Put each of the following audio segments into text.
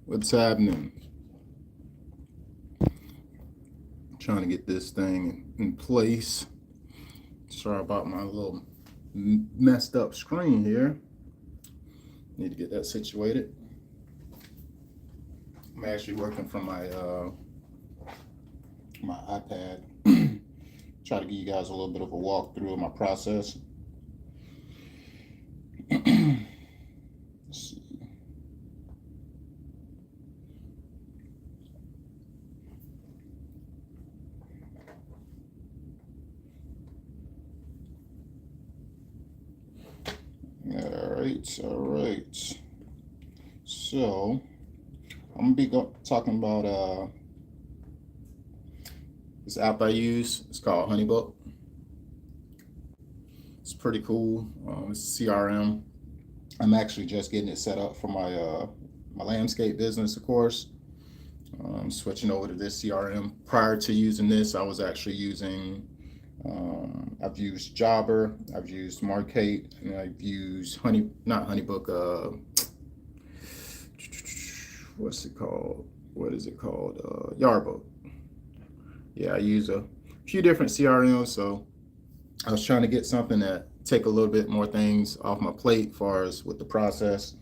What's happening? Trying to get this thing in place. Sorry about my little messed up screen here. Need to get that situated. I'm actually working from my iPad. Try to give you guys a little bit of a walkthrough of my process. Let's see. All right. So I'm gonna be talking about this app I use. It's called Honeybook. It's pretty cool. It's CRM. I'm actually just getting it set up for my landscape business, of course. Switching over to this CRM. Prior to using this, I was actually using. I've used Jobber, I've used Markate, and I've used not Honeybook. What's it called? What is it called? Yarbook. Yeah, I use a few different CRMs, so I was trying to get something that take a little bit more things off my plate as far as with the process,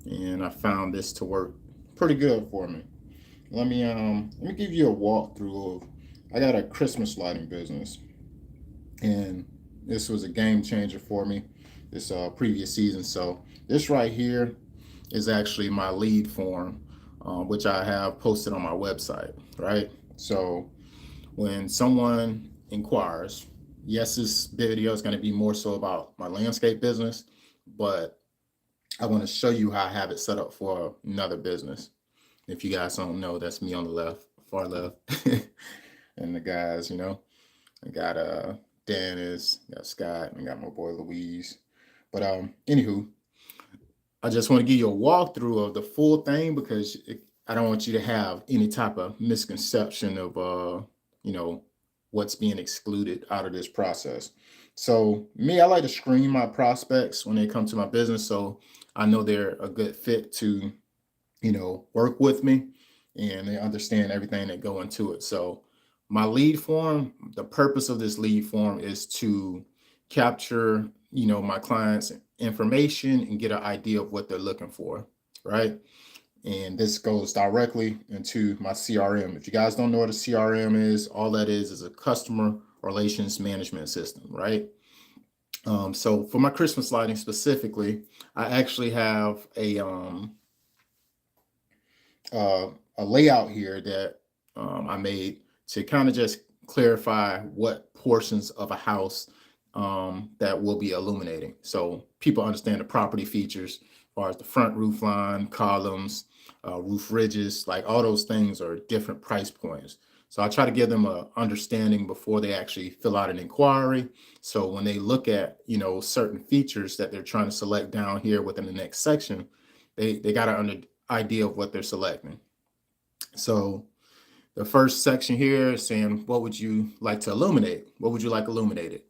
and I found this to work pretty good for me. Let me give you a walkthrough of. I got a Christmas lighting business, and this was a game changer for me this previous season. So this right here is actually my lead form, which I have posted on my website. Right. So when someone inquires, yes, this video is going to be more so about my landscape business, but I want to show you how I have it set up for another business. If you guys don't know, that's me on the left, far left, and the guys, I got Dennis, got Scott, and got my boy Louise. But anywho, I just want to give you a walkthrough of the full thing because I don't want you to have any type of misconception of you know, what's being excluded out of this process. So me, I like to screen my prospects when they come to my business, so I know they're a good fit to work with me and they understand everything that go into it. So my lead form, the purpose of this lead form is to capture, my clients' information and get an idea of what they're looking for, right? And this goes directly into my CRM. If you guys don't know what a CRM is, all that is a customer relations management system, right? So for my Christmas lighting specifically, I actually have uh, a layout here that I made to kind of just clarify what portions of a house that will be illuminating. So people understand the property features as far as the front roof line, columns, roof ridges, like all those things are different price points. So I try to give them a understanding before they actually fill out an inquiry. So when they look at, certain features that they're trying to select down here within the next section, they got an idea of what they're selecting. So the first section here is saying, what would you like to illuminate? What would you like illuminated?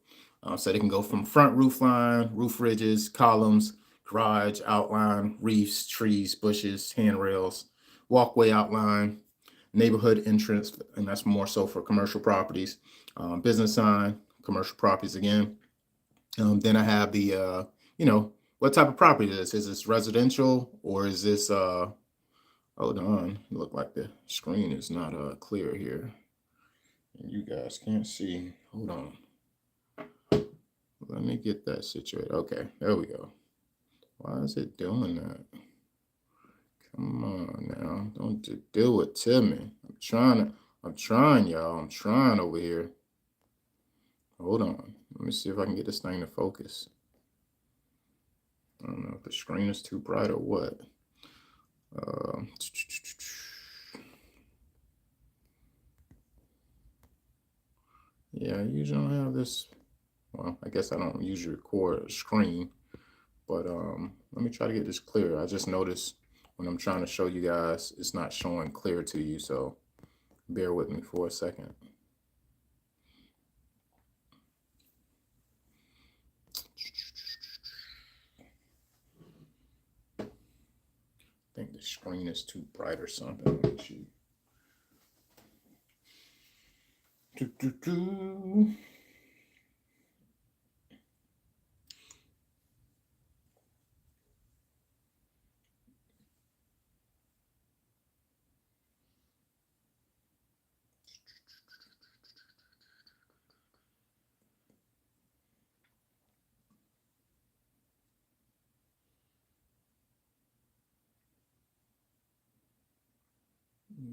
So they can go from front roof line, roof ridges, columns, garage outline, reefs, trees, bushes, handrails, walkway outline, neighborhood entrance, and that's more so for commercial properties, business sign, commercial properties again. Then I have what type of property is this? Is this residential or is this hold on, it look like the screen is not clear here. And you guys can't see. Hold on. Let me get that situated. Okay, there we go. Why is it doing that? Come on now. Don't do it to me. I'm trying, y'all. I'm trying over here. Hold on. Let me see if I can get this thing to focus. I don't know if the screen is too bright or what. Yeah, I usually don't have this. Well, I guess I don't usually record a screen, but let me try to get this clear. I just noticed when I'm trying to show you guys, it's not showing clear to you, so bear with me for a second. I think the screen is too bright or something. Let me see.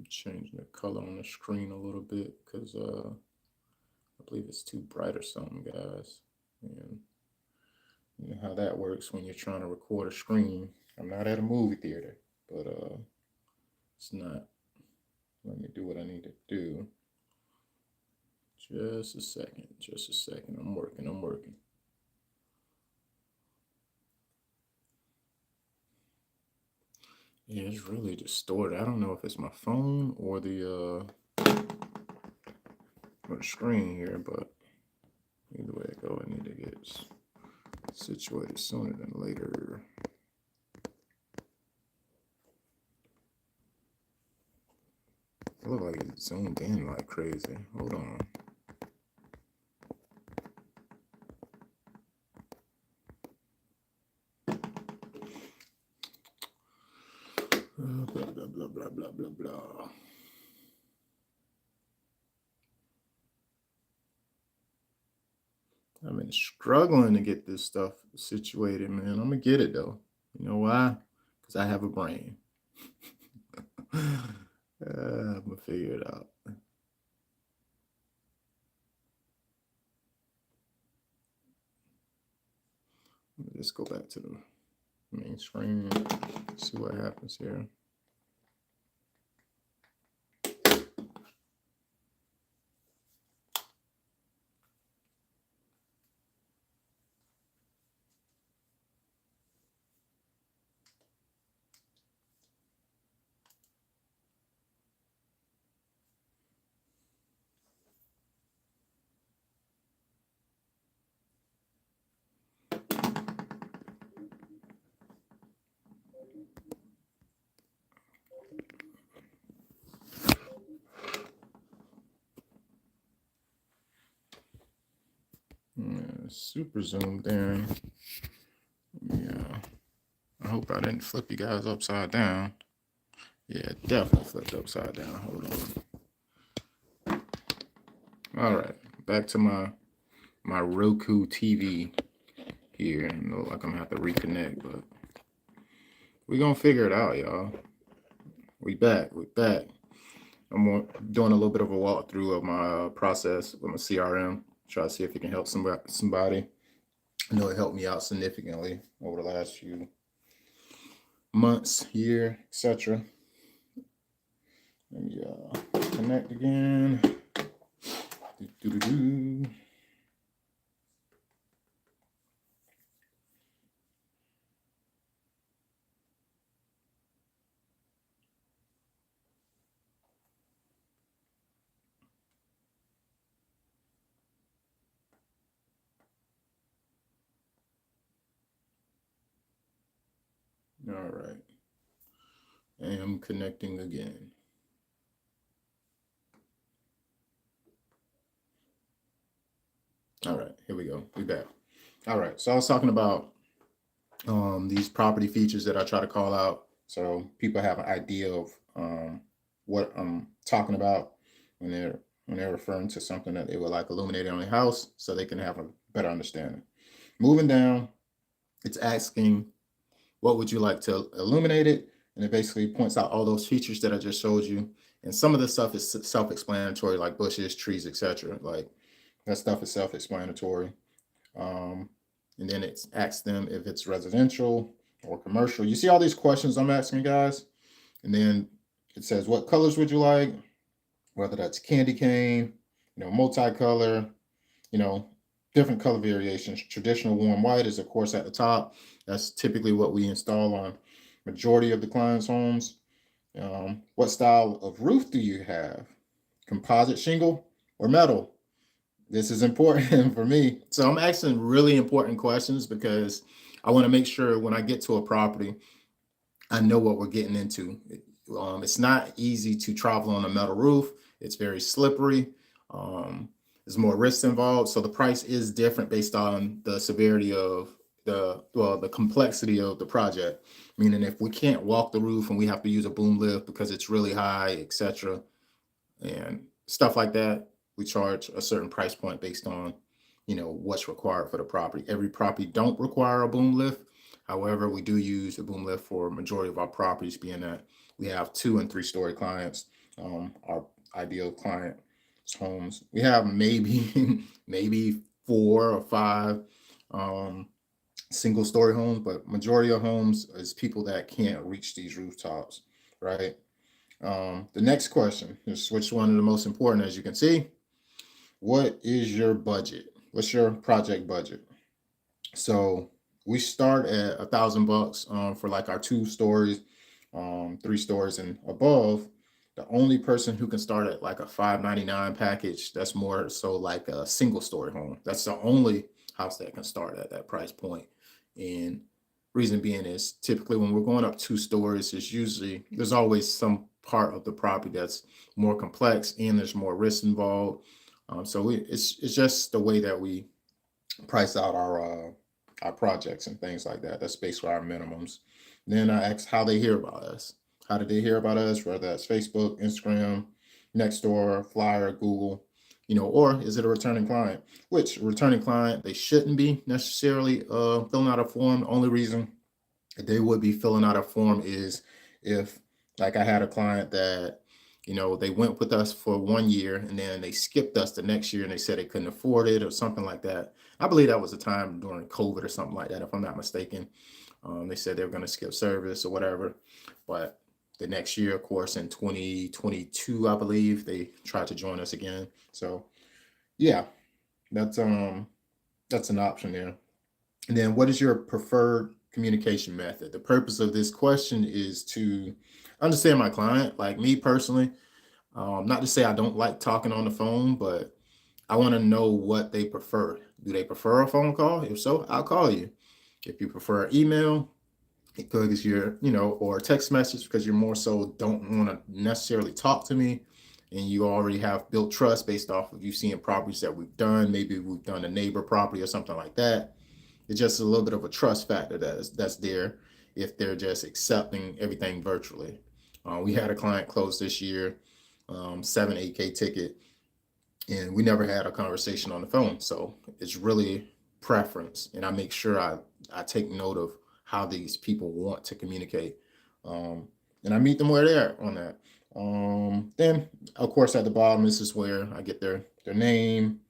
Changing the color on the screen a little bit because I believe it's too bright or something, guys. And you know how that works when you're trying to record a screen. I'm not at a movie theater, but it's not. Let me do what I need to do. Just a second. Just a second. I'm working. I'm working. Yeah, it's really distorted. I don't know if it's my phone or the screen here, but either way it go, I need to get situated sooner than later. It look like it's zoomed in like crazy. Hold on. Blah, blah, blah, blah, blah, blah, blah. I've been struggling to get this stuff situated, man. I'm gonna get it though. You know why? Because I have a brain. I'm gonna figure it out. Let's go back to the main screen. See what happens here. Yeah, super zoomed in. Yeah. I hope I didn't flip you guys upside down. Yeah, definitely flipped upside down. Hold on. All right, back to my Roku TV here. I know like I'm gonna have to reconnect, but we're gonna figure it out, y'all. We back. I'm doing a little bit of a walkthrough of my process with my CRM. Try to see if it can help somebody. I know it helped me out significantly over the last few months, year, etc. Let me connect again. All right. I am connecting again. All right, here we go. We back. All right, so I was talking about these property features that I try to call out so people have an idea of what I'm talking about when they're referring to something that they would like illuminated on their house, so they can have a better understanding. Moving down, it's asking, what would you like to illuminate it? And it basically points out all those features that I just showed you. And some of the stuff is self-explanatory, like bushes, trees, etc. Like that stuff is self-explanatory. And then it asks them if it's residential or commercial. You see all these questions I'm asking, guys? And then it says, what colors would you like? Whether that's candy cane, multicolor, different color variations. Traditional warm white is, of course, at the top. That's typically what we install on majority of the clients' homes. What style of roof do you have? Composite shingle or metal? This is important for me. So I'm asking really important questions because I want to make sure when I get to a property, I know what we're getting into. It's not easy to travel on a metal roof. It's very slippery. There's more risks involved. So the price is different based on the severity of the complexity of the project. Meaning if we can't walk the roof and we have to use a boom lift because it's really high, etc., and stuff like that, we charge a certain price point based on, what's required for the property. Every property don't require a boom lift. However, we do use a boom lift for a majority of our properties, being that we have 2 and 3 story clients. Our ideal client homes, we have maybe maybe 4 or 5 um, single story homes, but majority of homes is people that can't reach these rooftops, right? The next question is, which one of the most important, as you can see, what is your budget? What's your project budget? So we start at $1,000 for like our 2 stories, 3 stories and above. The only person who can start at like a 599 package, that's more so like a single story home. That's the only house that can start at that price point. And reason being is typically when we're going up 2 stories, there's always some part of the property that's more complex and there's more risk involved. It's just the way that we price out our projects and things like that. That's basically our minimums. Then I asked how they hear about us. How did they hear about us? Whether that's Facebook, Instagram, Nextdoor, Flyer, Google, or is it a returning client? Which returning client, they shouldn't be necessarily filling out a form. The only reason they would be filling out a form is if, like, I had a client that, they went with us for 1 year and then they skipped us the next year and they said they couldn't afford it or something like that. I believe that was a time during COVID or something like that, if I'm not mistaken. They said they were going to skip service or whatever. But the next year, of course, in 2022, I believe they tried to join us again. So yeah, that's an option there. And then what is your preferred communication method? The purpose of this question is to understand my client. Like me personally, not to say I don't like talking on the phone, but I want to know what they prefer. Do they prefer a phone call? If so, I'll call you. If you prefer email, because or a text message because you're more so don't want to necessarily talk to me and you already have built trust based off of you seeing properties that we've done. Maybe we've done a neighbor property or something like that. It's just a little bit of a trust factor that's there if they're just accepting everything virtually. We had a client close this year, 7-8K ticket, and we never had a conversation on the phone. So it's really preference, and I make sure I take note of how these people want to communicate, and I meet them where they're at on that. Then, of course, at the bottom, this is where I get their name,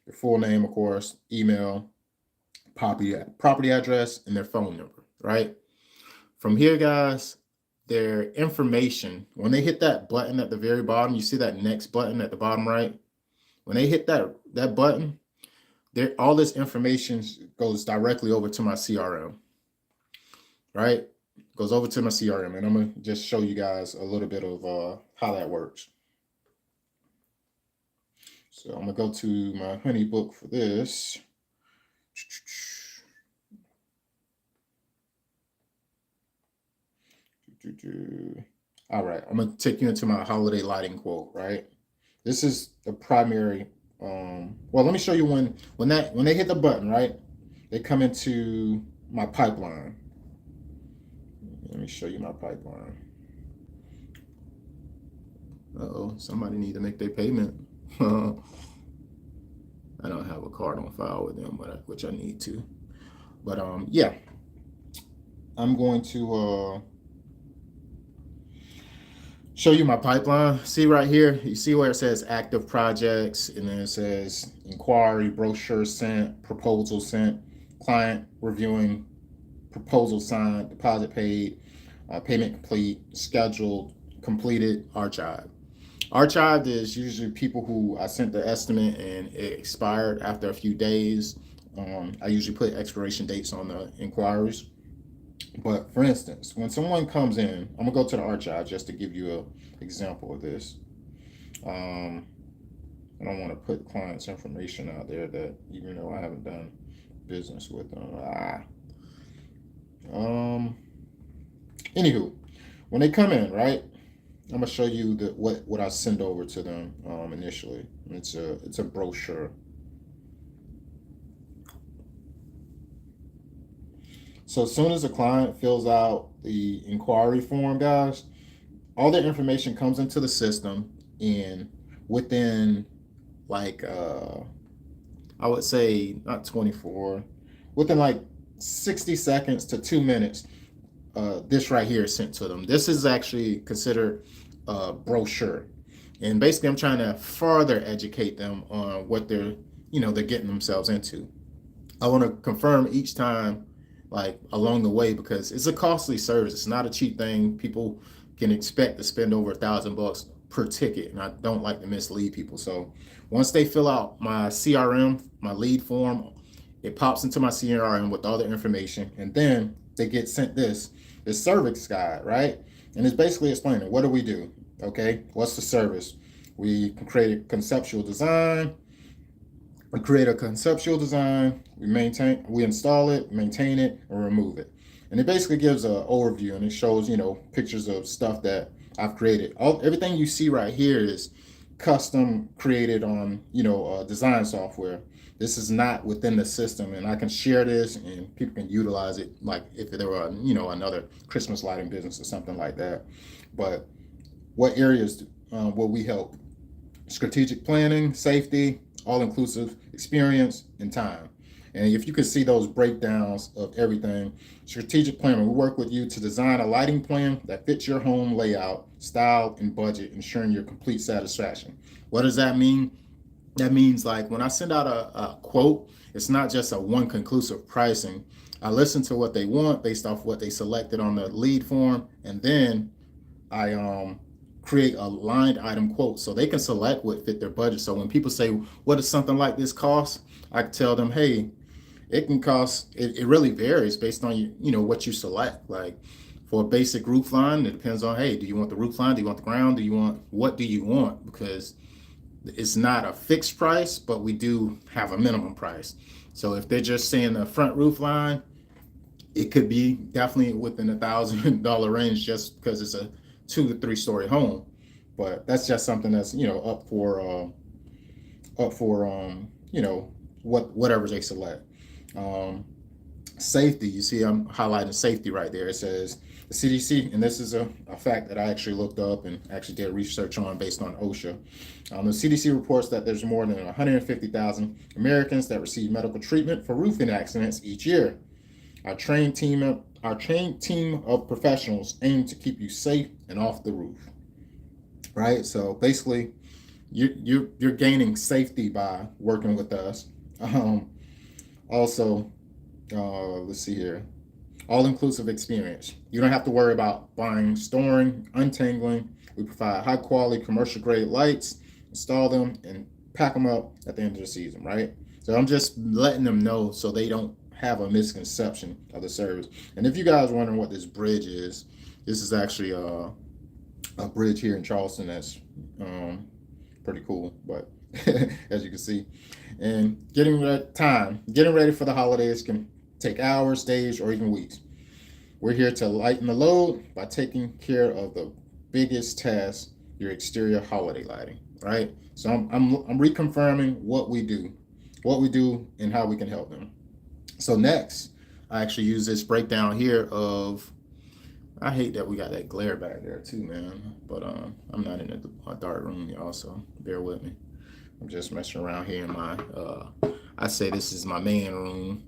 their full name, of course, email, property address, and their phone number, right? From here, guys, their information, when they hit that button at the very bottom, you see that next button at the bottom right? When they hit that button, all this information goes directly over to my CRM, right? Goes over to my CRM, and I'm going to just show you guys a little bit of how that works. So I'm going to go to my Honeybook for this. All right, I'm going to take you into my holiday lighting quote, right? This is the primary. Well, let me show you when they hit the button, right? They come into my pipeline. Let me show you my pipeline. Uh-oh, somebody need to make their payment. I don't have a card on file with them, which I need to. But yeah, I'm going to show you my pipeline. See right here, you see where it says active projects, and then it says inquiry, brochure sent, proposal sent, client reviewing, proposal signed, deposit paid, payment complete, scheduled, completed, archived. Archived is usually people who I sent the estimate and it expired after a few days. I usually put expiration dates on the inquiries. But for instance, when someone comes in, I'm gonna go to the archive just to give you an example of this. I don't want to put clients' information out there that even though I haven't done business with them. Anywho, when they come in, right, I'm gonna show you what I send over to them initially. It's a brochure. So as soon as a client fills out the inquiry form, guys, all their information comes into the system, and within like I would say not 24, within like 60 seconds to 2 minutes, this right here is sent to them. This is actually considered a brochure, and basically I'm trying to further educate them on what they're getting themselves into. I want to confirm each time, like along the way, because it's a costly service. It's not a cheap thing. People can expect to spend over $1,000 per ticket, and I don't like to mislead people. So once they fill out my CRM, my lead form, it pops into my CRM with all the information, and then they get sent this service guide, right? And it's basically explaining what do we do, okay? What's the service? We can create a conceptual design. We install it, maintain it, and remove it. And it basically gives an overview, and it shows, pictures of stuff that I've created. Everything you see right here is custom created on, design software. This is not within the system, and I can share this, and people can utilize it, like if there were, another Christmas lighting business or something like that. But what areas will we help? Strategic planning, safety, all-inclusive experience, and time. And if you could see those breakdowns of everything, strategic planning, we work with you to design a lighting plan that fits your home layout, style, and budget, ensuring your complete satisfaction. What does that mean? That means like when I send out a quote, it's not just a one conclusive pricing. I listen to what they want based off what they selected on the lead form, and then I create a lined item quote so they can select what fit their budget. So when people say, what does something like this cost? I can tell them, hey, it can cost, it really varies based on what you select. Like for a basic roof line, it depends on, hey, do you want the roof line? Do you want the ground? What do you want? Because it's not a fixed price, but we do have a minimum price. So if they're just saying the front roof line, it could be definitely within $1,000 range just because it's a 2 to 3 story home. But that's just something that's up for whatever they select. Safety, you see I'm highlighting safety right there. It says the CDC, and this is a fact that I actually looked up and actually did research on based on OSHA. The CDC reports that there's more than 150,000 Americans that receive medical treatment for roofing accidents each year. Our trained team of professionals aim to keep you safe and off the roof. Right? So basically, you're gaining safety by working with us. Also, let's see here. All-inclusive experience. You don't have to worry about buying, storing, untangling. We provide high-quality commercial-grade lights, install them, and pack them up at the end of the season, right? So I'm just letting them know so they don't have a misconception of the service. And if you guys are wondering what this bridge is, this is actually a bridge here in Charleston that's pretty cool, but as you can see. And getting ready for the holidays can take hours, days, or even weeks. We're here to lighten the load by taking care of the biggest task, your exterior holiday lighting, right? So I'm reconfirming what we do, and how we can help them. So next, I actually use this breakdown here of, I hate that we got that glare back there too, man. But I'm not in a dark room, y'all, so bear with me. I'm just messing around here in my, I say this is my man room.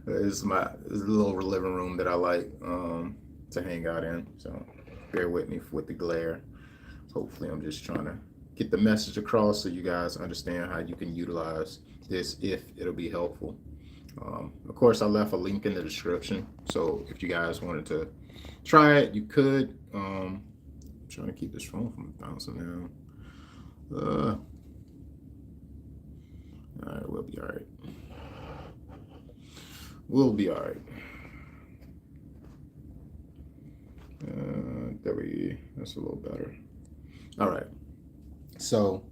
It's a little living room that I like to hang out in. So bear with me with the glare. Hopefully I'm just trying to get the message across so you guys understand how you can utilize this if it'll be helpful. Of course, I left a link in the description, so if you guys wanted to try it, you could. I'm trying to keep this phone from bouncing down. All right, we'll be all right. That's a little better. All right. So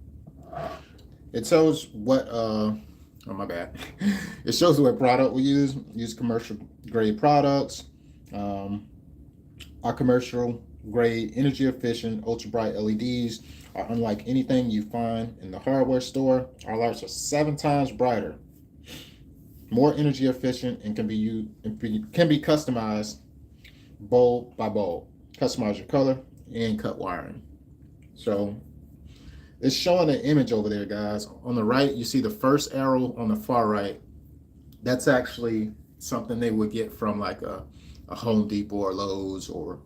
it shows what oh my bad. It shows what product we use. Use commercial grade products. Our commercial grade, energy efficient, ultra bright LEDs are unlike anything you find in the hardware store. Our lights are 7 times brighter, more energy efficient, and can be customized bulb by bulb. Customize your color and cut wiring. So it's showing an image over there, guys. On the right, you see the first arrow on the far right. That's actually something they would get from like a Home Depot or Lowe's or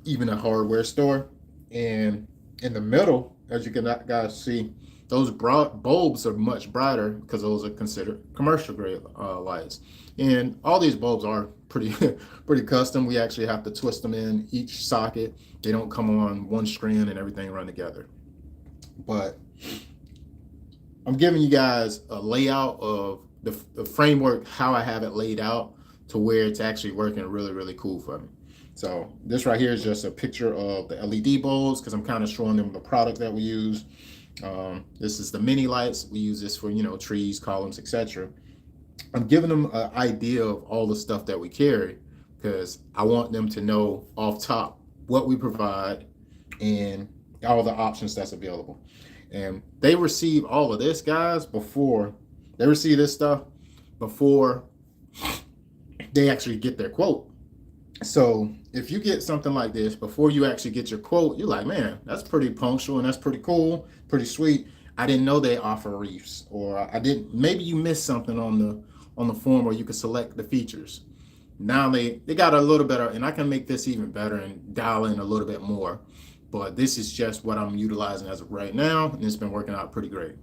even a hardware store. And in the middle, as you can guys see, those bulbs are much brighter because those are considered commercial grade lights. And all these bulbs are pretty pretty custom. We actually have to twist them in each socket. They don't come on one strand and everything run together. But I'm giving you guys a layout of the framework, how I have it laid out to where it's actually working really, really cool for me. So this right here is just a picture of the LED bulbs because I'm kind of showing them the product that we use. This is the mini lights. We use this for, trees, columns, etc. I'm giving them an idea of all the stuff that we carry because I want them to know off top what we provide and all the options that's available. And they receive all of this, guys, before they receive this stuff before they actually get their quote. So if you get something like this before you actually get your quote, you're like, man, that's pretty punctual and that's pretty cool, pretty sweet. I didn't know they offer reefs, or I didn't. Maybe you missed something on the form where you could select the features. Now they got a little better, and I can make this even better and dial in a little bit more. But this is just what I'm utilizing as of right now, and it's been working out pretty great.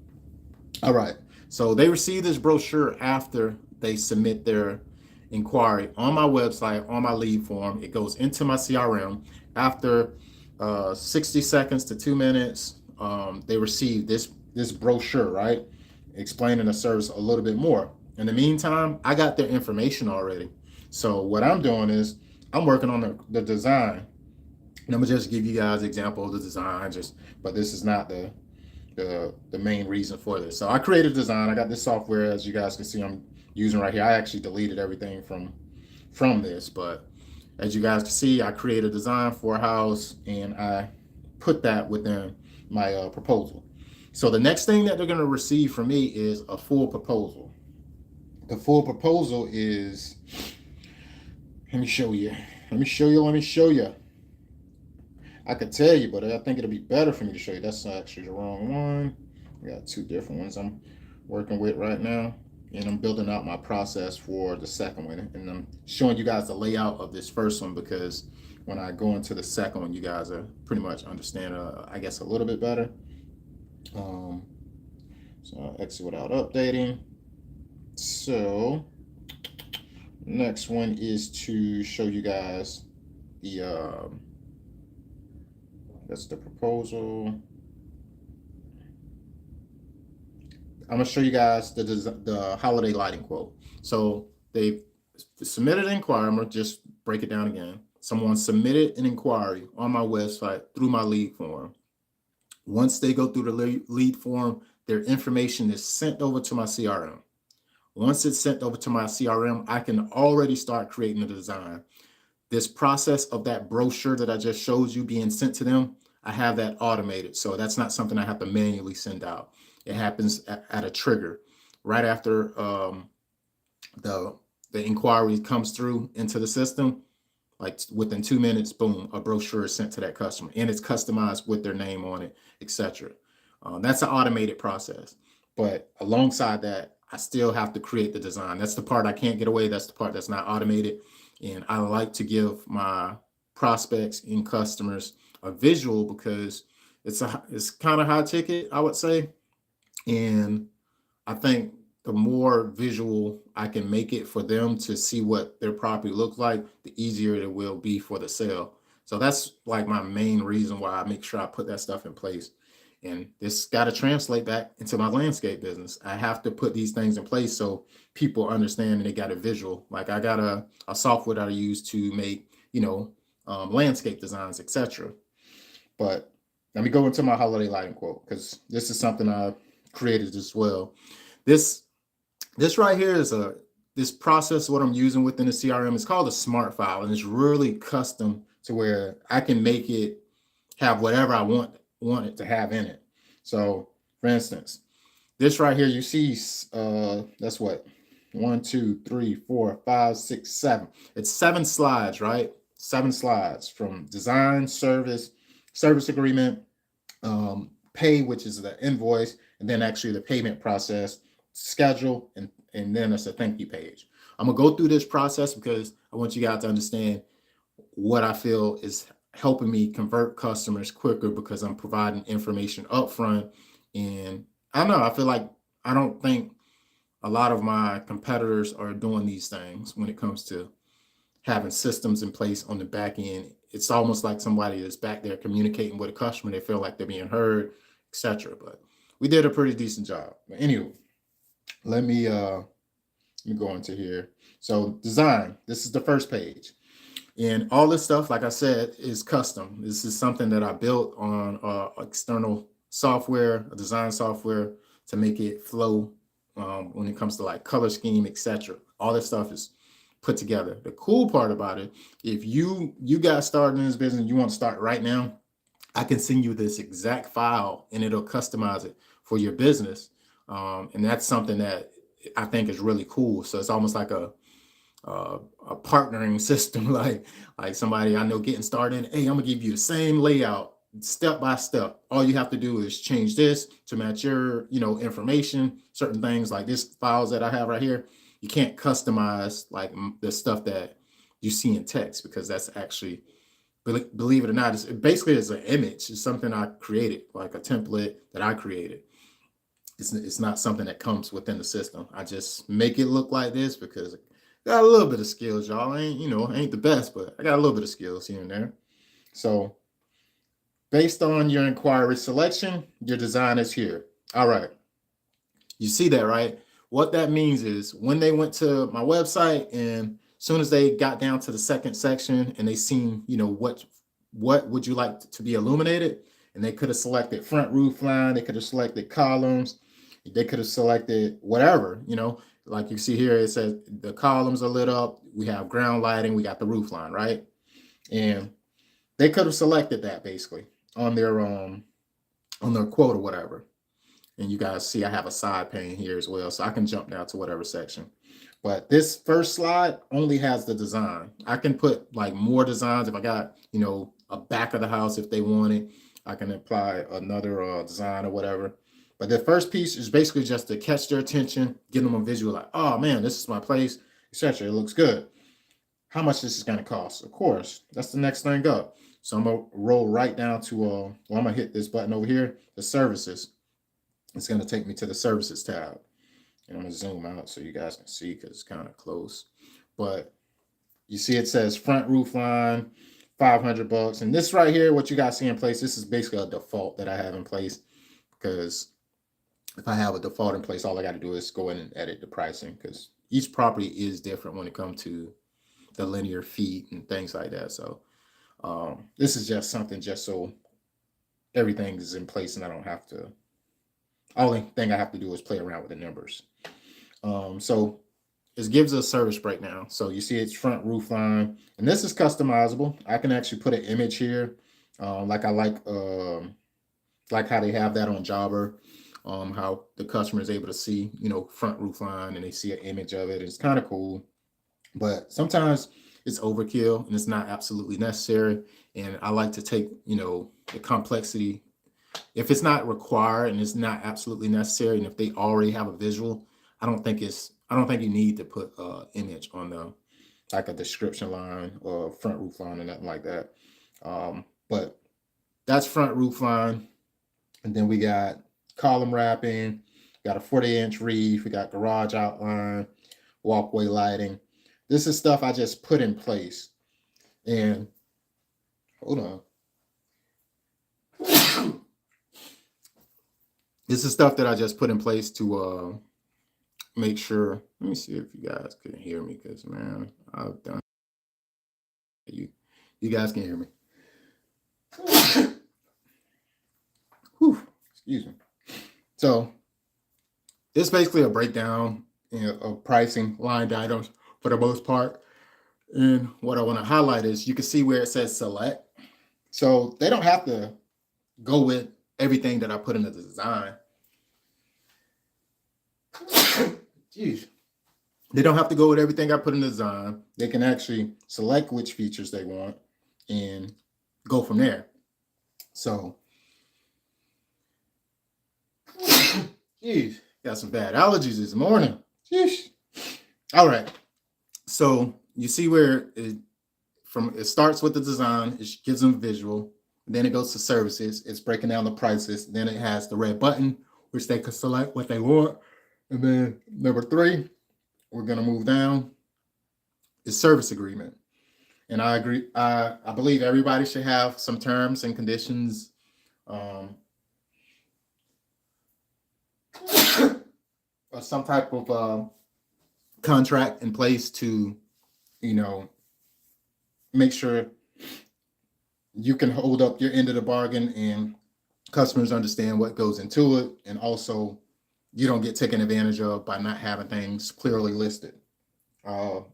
All right, so they receive this brochure after they submit their inquiry on my website, on my lead form. It goes into my CRM. After 60 seconds to 2 minutes, they receive this brochure, right? Explaining the service a little bit more. In the meantime, I got their information already. So what I'm doing is I'm working on the design. And I'm gonna just give you guys an example of the design, but this is not the main reason for this. So I created a design. I got this software, as you guys can see, I'm using right here. I actually deleted everything from this, but as you guys can see, I created a design for a house and I put that within my proposal. So the next thing that they're going to receive from me is a full proposal. The full proposal is, let me show you. I could tell you, but I think it'll be better for me to show you. That's actually the wrong one. I got 2 different ones I'm working with right now. And I'm building out my process for the second one. And I'm showing you guys the layout of this first one because when I go into the second one, you guys are pretty much understand, I guess, a little bit better. So I'll exit without updating. So next one is to show you guys that's the proposal. I'm gonna show you guys the holiday lighting quote. So they submitted an inquiry. I'm gonna just break it down again. Someone submitted an inquiry on my website through my lead form. Once they go through the lead form, their information is sent over to my CRM. Once it's sent over to my CRM, I can already start creating a design. This process of that brochure that I just showed you being sent to them, I have that automated. So that's not something I have to manually send out. It happens at a trigger right after the inquiry comes through into the system. Like within 2 minutes, boom, a brochure is sent to that customer, and it's customized with their name on it, etc. That's an automated process. But alongside that, I still have to create the design. That's the part I can't get away. That's the part that's not automated. And I like to give my prospects and customers a visual because it's kind of high ticket, I would say. And I think the more visual I can make it for them to see what their property looks like, the easier it will be for the sale. So that's like my main reason why I make sure I put that stuff in place. And this got to translate back into my landscape business. I have to put these things in place so people understand and they got a visual. Like I got a software that I use to make, landscape designs, etc. But let me go into my holiday lighting quote because this is something I created as well. This right here is this process, what I'm using within the CRM, is called a smart file, and it's really custom to where I can make it have whatever I want it to have in it. So, for instance, this right here, you see, that's what, 1, 2, 3, 4, 5, 6, 7. It's 7 slides, right? 7 slides from design, service agreement, pay, which is the invoice, and then actually the payment process, schedule, and then it's a thank you page. I'm gonna go through this process because I want you guys to understand what I feel is helping me convert customers quicker because I'm providing information upfront. And I don't know, I feel like I don't think a lot of my competitors are doing these things when it comes to having systems in place on the back end. It's almost like somebody that's back there communicating with a customer. They feel like they're being heard, etc. But we did a pretty decent job. But anyway, let me go into here. So design, this is the first page. And all this stuff, like I said, is custom. This is something that I built on external software, a design software, to make it flow when it comes to like color scheme, etc. All this stuff is put together. The cool part about it, if you got started in this business, you want to start right now, I can send you this exact file and it'll customize it for your business. And that's something that I think is really cool. So it's almost like a partnering system, like somebody I know getting started. Hey, I'm gonna give you the same layout, step by step. All you have to do is change this to match your, information. Certain things like this files that I have right here, you can't customize like the stuff that you see in text because that's actually, believe it or not, it's basically it's an image. It's something I created, like a template that I created. It's not something that comes within the system. I just make it look like this because I got a little bit of skills, y'all. I ain't the best, but I got a little bit of skills here and there. So based on your inquiry selection, your design is here. All right. You see that, right? What that means is when they went to my website and as soon as they got down to the second section and they seen, what would you like to be illuminated? And they could have selected front roof line. They could have selected columns. They could have selected whatever, like you see here, it says the columns are lit up. We have ground lighting. We got the roof line, right? And they could have selected that basically on their quote or whatever. And you guys see I have a side pane here as well, so I can jump down to whatever section. But this first slide only has the design. I can put like more designs if I got, a back of the house if they want it. I can apply another design or whatever. But the first piece is basically just to catch their attention, give them a visual like, oh man, this is my place, etc. It looks good. How much this is going to cost? Of course, that's the next thing up. So I'm going to roll right down to, I'm going to hit this button over here, the services. It's going to take me to the services tab. And I'm going to zoom out so you guys can see because it's kind of close. But you see it says front roof line, $500. And this right here, what you guys see in place, this is basically a default that I have in place because if I have a default in place, all I got to do is go in and edit the pricing because each property is different when it comes to the linear feet and things like that. So this is just something just so everything is in place and I don't have to, only thing I have to do is play around with the numbers. So it gives us service breakdown. So you see it's front roof line, and this is customizable. I can actually put an image here, like I like how they have that on Jobber, how the customer is able to see, front roof line, and they see an image of it. It's kind of cool, but sometimes it's overkill and it's not absolutely necessary. And I like to take, the complexity. If it's not required and it's not absolutely necessary, and if they already have a visual, I don't think you need to put image on the like a description line or front roof line or nothing like that. But that's front roof line. And then we got column wrapping, got a 40-inch reef, we got garage outline, walkway lighting. This is stuff I just put in place. And hold on. This is stuff that I just put in place to make sure. Let me see if you guys can hear me, because man, I've done you guys can hear me. Whew, excuse me. So it's basically a breakdown of pricing line items for the most part. And what I want to highlight is you can see where it says select. So they don't have to go with everything that I put in the design. Jeez. They don't have to go with everything I put in the design. They can actually select which features they want and go from there. So, geez, got some bad allergies this morning. Jeez. All right. So you see where it starts with the design, it gives them visual, then it goes to services, it's breaking down the prices, then it has the red button, which they can select what they want. And then number 3, we're gonna move down, is service agreement. And I agree, I believe everybody should have some terms and conditions or some type of contract in place to, make sure you can hold up your end of the bargain and customers understand what goes into it. And also you don't get taken advantage of by not having things clearly listed. And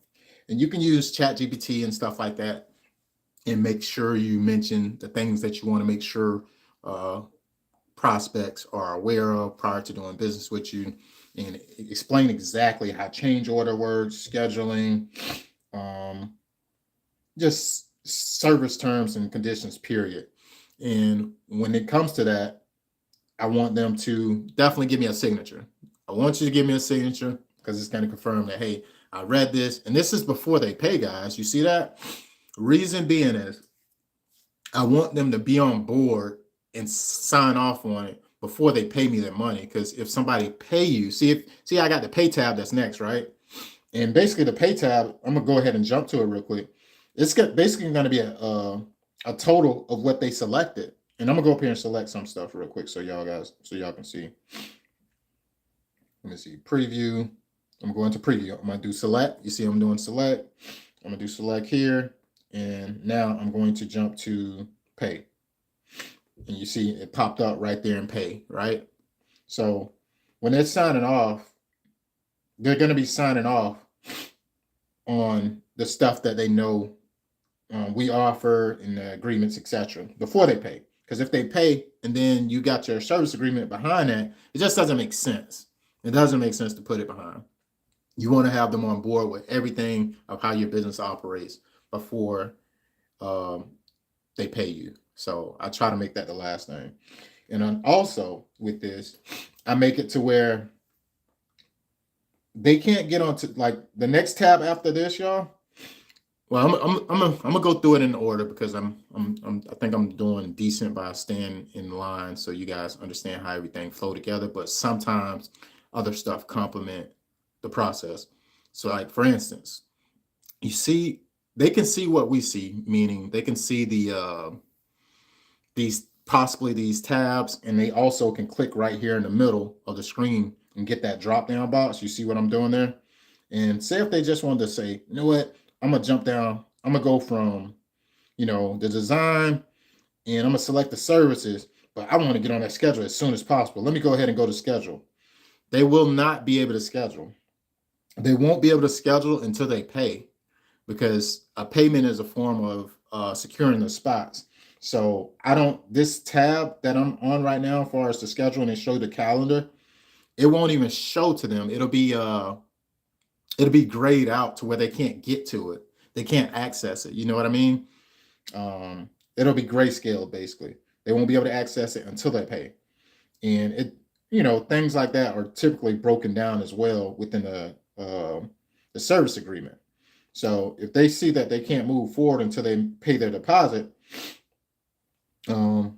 you can use ChatGPT and stuff like that and make sure you mention the things that you want to make sure prospects are aware of prior to doing business with you, and explain exactly how change order works, scheduling, just service terms and conditions, period. And when it comes to that, I want them to definitely give me a signature. I want you to give me a signature because it's going to confirm that, hey, I read this. And this is before they pay, guys. You see that? Reason being is I want them to be on board and sign off on it before they pay me their money. Because if somebody pay you, see, I got the pay tab that's next, right? And basically the pay tab, I'm going to go ahead and jump to it real quick. It's basically going to be a total of what they selected. And I'm going to go up here and select some stuff real quick so y'all can see. Let me see, preview. I'm going to preview. I'm going to do select. You see I'm doing select. I'm going to do select here. And now I'm going to jump to pay. And you see it popped up right there in pay, right? So when they're signing off, they're going to be signing off on the stuff that they know we offer in the agreements, etc. before they pay. Because if they pay and then you got your service agreement behind that, it just doesn't make sense. It doesn't make sense to put it behind. You want to have them on board with everything of how your business operates before they pay you. So I try to make that the last thing. And then also with this, I make it to where they can't get onto like the next tab after this, y'all. Well, I'm gonna go through it in order because I think I'm doing decent by staying in line so you guys understand how everything flow together. But sometimes other stuff complement the process. So, like for instance, you see, they can see what we see, meaning they can see the these tabs, and they also can click right here in the middle of the screen and get that drop down box. You see what I'm doing there? And say if they just wanted to say, you know what? I'm gonna jump down. I'm gonna go from, the design, and I'm gonna select the services, but I want to get on that schedule as soon as possible. Let me go ahead and go to schedule. They will not be able to schedule. They won't be able to schedule until they pay, because a payment is a form of securing the spots. So this tab that I'm on right now, as far as the schedule and show the calendar, it won't even show to them. It'll be grayed out to where they can't get to it. They can't access it. You know what I mean? It'll be grayscale basically. They won't be able to access it until they pay. And things like that are typically broken down as well within the service agreement. So if they see that they can't move forward until they pay their deposit, they'll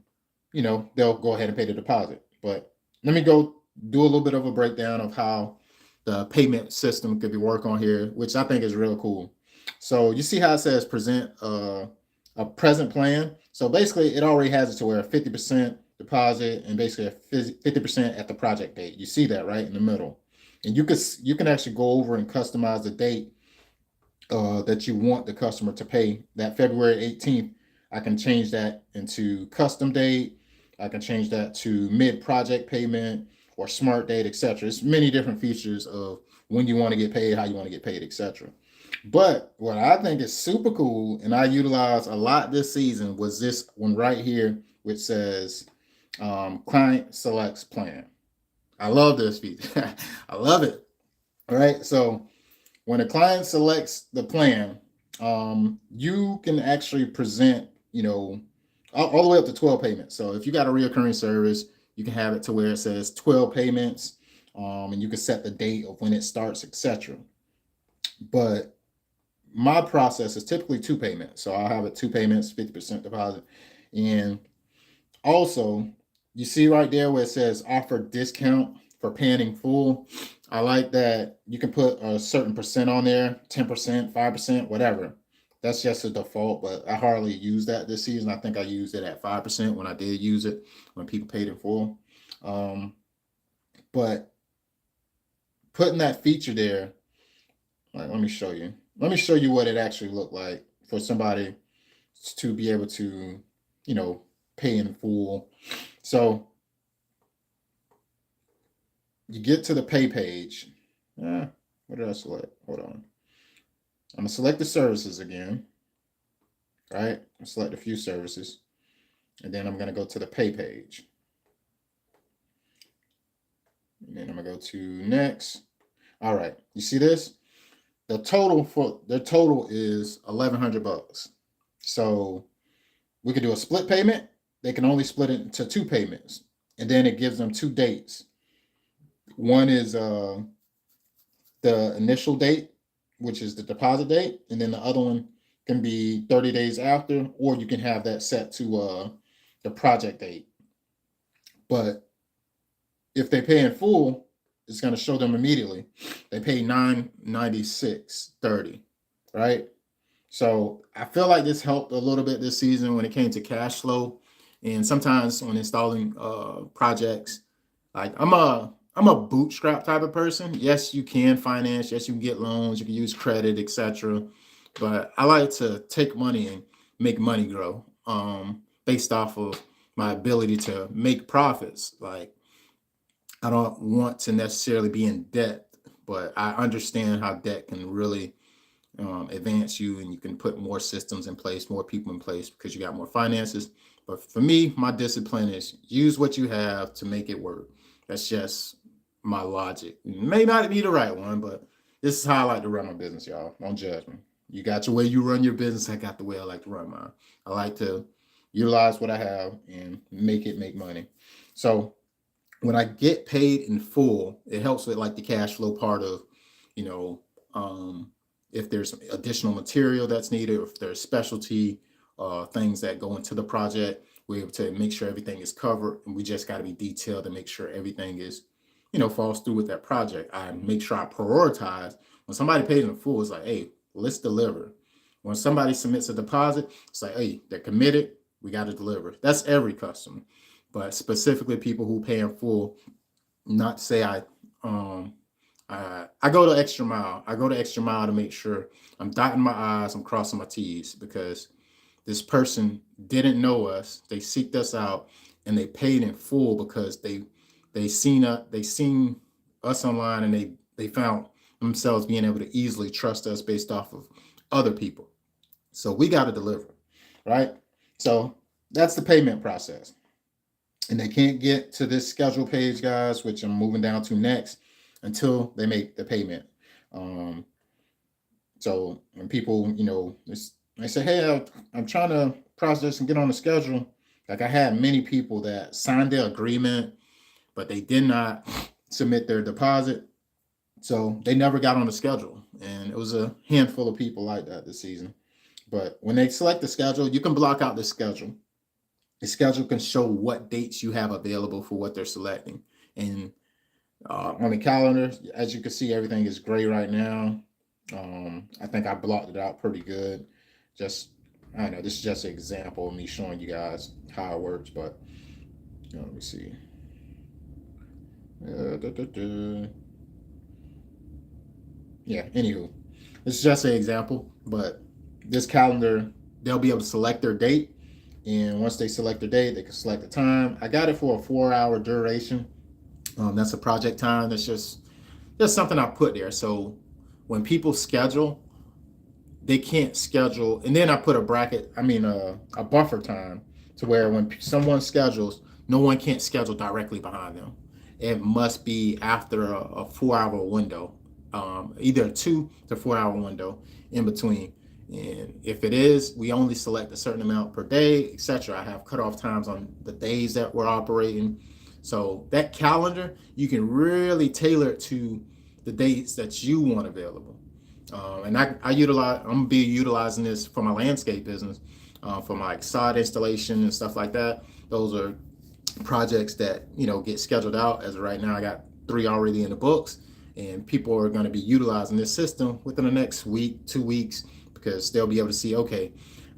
go ahead and pay the deposit. But let me go do a little bit of a breakdown of how the payment system could be worked on here, which I think is real cool. So you see how it says present a present plan. So basically it already has it to where 50% deposit and basically 50% at the project date. You see that right in the middle. And you can actually go over and customize the date that you want the customer to pay. That February 18th, I can change that into custom date. I can change that to mid-project payment or smart date, etc. It's many different features of when you want to get paid, how you want to get paid, etc. But what I think is super cool, and I utilize a lot this season, was this one right here, which says client selects plan. I love this feature. I love it. All right. So when a client selects the plan, you can actually present, all the way up to 12 payments. So if you got a reoccurring service, you can have it to where it says 12 payments, and you can set the date of when it starts, etc. But my process is typically two payments. So I'll have it two payments, 50% deposit. And also, you see right there where it says offer discount for paying in full. I like that you can put a certain percent on there, 10%, 5%, whatever. That's just a default, but I hardly use that this season. I think I used it at 5% when I did use it, when people paid in full. But putting that feature there, like, let me show you. Let me show you what it actually looked like for somebody to be able to, pay in full. So you get to the pay page. What did I select? Hold on. I'm gonna select the services again. Right? I select a few services. And then I'm gonna go to the pay page. And then I'm gonna go to next. All right. You see this? The total is $1,100. So we could do a split payment. They can only split it into two payments, and then it gives them two dates. One is the initial date, which is the deposit date, and then the other one can be 30 days after, or you can have that set to the project date. But if they pay in full, it's going to show them immediately. They pay $996.30, right? So I feel like this helped a little bit this season when it came to cash flow, and sometimes when installing projects. Like I'm a bootstrap type of person. Yes, you can finance. Yes, you can get loans. You can use credit, etc. But I like to take money and make money grow, based off of my ability to make profits. Like I don't want to necessarily be in debt, but I understand how debt can really advance you, and you can put more systems in place, more people in place because you got more finances. But for me, my discipline is use what you have to make it work. That's just my logic. It may not be the right one, but this is how I like to run my business, y'all. Don't judge me. You got your way you run your business. I got the way I like to run mine. I like to utilize what I have and make it make money. So when I get paid in full, it helps with like the cash flow part of, you know, if there's additional material that's needed, or if there's specialty things that go into the project, we're able to make sure everything is covered, and we just got to be detailed to make sure everything is, falls through with that project. I make sure I prioritize. When somebody pays in full, it's like, hey, let's deliver. When somebody submits a deposit, it's like, hey, they're committed, we got to deliver. That's every customer, but specifically people who pay in full. Not to say I go the extra mile. I go the extra mile to make sure I'm dotting my I's, I'm crossing my T's, because this person didn't know us. They seeked us out and they paid in full because they seen us online, and they found themselves being able to easily trust us based off of other people. So we got to deliver, right? So that's the payment process. And they can't get to this schedule page, guys, which I'm moving down to next, until they make the payment. So when people, they say, hey, I'm trying to process and get on the schedule. Like I had many people that signed their agreement, but they did not submit their deposit. So they never got on the schedule. And it was a handful of people like that this season. But when they select the schedule, you can block out the schedule. The schedule can show what dates you have available for what they're selecting. And on the calendar, as you can see, everything is gray right now. I think I blocked it out pretty good. I don't know, this is just an example of me showing you guys how it works, but let me see. Yeah, anywho, this is just an example, but this calendar, they'll be able to select their date. And once they select the date, they can select the time. I got it for a 4-hour duration. That's a project time. That's just something I put there. So when people schedule, they can't schedule. And then I put a bracket, a buffer time to where when someone schedules, no one can't schedule directly behind them. It must be after a 4 hour window, either a 2 to 4 hour window in between. And if it is, we only select a certain amount per day, etc. I have cutoff times on the days that we're operating. So that calendar, you can really tailor it to the dates that you want available. And I'm gonna be utilizing this for my landscape business, for my sod installation and stuff like that. Those are projects that get scheduled out. As of right now, I got 3 already in the books, and people are going to be utilizing this system within the next week, 2 weeks, because they'll be able to see, okay,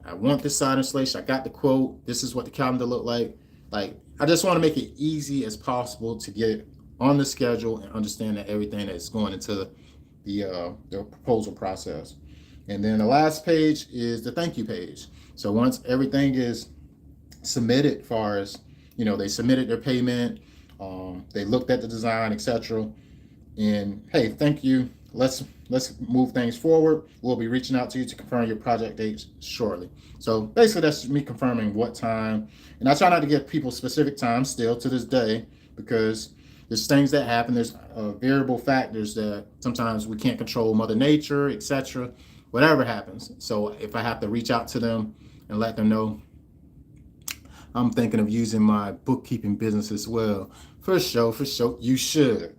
I want this side installation. I got the quote. This is what the calendar look like. Like, I just want to make it easy as possible to get on the schedule and understand that everything that's going into the proposal process. And then the last page is the thank you page. So once everything is submitted, far as they submitted their payment, they looked at the design, etc. And hey, thank you. Let's move things forward. We'll be reaching out to you to confirm your project dates shortly. So basically, that's me confirming what time. And I try not to give people specific times still to this day, because there's things that happen. There's variable factors that sometimes we can't control, Mother Nature, etc. Whatever happens. So if I have to reach out to them and let them know, I'm thinking of using my bookkeeping business as well. For sure. You should.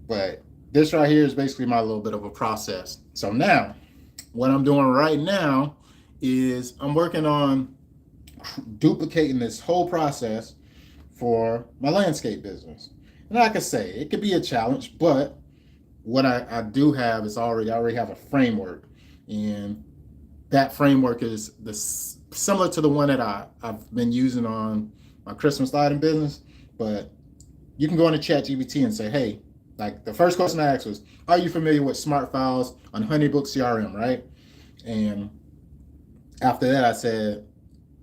But this right here is basically my little bit of a process. So now, what I'm doing right now is I'm working on duplicating this whole process for my landscape business. And like I say, it could be a challenge, but what I do have is I already have a framework, and that framework is similar to the one that I've been using on my Christmas lighting business. But you can go into ChatGPT and say, hey, like the first question I asked was, are you familiar with smart files on Honeybook CRM, right? And after that,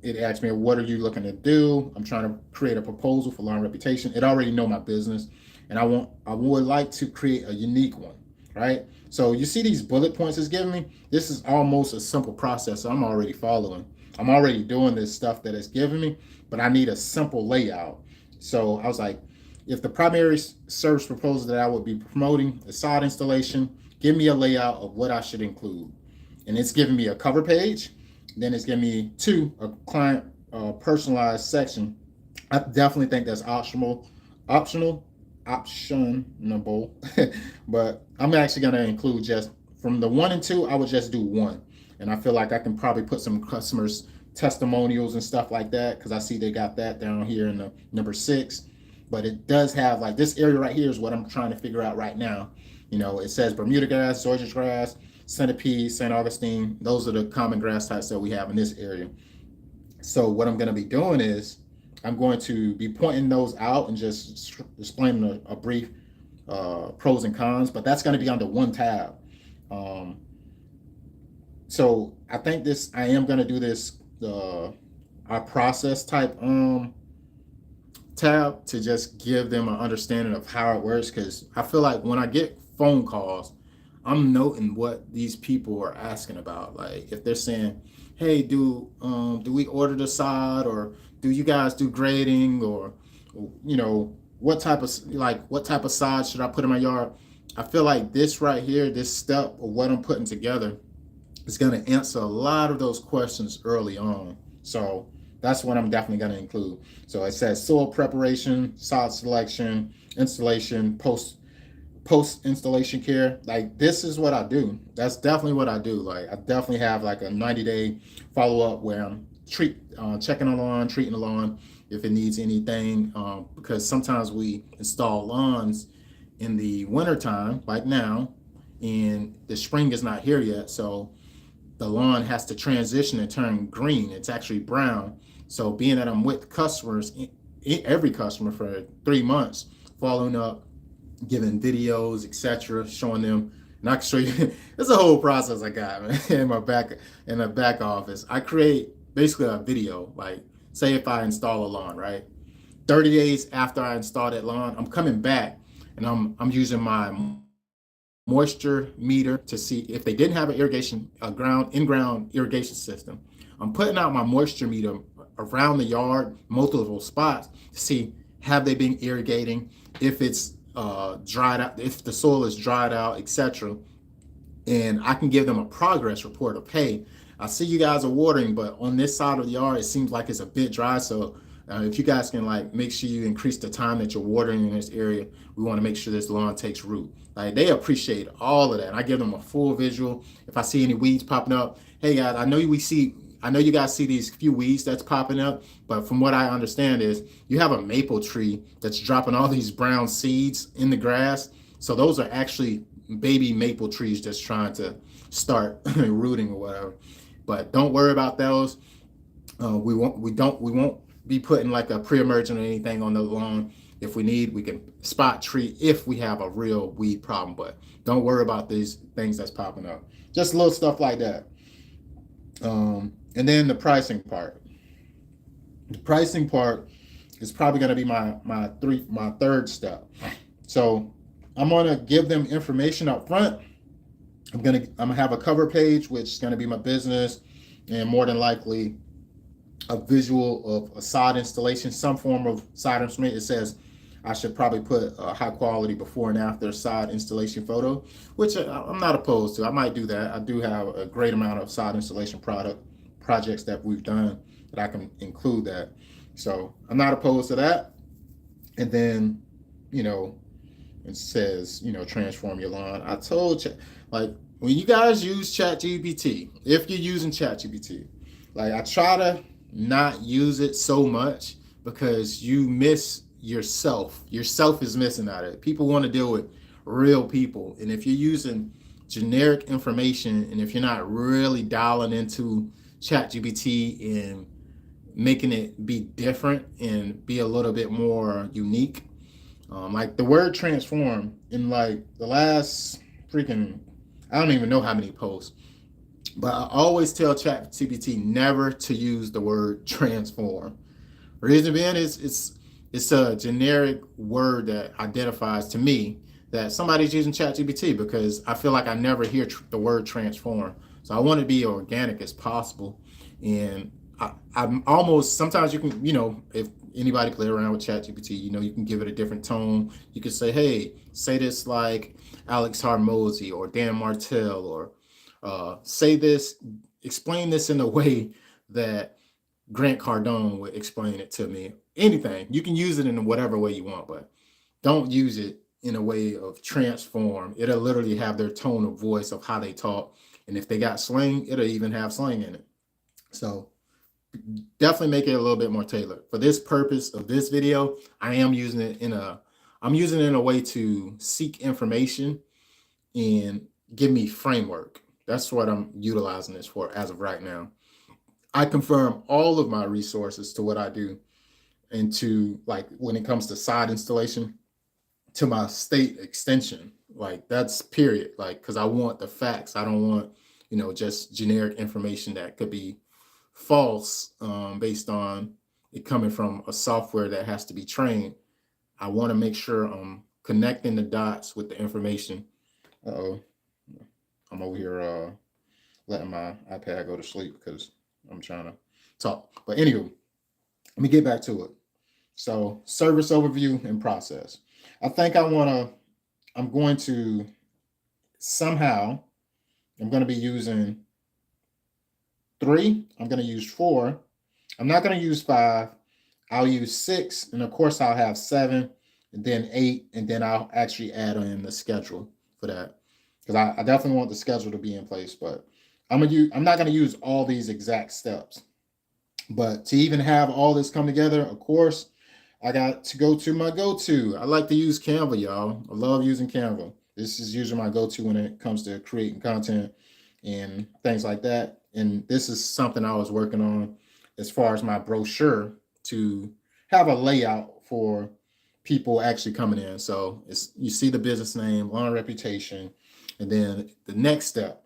it asked me, what are you looking to do? I'm trying to create a proposal for Long Reputation. It already know my business, and I would like to create a unique one, right? So you see these bullet points it's giving me? This is almost a simple process I'm already following. I'm already doing this stuff that it's giving me, but I need a simple layout. So I was like, if the primary service proposal that I would be promoting is sod installation, give me a layout of what I should include. And it's giving me a cover page. Then it's giving me a client personalized section. I definitely think that's optionable, but I'm actually going to include just from the 1 and 2, I would just do 1. And I feel like I can probably put some customers' testimonials and stuff like that, because I see they got that down here in the number 6. But it does have, like, this area right here is what I'm trying to figure out right now. It says Bermuda grass, Georgia grass, centipede, St. Augustine. Those are the common grass types that we have in this area. So what I'm going to be doing is I'm going to be pointing those out and just explaining a brief pros and cons, but that's going to be under one tab. So I think I am going to do this, our process type tab, to just give them an understanding of how it works, because I feel like when I get phone calls, I'm noting what these people are asking about. Like if they're saying, hey, do we order the sod, or do you guys do grading, or what type of sod should I put in my yard? I feel like this right here, this step of what I'm putting together, is going to answer a lot of those questions early on. So that's what I'm definitely going to include. So it says soil preparation, sod selection, installation, post installation care. Like, this is what I do. That's definitely what I do. Like, I definitely have like a 90-day follow-up where I'm checking the lawn, treating the lawn if it needs anything, because sometimes we install lawns in the wintertime, like now, and the spring is not here yet. So the lawn has to transition and turn green. It's actually brown. So being that I'm with customers, every customer for 3 months, following up, giving videos, etc., showing them, and I can show you, it's a whole process I got, man, in the back office. I create basically a video, like say if I install a lawn, right? 30 days after I installed that lawn, I'm coming back and I'm using my moisture meter to see if they didn't have an irrigation, a in-ground irrigation system. I'm putting out my moisture meter around the yard, multiple spots, to see have they been irrigating, if it's dried out, if the soil is dried out, etc. And I can give them a progress report of, hey, I see you guys are watering, but on this side of the yard, it seems like it's a bit dry. So if you guys can like make sure you increase the time that you're watering in this area, we want to make sure this lawn takes root. Like, they appreciate all of that. And I give them a full visual. If I see any weeds popping up, hey guys, I know you guys see these few weeds that's popping up, but from what I understand is you have a maple tree that's dropping all these brown seeds in the grass. So those are actually baby maple trees just trying to start rooting or whatever. But don't worry about those. We won't be putting like a pre-emergent or anything on the lawn. If we need, we can spot treat if we have a real weed problem. But don't worry about these things that's popping up. Just little stuff like that. And then the pricing part. The pricing part is probably going to be my third step. So I'm going to give them information up front. I'm gonna have a cover page, which is going to be my business, and more than likely a visual of a sod installation, some form of sod instrument. It says I should probably put a high quality before and after sod installation photo, which I'm not opposed to. I might do that. I do have a great amount of sod installation projects that we've done that I can include that. So I'm not opposed to that. And then, it says, transform your lawn. I told you, like, when you guys use ChatGPT, if you're using ChatGPT, like, I try to not use it so much because you miss yourself. Yourself is missing out of it. People want to deal with real people. And if you're using generic information and if you're not really dialing into ChatGPT and making it be different and be a little bit more unique, like the word transform in like the last I don't even know how many posts, but I always tell ChatGPT never to use the word transform. Reason being is it's a generic word that identifies to me that somebody's using ChatGPT, because I feel like I never hear the word transform. So I want to be organic as possible. And I'm almost, sometimes you can, if anybody play around with ChatGPT, you can give it a different tone. You can say, hey, say this like Alex Harmozy or Dan Martell, or say this, explain this in a way that Grant Cardone would explain it to me. Anything. You can use it in whatever way you want, but don't use it in a way of transform. It'll literally have their tone of voice of how they talk. And if they got slang, it'll even have slang in it. So definitely make it a little bit more tailored. For this purpose of this video, I'm using it in a way to seek information and give me framework. That's what I'm utilizing this for as of right now. I confirm all of my resources to what I do, and to, like, when it comes to sod installation, to my state extension. Like, that's period. Like, because I want the facts. I don't want, just generic information that could be false based on it coming from a software that has to be trained. I want to make sure I'm connecting the dots with the information. Uh-oh. I'm over here letting my iPad go to sleep because I'm trying to talk. But anyway, let me get back to it. So, service overview and process. I think I'm going to be using 3. I'm going to use 4. I'm not going to use 5. I'll use 6. And of course, I'll have 7, and then 8. And then I'll actually add in the schedule for that, because I definitely want the schedule to be in place. But I'm not going to use all these exact steps. But to even have all this come together, of course, I got to go to my go-to. I like to use Canva, y'all. I love using Canva. This is usually my go-to when it comes to creating content and things like that. And this is something I was working on as far as my brochure, to have a layout for people actually coming in. So you see the business name, lawn reputation, and then the next step.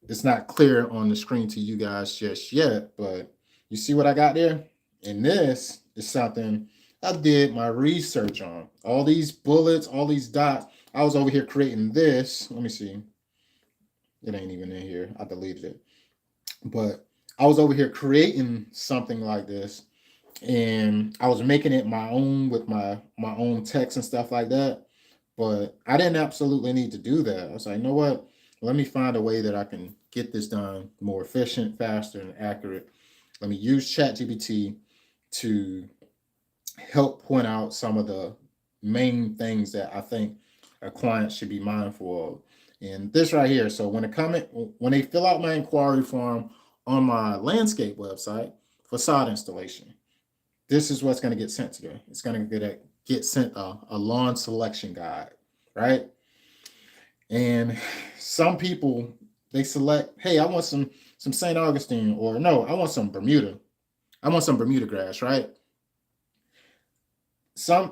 It's not clear on the screen to you guys just yet, but you see what I got there? And this is something I did my research on. All these bullets, all these dots. I was over here creating this. Let me see. It ain't even in here. I deleted it. But I was over here creating something like this, and I was making it my own with my own text and stuff like that. But I didn't absolutely need to do that. I was like, you know what? Let me find a way that I can get this done more efficient, faster, and accurate. Let me use ChatGPT to help point out some of the main things that I think a client should be mindful of. And this right here. So when they fill out my inquiry form on my landscape website, facade installation, this is what's going to get sent to them. It's going to get sent a lawn selection guide, right? And some people, they select, hey, I want some St. Augustine, or no, I want some Bermuda. I want some Bermuda grass, right?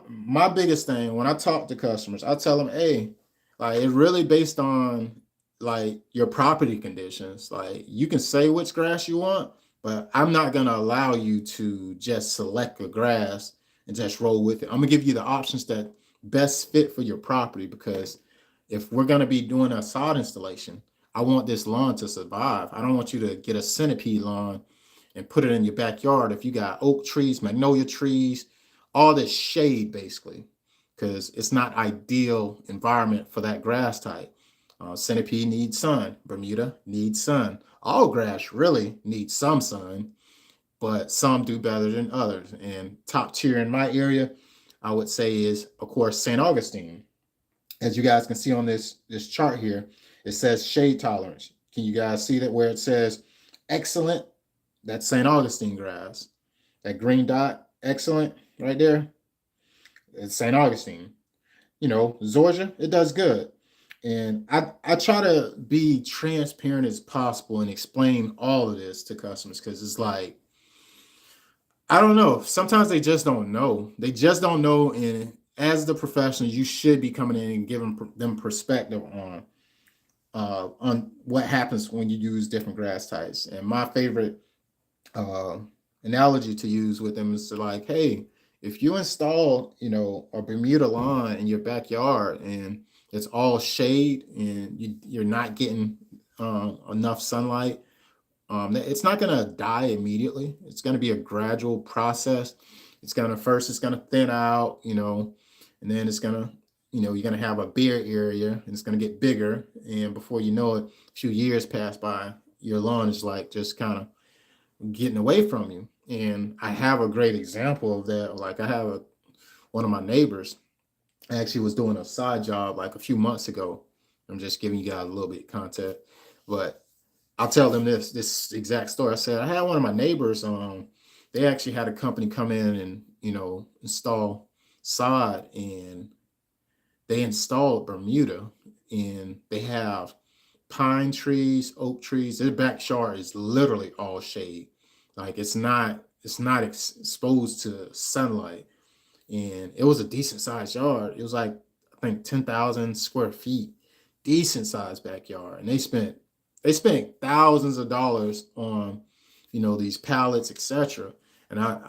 My biggest thing when I talk to customers, I tell them, hey, like it really based on like your property conditions. Like you can say which grass you want, but I'm not gonna allow you to just select a grass and just roll with it. I'm gonna give you the options that best fit for your property, because if we're gonna be doing a sod installation, I want this lawn to survive. I don't want you to get a centipede lawn and put it in your backyard if you got oak trees, magnolia trees, all this shade basically, because it's not ideal environment for that grass type. Centipede needs sun. Bermuda needs sun. All grass really needs some sun, but some do better than others. And top tier in my area, I would say is, of course, St. Augustine. As you guys can see on this chart here, it says shade tolerance. Can you guys see that where it says excellent? That's St. Augustine grass. That green dot, excellent, right there. It's St. Augustine. Georgia, it does good. And I try to be transparent as possible and explain all of this to customers, because it's like, I don't know. Sometimes they just don't know. They just don't know. And as the professional, you should be coming in and giving them perspective on what happens when you use different grass types. And my favorite uh, analogy to use with them is to like, hey, if you install, a Bermuda lawn in your backyard and it's all shade and you're not getting enough sunlight, it's not going to die immediately. It's going to be a gradual process. It's going to thin out, and then it's going to, you're going to have a bare area and it's going to get bigger. And before you know it, a few years pass by, your lawn is like just kind of getting away from you. And I have a great example of that. Like one of my neighbors actually was doing a side job like a few months ago. I'm just giving you guys a little bit of context, but I'll tell them this exact story. I said I had one of my neighbors. They actually had a company come in and install sod, and they installed Bermuda, and they have pine trees, oak trees. Their backyard is literally all shade. Like it's not exposed to sunlight, and it was a decent sized yard. It was like I think 10,000 square feet, decent sized backyard, and they spent thousands of dollars on these pallets, etc. And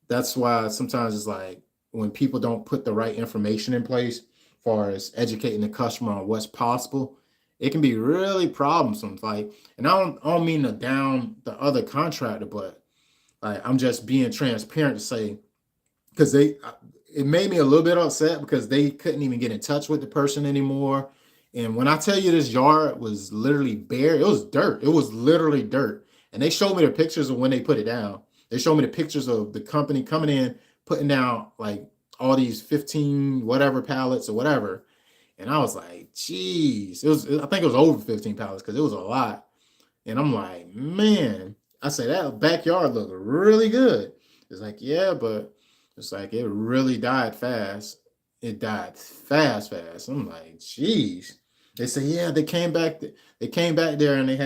that's why sometimes it's like when people don't put the right information in place, as far as educating the customer on what's possible, it can be really problemsome. Like, and I don't mean to down the other contractor, but like I'm just being transparent to say, because it made me a little bit upset because they couldn't even get in touch with the person anymore. And when I tell you this yard was literally bare, it was dirt. It was literally dirt. And they showed me the pictures of when they put it down. They showed me the pictures of the company coming in, putting down like all these 15 whatever pallets or whatever. And I was like, geez, I think it was over 15 pallets because it was a lot. And I'm like, man, I said that backyard looked really good. It's like, yeah, but it's like it really died fast. It died fast, fast. I'm like, geez. They said, yeah, they came back. They came back there and they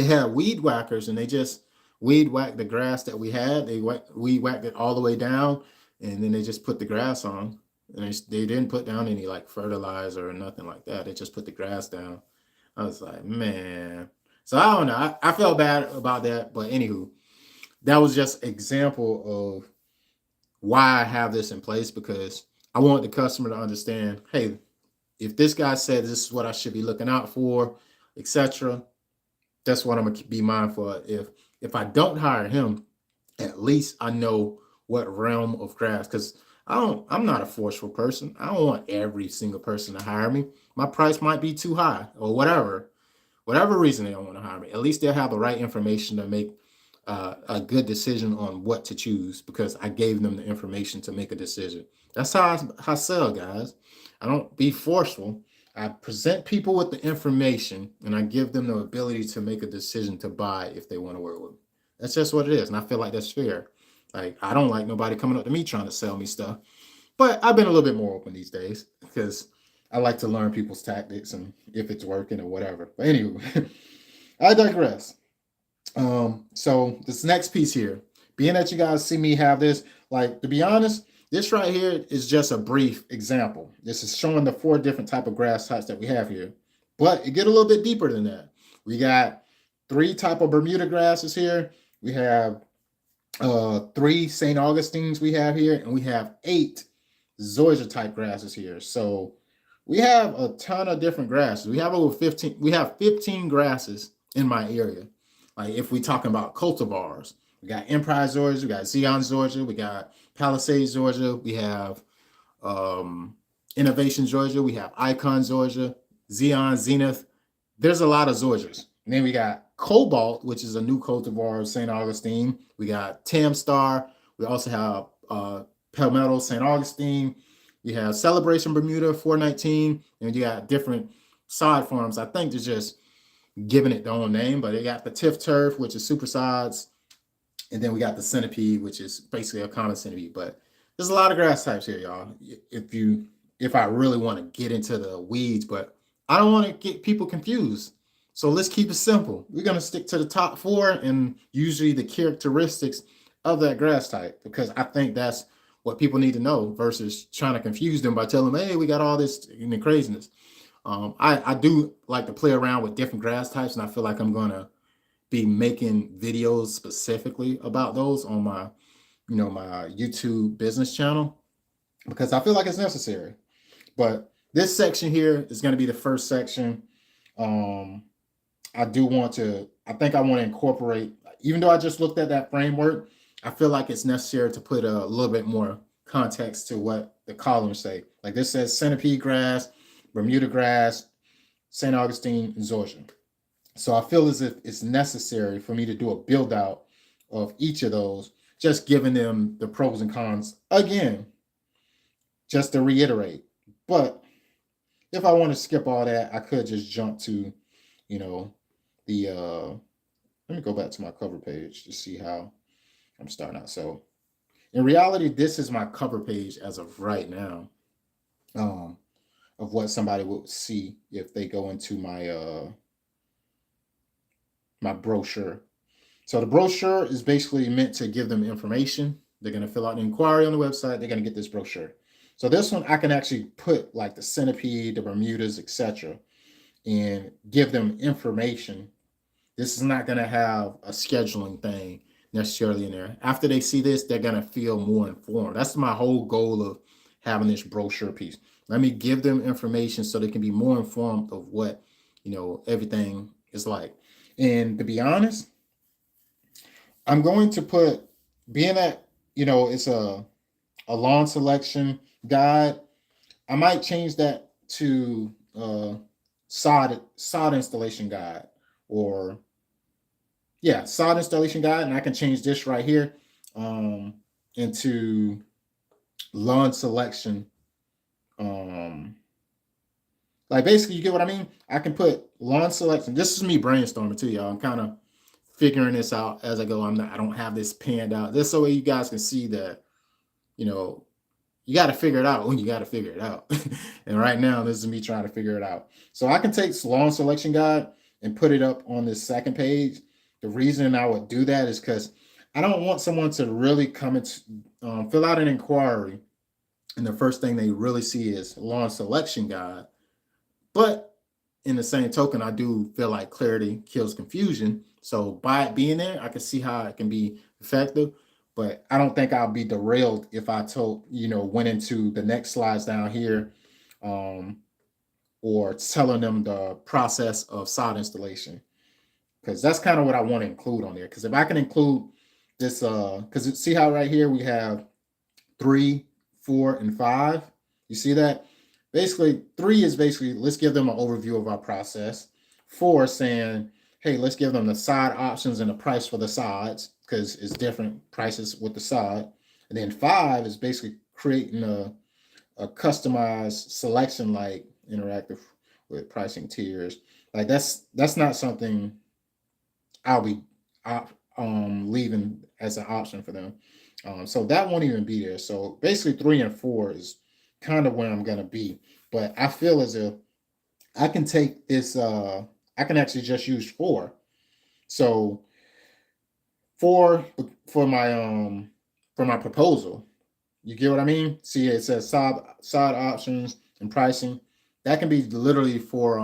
had weed whackers, and they just weed whacked the grass that we had. They weed whacked it all the way down, and then they just put the grass on. And they didn't put down any like fertilizer or nothing like that. They just put the grass down. I was like, man. So I don't know. I felt bad about that, but anywho, that was just example why I have this in place, because I want the customer to understand, hey, if this guy said this is what I should be looking out for, etc., that's what I'm gonna be mindful of. If I don't hire him, at least I know what realm of grass, because I'm not a forceful person. I don't want every single person to hire me. My price might be too high or whatever reason they don't want to hire me. At least they'll have the right information to make a good decision on what to choose, because I gave them the information to make a decision. That's how I sell, guys. I don't be forceful. I present people with the information and I give them the ability to make a decision to buy if they want to work with me. That's just what it is. And I feel like that's fair. Like, I don't like nobody coming up to me trying to sell me stuff. But I've been a little bit more open these days because I like to learn people's tactics and if it's working or whatever. But anyway, I digress. So this next piece here, being that you guys see me have this, like, to be honest, this right here is just a brief example. This is showing the 4 different type of grass types that we have here, but it get a little bit deeper than that. We got 3 type of Bermuda grasses here. We have 3 St. Augustines we have here, and we have 8 zoysia type grasses here. So we have a ton of different grasses. We have over 15. We have 15 grasses in my area. Like, if we talking about cultivars, we got Empire zoysia, we got Xeon zoysia, we got Palisades zoysia, we have Innovation zoysia, we have Icon zoysia, Xeon, Zenith. There's a lot of zoysias. And then we got Cobalt, which is a new cultivar of St. Augustine. We got Tam Star. We also have Palmetto St. Augustine. We have Celebration Bermuda 419. And you got different sod forms. I think they're just giving it their own name, but they got the Tiff Turf, which is super sods. And then we got the Centipede, which is basically a common centipede. But there's a lot of grass types here, y'all. If I really want to get into the weeds, but I don't want to get people confused. So let's keep it simple. We're going to stick to the top 4 and usually the characteristics of that grass type, because I think that's what people need to know versus trying to confuse them by telling them, hey, we got all this craziness. I do like to play around with different grass types, and I feel like I'm going to be making videos specifically about those on my, my YouTube business channel, because I feel like it's necessary. But this section here is going to be the first section. I want to incorporate, even though I just looked at that framework, I feel like it's necessary to put a little bit more context to what the columns say. Like this says centipede grass, Bermuda grass, St. Augustine, and zoysia. So I feel as if it's necessary for me to do a build out of each of those, just giving them the pros and cons again, just to reiterate. But if I want to skip all that, I could just jump to, let me go back to my cover page to see how I'm starting out. So in reality, this is my cover page as of right now, of what somebody will see if they go into my my brochure. So the brochure is basically meant to give them information. They're going to fill out an inquiry on the website. They're going to get this brochure. So this one, I can actually put like the centipede, the Bermudas, etc., and give them information. This is not going to have a scheduling thing necessarily in there. After they see this, they're going to feel more informed. That's my whole goal of having this brochure piece. Let me give them information so they can be more informed of what, everything is like. And to be honest, I'm going to put, being that, it's a lawn selection guide, I might change that to sod installation guide, or sod installation guide, and I can change this right here into lawn selection. Like basically, you get what I mean? I can put lawn selection. This is me brainstorming too, y'all. I'm kind of figuring this out as I go. I don't have this panned out. This so you guys can see that, you got to figure it out when you got to figure it out. And right now, this is me trying to figure it out. So I can take lawn selection guide and put it up on this second page. The reason I would do that is because I don't want someone to really come and fill out an inquiry, and the first thing they really see is lawn selection guide. But in the same token, I do feel like clarity kills confusion. So by it being there, I can see how it can be effective. but I don't think I'll be derailed if I went into the next slides down here, um, or telling them the process of sod installation, because that's kind of what I want to include on there. Because if I can include this, because see how right here we have 3, 4, and 5. You see that? Basically, 3 is basically let's give them an overview of our process. 4 is saying, hey, let's give them the sod options and the price for the sods, because it's different prices with the sod. And then 5 is basically creating a customized selection, like interactive with pricing tiers. Like that's not something I'll be leaving as an option for them. So that won't even be there. So basically, 3 and 4 is kind of where I'm gonna be. But I feel as if I can take this. I can actually just use 4. So 4 for my proposal. You get what I mean? See, it says side options and pricing. That can be literally for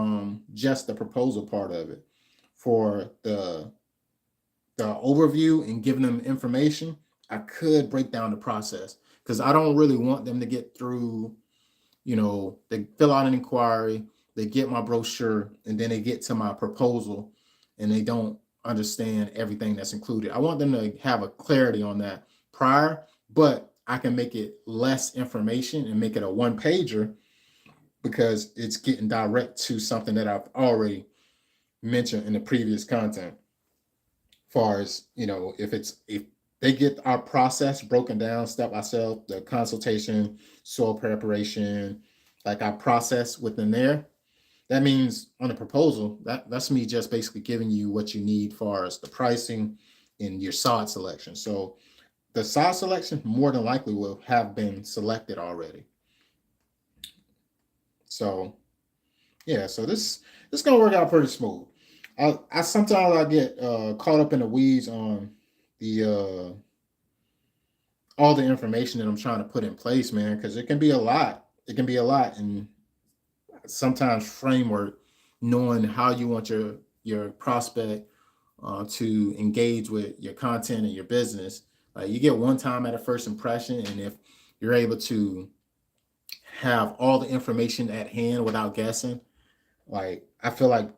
just the proposal part of it. For the overview and giving them information, I could break down the process, because I don't really want them to get through, they fill out an inquiry, they get my brochure, and then they get to my proposal and they don't understand everything that's included. I want them to have a clarity on that prior, but I can make it less information and make it a one pager, because it's getting direct to something that I've already mentioned in the previous content. Far as if they get our process broken down step by step, the consultation, soil preparation, like our process within there, that means on the proposal, that's me just basically giving you what you need far as the pricing and your sod selection. So the sod selection more than likely will have been selected already. So yeah, so this is gonna work out pretty smooth. I sometimes I get caught up in the weeds on the all the information that I'm trying to put in place, man, because it can be a lot. It can be a lot, and sometimes framework, knowing how you want your prospect to engage with your content and your business. Like, you get one time at a first impression, and if you're able to have all the information at hand without guessing, like, I feel like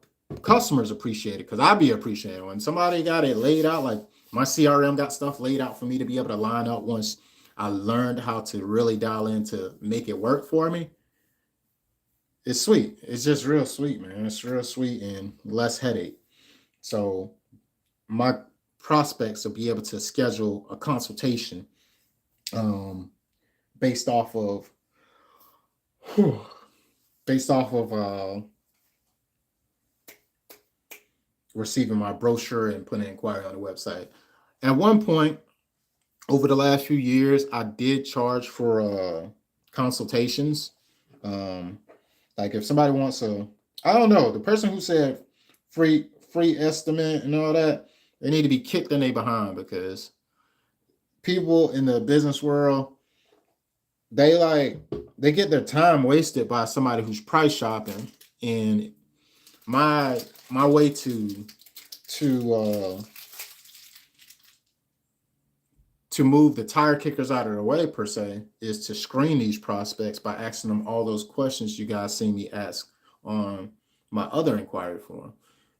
customers appreciate it, because I be appreciating when somebody got it laid out. Like, my CRM got stuff laid out for me to be able to line up once I learned how to really dial in to make it work for me. It's sweet. It's just real sweet, man. It's real sweet and less headache. So my prospects will be able to schedule a consultation um, based off of whew, based off of receiving my brochure and putting an inquiry on the website. At one point over the last few years, I did charge for consultations. Um, like, if somebody wants I don't know, the person who said free estimate and all that, they need to be kicked in their behind, because people in the business world, they get their time wasted by somebody who's price shopping. And my way to uh to move the tire kickers out of the way, per se, is to screen these prospects by asking them all those questions you guys see me ask on my other inquiry form.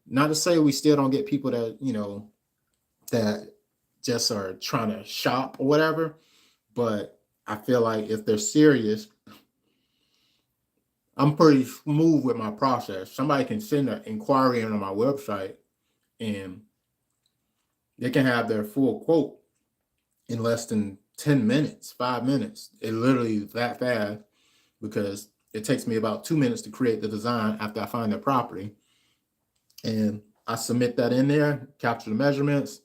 Not to say we still don't get people that that just are trying to shop or whatever, but I feel like if they're serious, I'm pretty smooth with my process. Somebody can send an inquiry in on my website, and they can have their full quote in less than 10 minutes, 5 minutes. It literally is that fast, because it takes me about 2 minutes to create the design after I find the property. And I submit that in there, capture the measurements.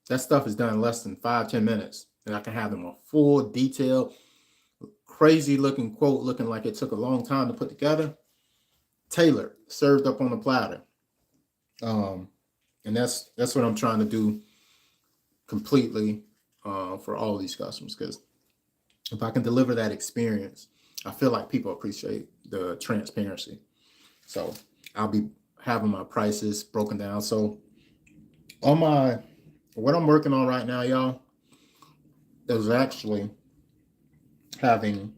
That stuff is done in less than 5-10 minutes. And I can have them a full, detailed, crazy looking quote, looking like it took a long time to put together, tailored, served up on a platter. And that's what I'm trying to do completely for all these customers, because if I can deliver that experience, I feel like people appreciate the transparency. So I'll be having my prices broken down. So on what I'm working on right now, y'all, is actually having,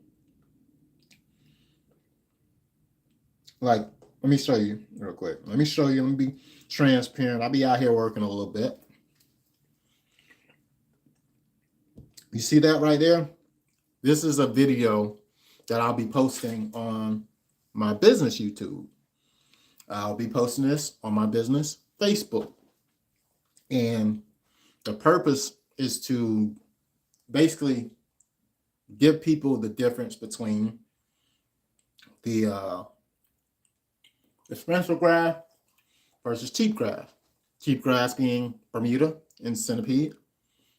like, let me show you real quick. Let me show you. Let me be transparent. I'll be out here working a little bit. You see that right there? This is a video that I'll be posting on my business YouTube. I'll be posting this on my business Facebook. And the purpose is to basically give people the difference between the expensive grass versus cheap grass. Cheap grass being Bermuda and Centipede,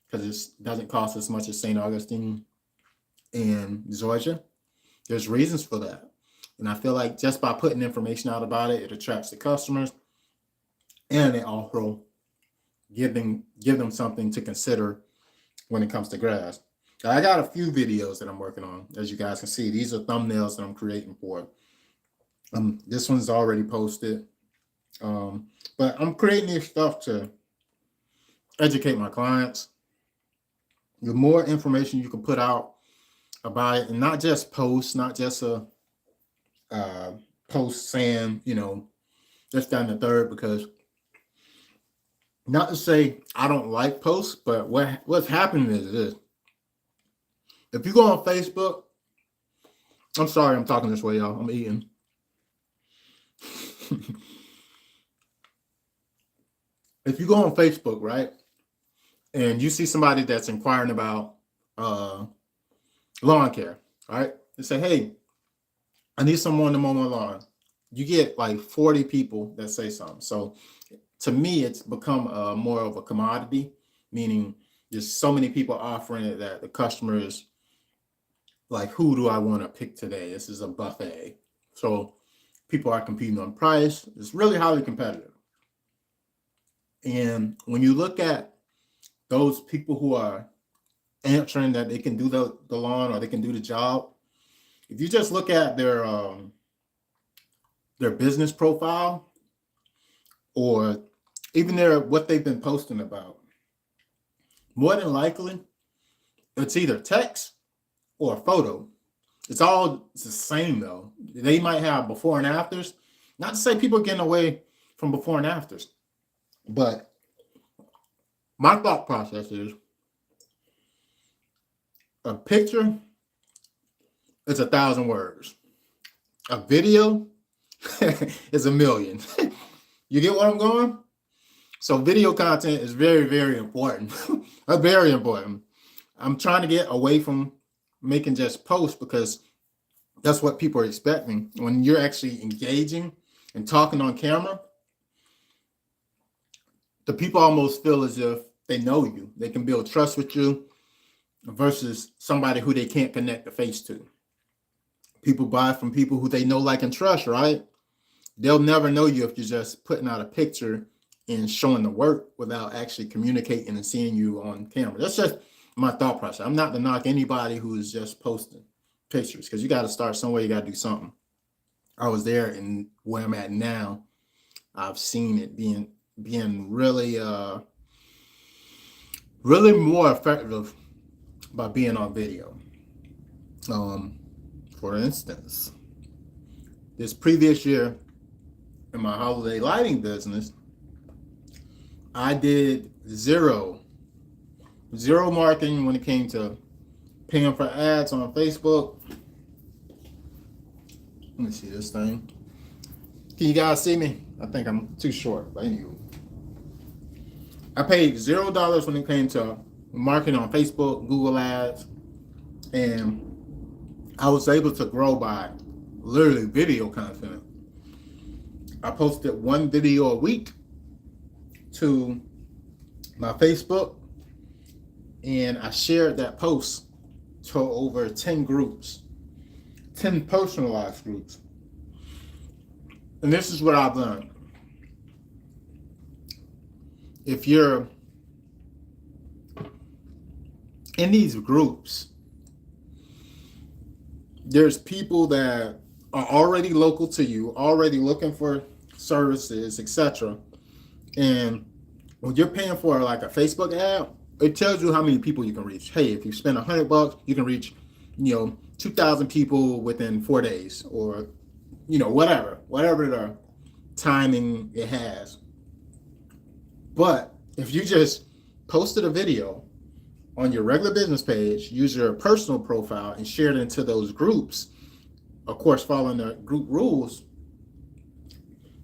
because it doesn't cost as much as St. Augustine in Georgia. There's reasons for that. And I feel like just by putting information out about it, it attracts the customers, and it also give them something to consider when it comes to grass. I got a few videos that I'm working on. As you guys can see, these are thumbnails that I'm creating for. This one's already posted. But I'm creating this stuff to educate my clients. The more information you can put out about it, and not just posts, not just a post saying, this, that, and the third, because not to say I don't like posts, but what's happening is this. If you go on Facebook, I'm sorry I'm talking this way, y'all. I'm eating. If you go on Facebook, right, and you see somebody that's inquiring about lawn care, right? They say, hey, I need someone to mow my lawn. You get like 40 people that say something. So to me, it's become more of a commodity, meaning there's so many people offering it that the customer is like, who do I want to pick today? This is a buffet. So people are competing on price. It's really highly competitive. And when you look at those people who are answering that they can do the lawn or they can do the job, if you just look at their business profile or even what they've been posting about, more than likely, it's either text or a photo. It's the same though. They might have before and afters. Not to say people are getting away from before and afters, but my thought process is a picture is 1,000 words. A video is 1,000,000. You get what I'm going? So video content is very, very important. Very important. I'm trying to get away from making just posts because that's what people are expecting. When you're actually engaging and talking on camera, the people almost feel as if they know you. They can build trust with you versus somebody who they can't connect the face to. People buy from people who they know, like, and trust, right? They'll never know you if you're just putting out a picture and showing the work without actually communicating and seeing you on camera. That's just my thought process. I'm not to knock anybody who is just posting pictures, because you got to start somewhere. You got to do something. I was there, and where I'm at now, I've seen it being really, really more effective by being on video. For instance, this previous year in my holiday lighting business, I did zero marketing when it came to paying for ads on Facebook. Let me see this thing. Can you guys see me? I think I'm too short, but anyway. I paid $0 when it came to marketing on Facebook, Google Ads, and I was able to grow by literally video content. I posted one video a week to my Facebook, and I shared that post to over 10 groups, 10 personalized groups. And this is what I've learned. If you're in these groups, there's people that are already local to you, already looking for services, etc. And when you're paying for like a Facebook ad, it tells you how many people you can reach. Hey, if you spend $100, you can reach, 2,000 people within 4 days, or whatever the timing it has. But if you just posted a video on your regular business page, use your personal profile, and share it into those groups, of course, following the group rules,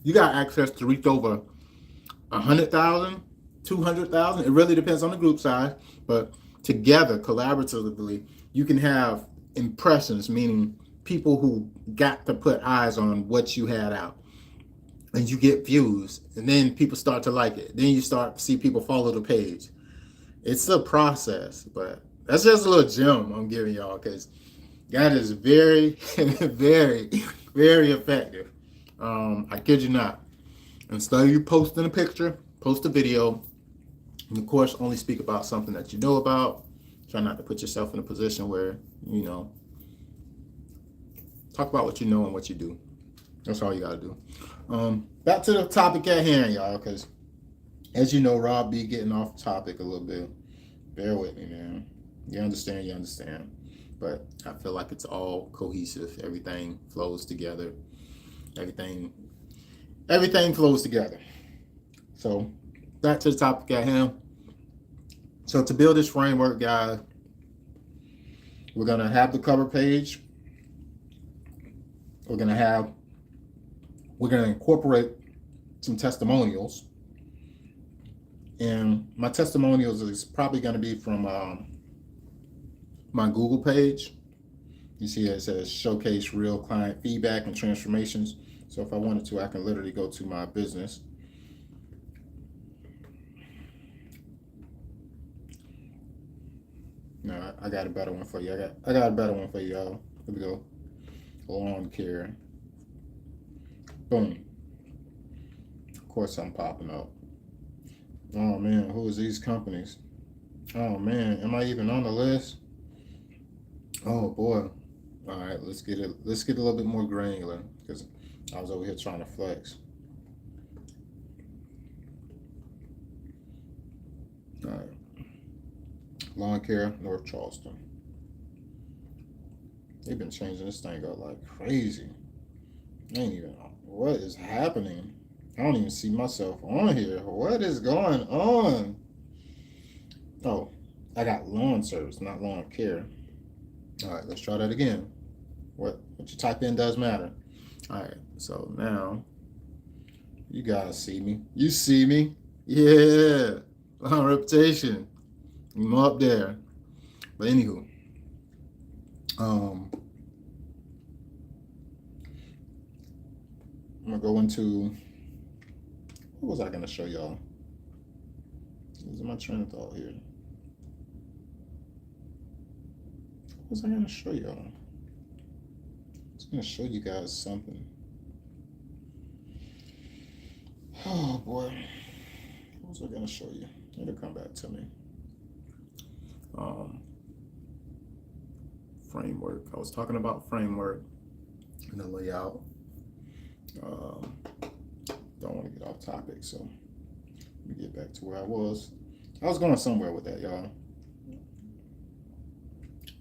you got access to reach over 100,000, 200,000. It really depends on the group size, but together, collaboratively, you can have impressions, meaning people who got to put eyes on what you had out. And you get views, and then people start to like it. Then you start to see people follow the page. It's a process, but that's just a little gem I'm giving y'all, because that is very, very, very effective. I kid you not. Instead of you posting a picture, post a video, and of course, only speak about something that you know about. Try not to put yourself in a position where, talk about what you know and what you do. That's all you got to do. Back to the topic at hand, y'all, because as you know, Rob be getting off topic a little bit. Bear with me, man. You understand. But I feel like it's all cohesive. Everything flows together. Everything flows together. So back to the topic at hand. So to build this framework, guys, we're going to have the cover page. We're going to incorporate some testimonials. And my testimonials is probably going to be from my Google page. You see it says showcase real client feedback and transformations. So if I wanted to, I can literally go to my business. No, I got a better one for you. I got a better one for you, y'all. Here we go. Lawn care. Boom. Of course I'm popping up. Oh man, who is these companies? Oh man, am I even on the list? Oh boy. All right, let's get a little bit more granular, because I was over here trying to flex. All right. Lawn care, North Charleston. They've been changing this thing up like crazy. I ain't even know what is happening. I don't even see myself on here. What is going on? Oh, I got lawn service, not lawn care. All right, let's try that again. What you type in does matter. All right, so now you guys see me. You see me? Yeah, lawn reputation. I'm up there. But anywho, I'm gonna go into, what was I gonna show y'all? This is my train of thought here. What was I gonna show y'all? I was gonna show you guys something. Oh boy, what was I gonna show you? It'll come back to me. Framework. I was talking about framework and the layout. Don't want to get off topic, so let me get back to where I was. I was going somewhere with that, y'all.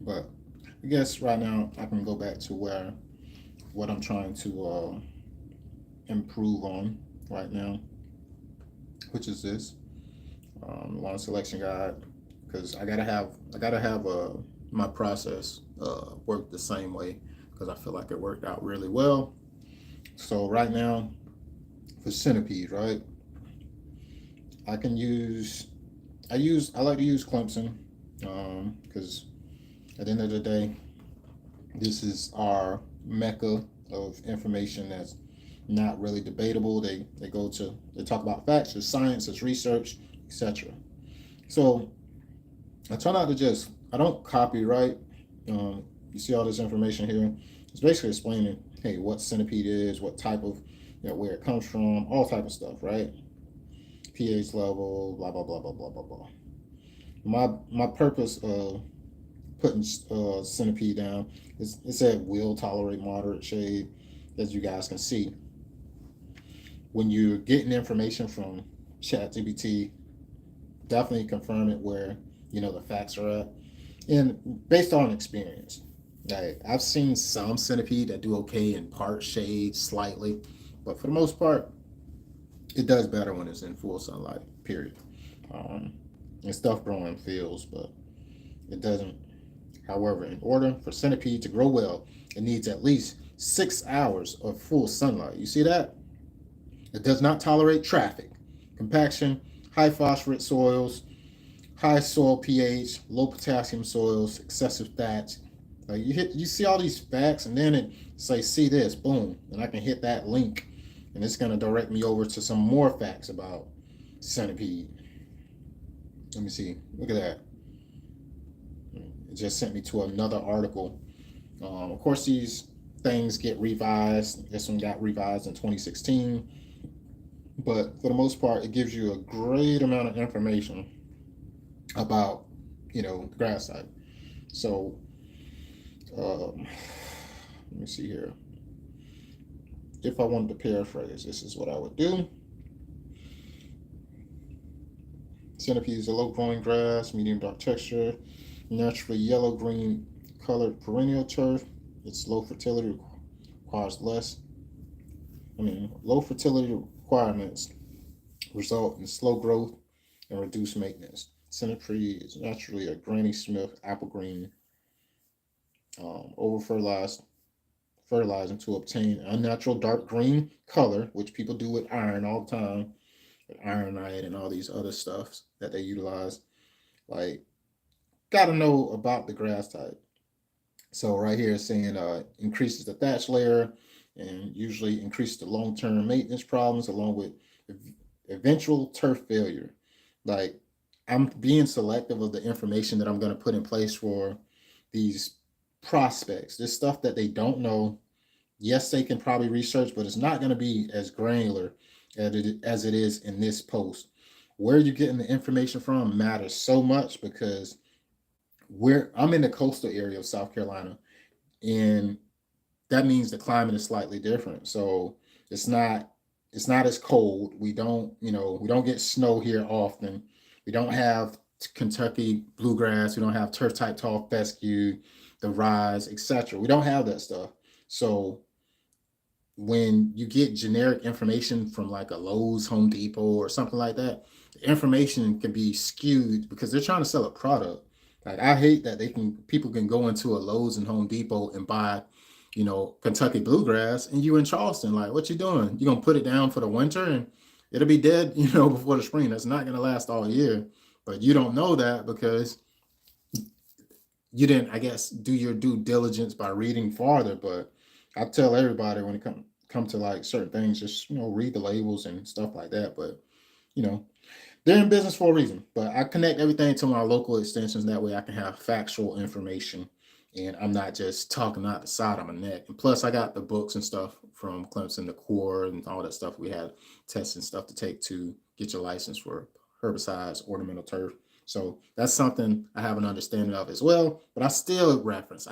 But I guess right now I can go back to what I'm trying to improve on right now, which is this lawn selection guide, because I gotta have my process work the same way, because I feel like it worked out really well. So right now, for Centipede, right, I like to use Clemson, because at the end of the day, this is our mecca of information that's not really debatable. They talk about facts, there's science, there's research, etc. So I try not to I don't copyright. You see all this information here. It's basically explaining, hey, what Centipede is, what type of, where it comes from, all type of stuff, right? pH level, blah, blah, blah, blah, blah, blah, blah. My purpose of putting Centipede down is, it said will tolerate moderate shade, as you guys can see. When you're getting information from ChatGPT, definitely confirm it where the facts are at, and based on experience. Like I've seen some centipede that do okay in part shade slightly, but for the most part, it does better when it's in full sunlight. Period. Um, and stuff growing fields, but it doesn't. However, in order for centipede to grow well, it needs at least 6 hours of full sunlight. You see that? It does not tolerate traffic, compaction, high phosphorus soils, high soil pH, low potassium soils, excessive thatch. Like you see all these facts, and then it say, see this, boom, and I can hit that link, and it's gonna direct me over to some more facts about centipede. Let me see. Look at that. It just sent me to another article. Of course, these things get revised. This one got revised in 2016, but for the most part, it gives you a great amount of information about the grass type. So let me see here. If I wanted to paraphrase, this is what I would do. Centipede is a low-growing grass, medium dark texture, naturally yellow-green colored perennial turf. Its low fertility requires low fertility requirements result in slow growth and reduced maintenance. Centipede is naturally a Granny Smith apple green, over fertilizing to obtain unnatural dark green color, which people do with iron all the time, with ironite and all these other stuffs that they utilize. Like, gotta know about the grass type. So right here it's saying increases the thatch layer and usually increases the long-term maintenance problems along with eventual turf failure. Like I'm being selective of the information that I'm going to put in place for these prospects. This stuff that they don't know. Yes, they can probably research, but it's not going to be as granular as it is in this post. Where you're getting the information from matters so much because I'm in the coastal area of South Carolina, and that means the climate is slightly different. So it's not as cold. We don't get snow here often. We don't have Kentucky bluegrass. We don't have turf type tall fescue, the rise, etc. We don't have that stuff. So when you get generic information from like a Lowe's, Home Depot, or something like that, the information can be skewed because they're trying to sell a product. Like I hate that people can go into a Lowe's and Home Depot and buy, Kentucky bluegrass, and you in Charleston. Like, what you doing? You gonna put it down for the winter and it'll be dead, before the spring. That's not gonna last all year. But you don't know that because you didn't, I guess, do your due diligence by reading farther. But I tell everybody when it come to like certain things, just read the labels and stuff like that. But you know, they're in business for a reason. But I connect everything to my local extensions. That way I can have factual information and I'm not just talking out the side of my neck. And plus I got the books and stuff from Clemson, the core and all that stuff. We had tests and stuff to take to get your license for herbicides, ornamental turf. So that's something I have an understanding of as well. But I still reference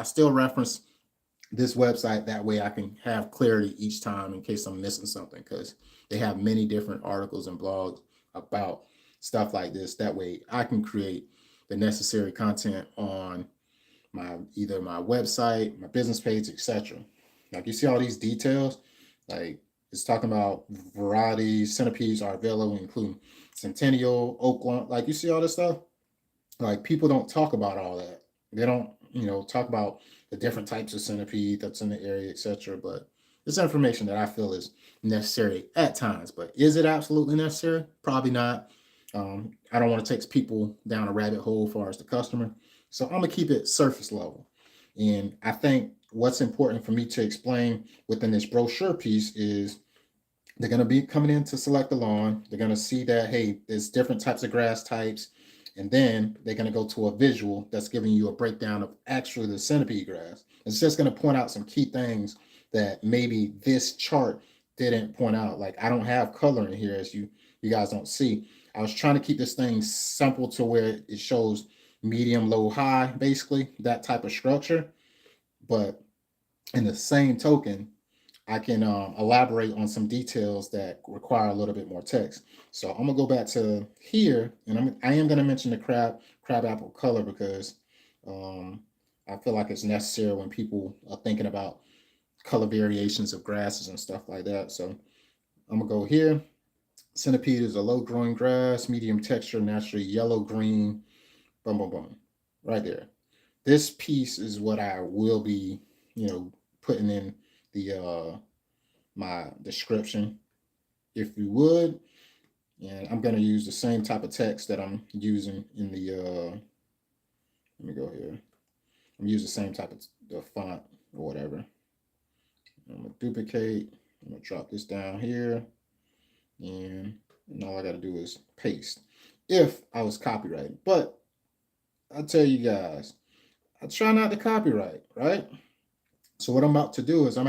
this website. That way I can have clarity each time in case I'm missing something, because they have many different articles and blogs about stuff like this. That way I can create the necessary content on either my website, my business page, etc. Like you see all these details, like it's talking about varieties, centipedes are available, including Centennial, Oakland. Like you see all this stuff. Like people don't talk about all that. They don't, talk about the different types of centipede that's in the area, etc. But it's information that I feel is necessary at times. But is it absolutely necessary? Probably not. I don't want to take people down a rabbit hole as far as the customer. So I'm gonna keep it surface level. And I think what's important for me to explain within this brochure piece is they're gonna be coming in to select the lawn. They're gonna see that, hey, there's different types of grass types. And then they're gonna go to a visual that's giving you a breakdown of actually the centipede grass. It's just gonna point out some key things that maybe this chart didn't point out. Like I don't have color in here, as you guys don't see. I was trying to keep this thing simple to where it shows medium, low, high, basically that type of structure. But in the same token, I can elaborate on some details that require a little bit more text. So I'm gonna go back to here, and I am gonna mention the crabapple color because um, I feel like it's necessary when people are thinking about color variations of grasses and stuff like that. So I'm gonna go here. Centipede is a low growing grass, medium texture, naturally yellow green. Boom, boom, boom, right there. This piece is what I will be, putting in the my description, if you would. And I'm going to use the same type of text that I'm using in the, let me go here. I'm using the same type of the font or whatever. I'm going to duplicate. I'm going to drop this down here. And all I got to do is paste. If I was copyrighted. But I tell you guys, I try not to copyright, right? So what I'm about to do is I'm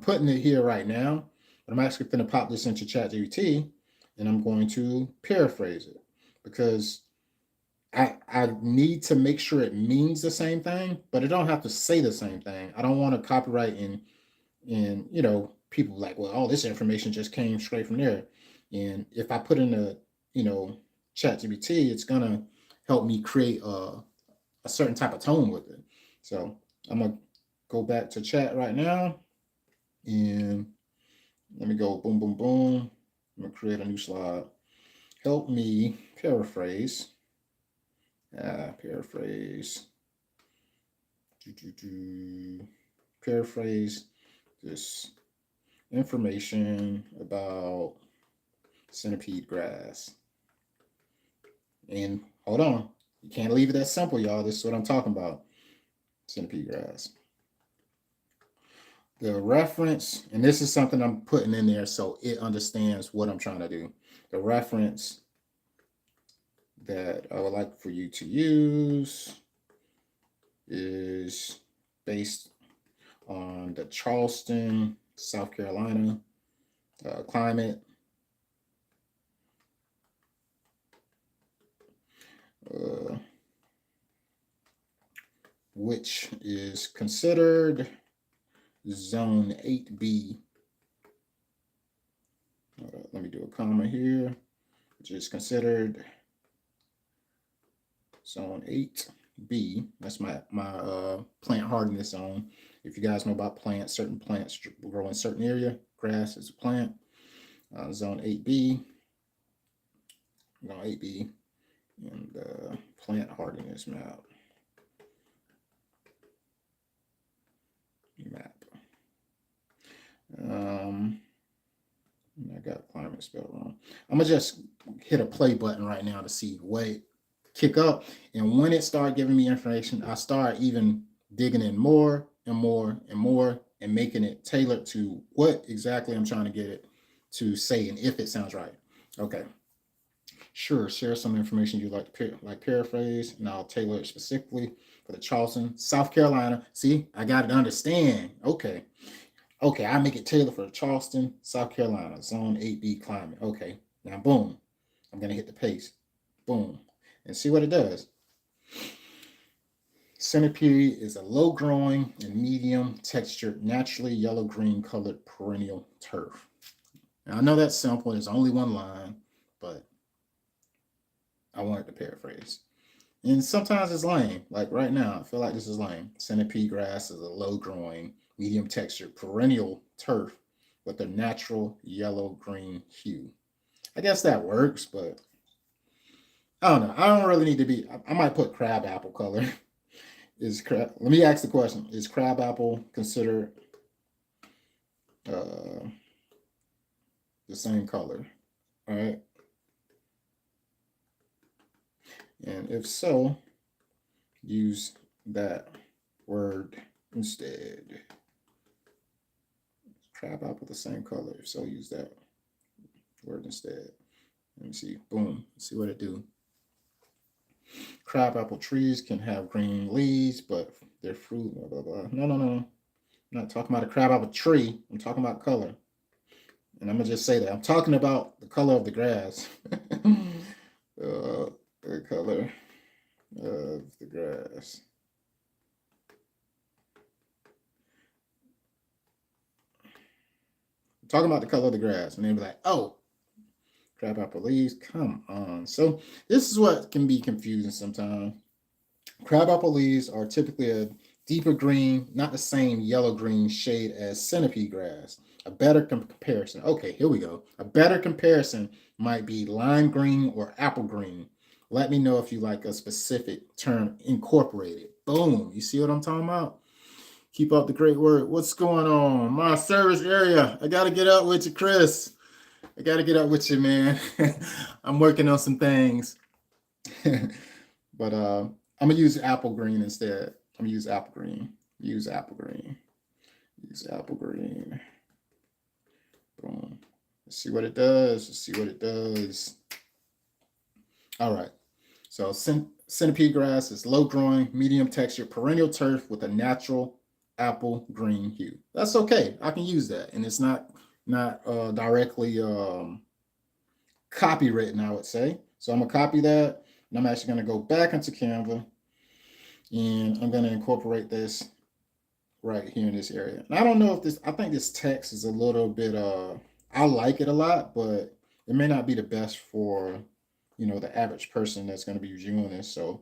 putting it here right now, but I'm actually going to pop this into ChatGPT, and I'm going to paraphrase it because I need to make sure it means the same thing, but it don't have to say the same thing. I don't want to copyright and people like, well, all this information just came straight from there. And if I put in ChatGPT, it's gonna help me create a certain type of tone with it. So I'm gonna go back to chat right now, and let me go boom, boom, boom. I'm gonna create a new slide. Help me paraphrase. Paraphrase. Paraphrase this information about centipede grass. And hold on, you can't leave it that simple, y'all. This is what I'm talking about. Centipede grass. The reference, and this is something I'm putting in there so it understands what I'm trying to do. The reference that I would like for you to use is based on the Charleston, South Carolina climate. Which is considered Zone 8B. Let me do a comma here, which is considered Zone 8B. That's my plant hardiness zone. If you guys know about plants, certain plants grow in certain area. Grass is a plant. Zone 8B. Zone 8B. And plant hardiness map. I got climate spelled wrong. I'm gonna just hit a play button right now to see what it kick up, and when it start giving me information, I start even digging in more and more and more and making it tailored to what exactly I'm trying to get it to say and if it sounds right. Okay, sure, share some information you'd like to paraphrase, and I'll tailor it specifically for the Charleston, South Carolina. See, I got to understand. Okay, I make it tailored for Charleston, South Carolina, Zone 8B climate. Okay, now boom, I'm gonna hit the paste. Boom, and see what it does. Centipede is a low-growing and medium-textured, naturally yellow-green colored perennial turf. Now, I know that's simple. There's only one line, but I wanted to paraphrase. And sometimes it's lame. Like right now, I feel like this is lame. Centipede grass is a low-growing, medium-textured, perennial turf with a natural yellow-green hue. I guess that works, but I don't know. I don't really need to be. I might put crabapple color. Let me ask the question: is crabapple considered the same color? All right. And if so, use that word instead. Crabapple the same color. If so, use that word instead. Let me see. Boom. See what it do. Crabapple trees can have green leaves, but their fruit, blah, blah, blah. No. I'm not talking about a crabapple tree. I'm talking about color. And I'm going to just say that. I'm talking about the color of the grass. The color of the grass. talking about the color of the grass, and they be like, "Oh, crabapple leaves, come on." So this is what can be confusing sometimes. Crabapple leaves are typically a deeper green, not the same yellow-green shade as centipede grass. A better comparison. Okay, here we go. A better comparison might be lime green or apple green. Let me know if you like a specific term incorporated. Boom. You see what I'm talking about? Keep up the great work. What's going on? My service area. I got to get up with you, Chris. I got to get up with you, man. I'm working on some things. But I'm gonna use apple green instead. I'm gonna use apple green. Use apple green. Use apple green. Boom. Let's see what it does. Let's see what it does. All right. So centipede grass is low growing, medium texture, perennial turf with a natural apple green hue. That's okay. I can use that, and it's not directly copywritten, I would say. So I'm gonna copy that, and I'm actually gonna go back into Canva, and I'm gonna incorporate this right here in this area. And I don't know if this, I think this text is a little bit, I like it a lot, but it may not be the best for, the average person that's going to be viewing this. So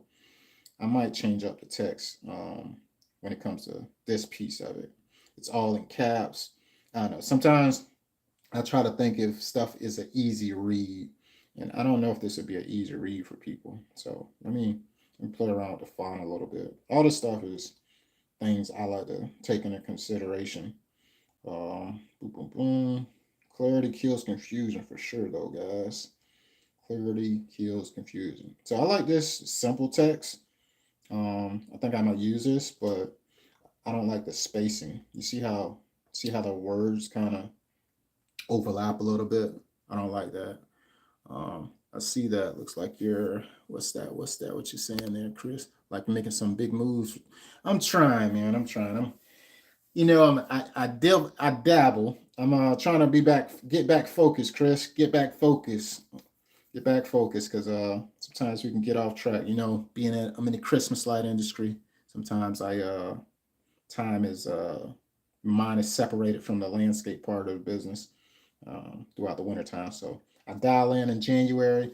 I might change up the text when it comes to this piece of it. It's all in caps. I don't know. Sometimes I try to think if stuff is an easy read, and I don't know if this would be an easy read for people. So let me play around with the font a little bit. All this stuff is things I like to take into consideration. Boom, boom, boom. Clarity kills confusion for sure, though, guys. Clarity kills confusion. So I like this simple text. I think I'm gonna use this, but I don't like the spacing. You see how the words kind of overlap a little bit. I don't like that. I see that. Looks like you're what's that? What's that? What you saying there, Chris? Like making some big moves. I'm trying, man. I'm trying. I dabble. I'm trying to get back focused, Chris. Get back focused. Get back focused, because sometimes we can get off track. I'm in the Christmas light industry. Sometimes time is mine is separated from the landscape part of the business throughout the wintertime. So I dial in January.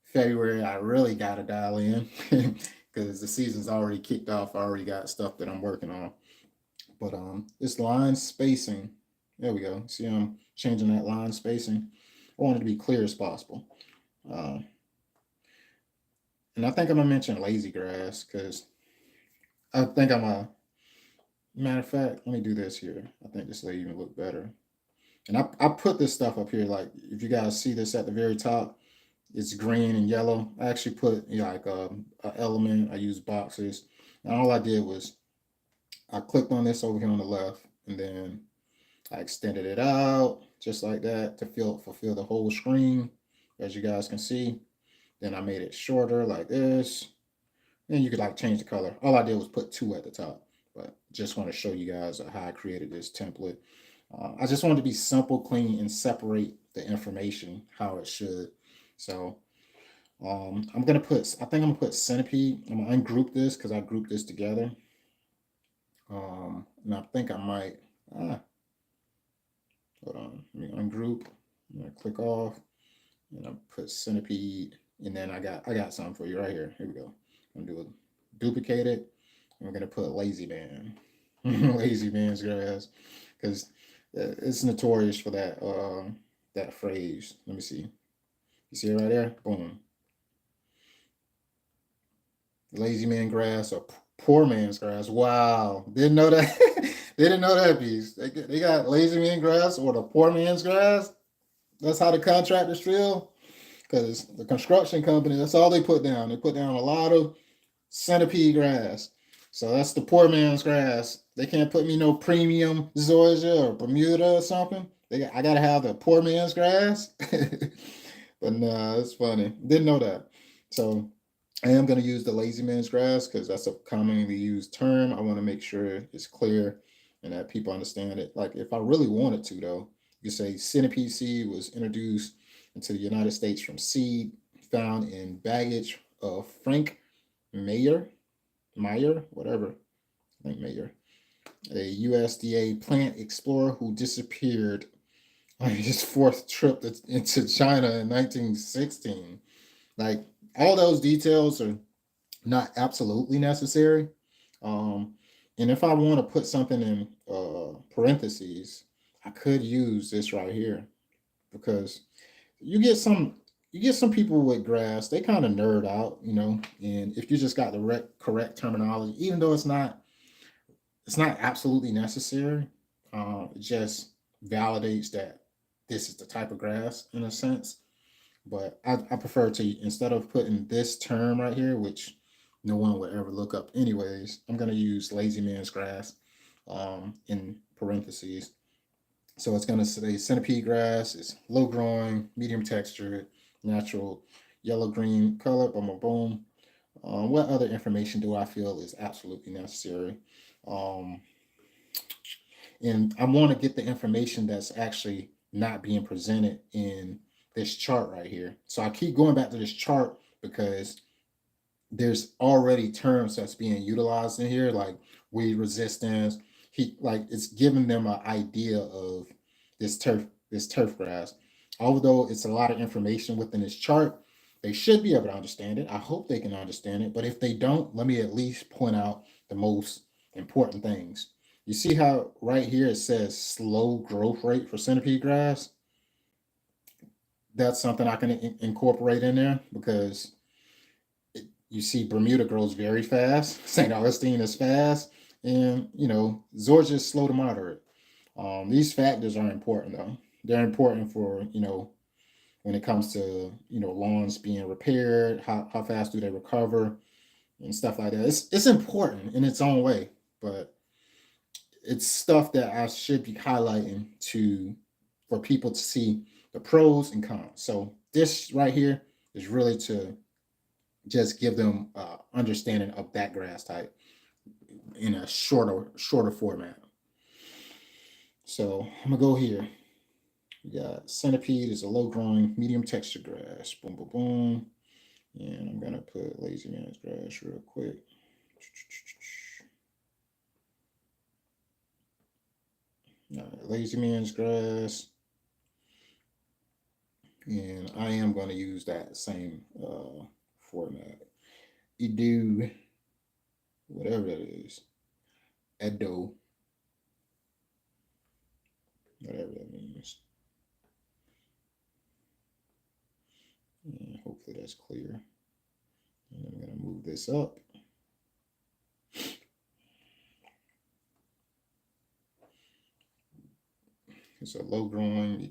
February, I really got to dial in because the season's already kicked off. I already got stuff that I'm working on. But this line spacing, there we go. See, I'm changing that line spacing. I want it to be clear as possible. And I think I'm gonna mention lazy grass because I think matter of fact, let me do this here. I think this will even look better. And I put this stuff up here, like if you guys see this at the very top, it's green and yellow. I actually put like an element. I use boxes, and all I did was I clicked on this over here on the left, and then I extended it out just like that to fulfill the whole screen, as you guys can see. Then I made it shorter like this. Then you could like change the color. All I did was put 2 at the top, but just want to show you guys how I created this template. I just wanted to be simple, clean, and separate the information how it should. So I think I'm gonna put centipede. I'm gonna ungroup this because I grouped this together. And I think I might, hold on, let me ungroup. I'm gonna click off and I put centipede, and then I got something for you right here. Here we go. I'm gonna do a duplicate it. And we're gonna put lazy man, lazy man's grass, because it's notorious for that phrase. Let me see. You see it right there? Boom. Lazy man grass or poor man's grass. Wow. Didn't know that. They didn't know that piece. They got lazy man grass or the poor man's grass. That's how the contractors feel. Because the construction company, that's all they put down. They put down a lot of centipede grass. So that's the poor man's grass. They can't put me no premium zoysia or Bermuda or something. I gotta have the poor man's grass. But no, it's funny. Didn't know that. So I am going to use the lazy man's grass because that's a commonly used term. I want to make sure it's clear and that people understand it. Like if I really wanted to, though, you say centipede seed was introduced into the United States from seed found in baggage of Frank Meyer, whatever, I think Meyer, a USDA plant explorer who disappeared Like his fourth trip into China in 1916. Like all those details are not absolutely necessary. Um, and if I want to put something in parentheses, I could use this right here because you get some you get some people with graphs, they kind of nerd out, and if you just got the correct terminology, even though it's not absolutely necessary, it just validates that this is the type of graphs in a sense. But I prefer to, instead of putting this term right here, which no one would ever look up anyways, I'm going to use lazy man's grass in parentheses. So it's going to say centipede grass is low growing, medium textured, natural yellow green color, boom, boom, boom. What other information do I feel is absolutely necessary? Um, and I want to get the information that's actually not being presented in this chart right here. So I keep going back to this chart because there's already terms that's being utilized in here, like weed resistance. Like it's giving them an idea of this turf grass. Although it's a lot of information within this chart, they should be able to understand it. I hope they can understand it. But if they don't, let me at least point out the most important things. You see how right here it says slow growth rate for centipede grass? That's something I can incorporate in there because you see Bermuda grows very fast, St. Augustine is fast, and Georgia is slow to moderate. These factors are important though. They're important for when it comes to lawns being repaired, how fast do they recover and stuff like that. It's important in its own way, but it's stuff that I should be highlighting to for people to see the pros and cons. So this right here is really to just give them understanding of that grass type in a shorter format. So I'm gonna go here. We got centipede is a low growing medium texture grass. Boom, boom, boom. And I'm gonna put lazy man's grass real quick. Lazy man's grass, and I am going to use that same format. Edu, whatever that is, Edo, whatever that means. And hopefully that's clear. And I'm going to move this up. It's a low growing,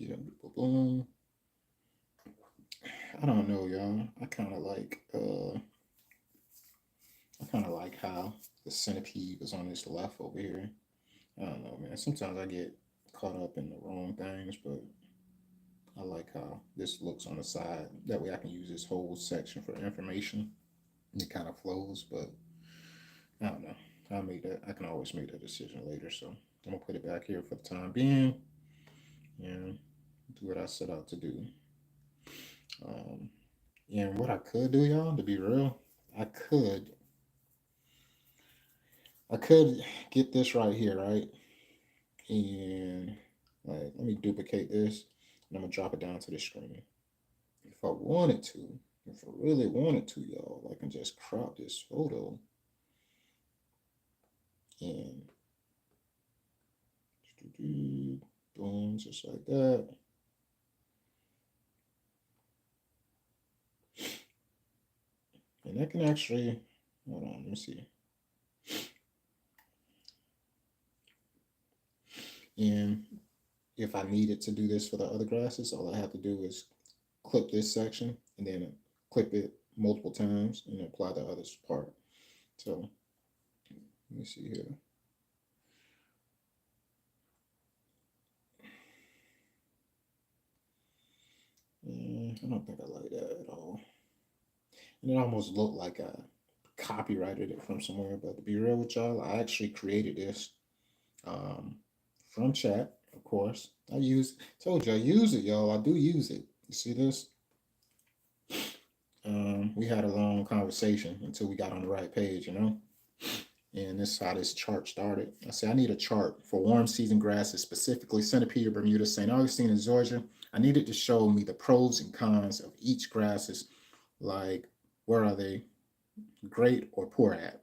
boom. I don't know, y'all. I kind of like how the centipede was on this left over here. I don't know, man. Sometimes I get caught up in the wrong things, but I like how this looks on the side. That way I can use this whole section for information. It kind of flows, but I don't know. I can always make that decision later. So I'm gonna put it back here for the time being and do what I set out to do. Um, and what I could do, y'all, to be real, I could I could get this right here, right? And let me duplicate this and I'm gonna drop it down to the screen. If I wanted to, if I really wanted to, y'all, I can just crop this photo and boom, just like that. And I can actually, hold on, let me see. And if I needed to do this for the other grasses, all I have to do is clip this section and then clip it multiple times and apply the other part. So let me see here. I don't think I like that at all. And it almost looked like I copyrighted it from somewhere. But to be real with y'all, I actually created this um, from chat, of course. Told you I use it, y'all. I do use it. You see this? We had a long conversation until we got on the right page, And this is how this chart started. I said, I need a chart for warm season grasses, specifically Centipede, Bermuda, St. Augustine, and Georgia. I needed to show me the pros and cons of each grasses, like where are they great or poor at.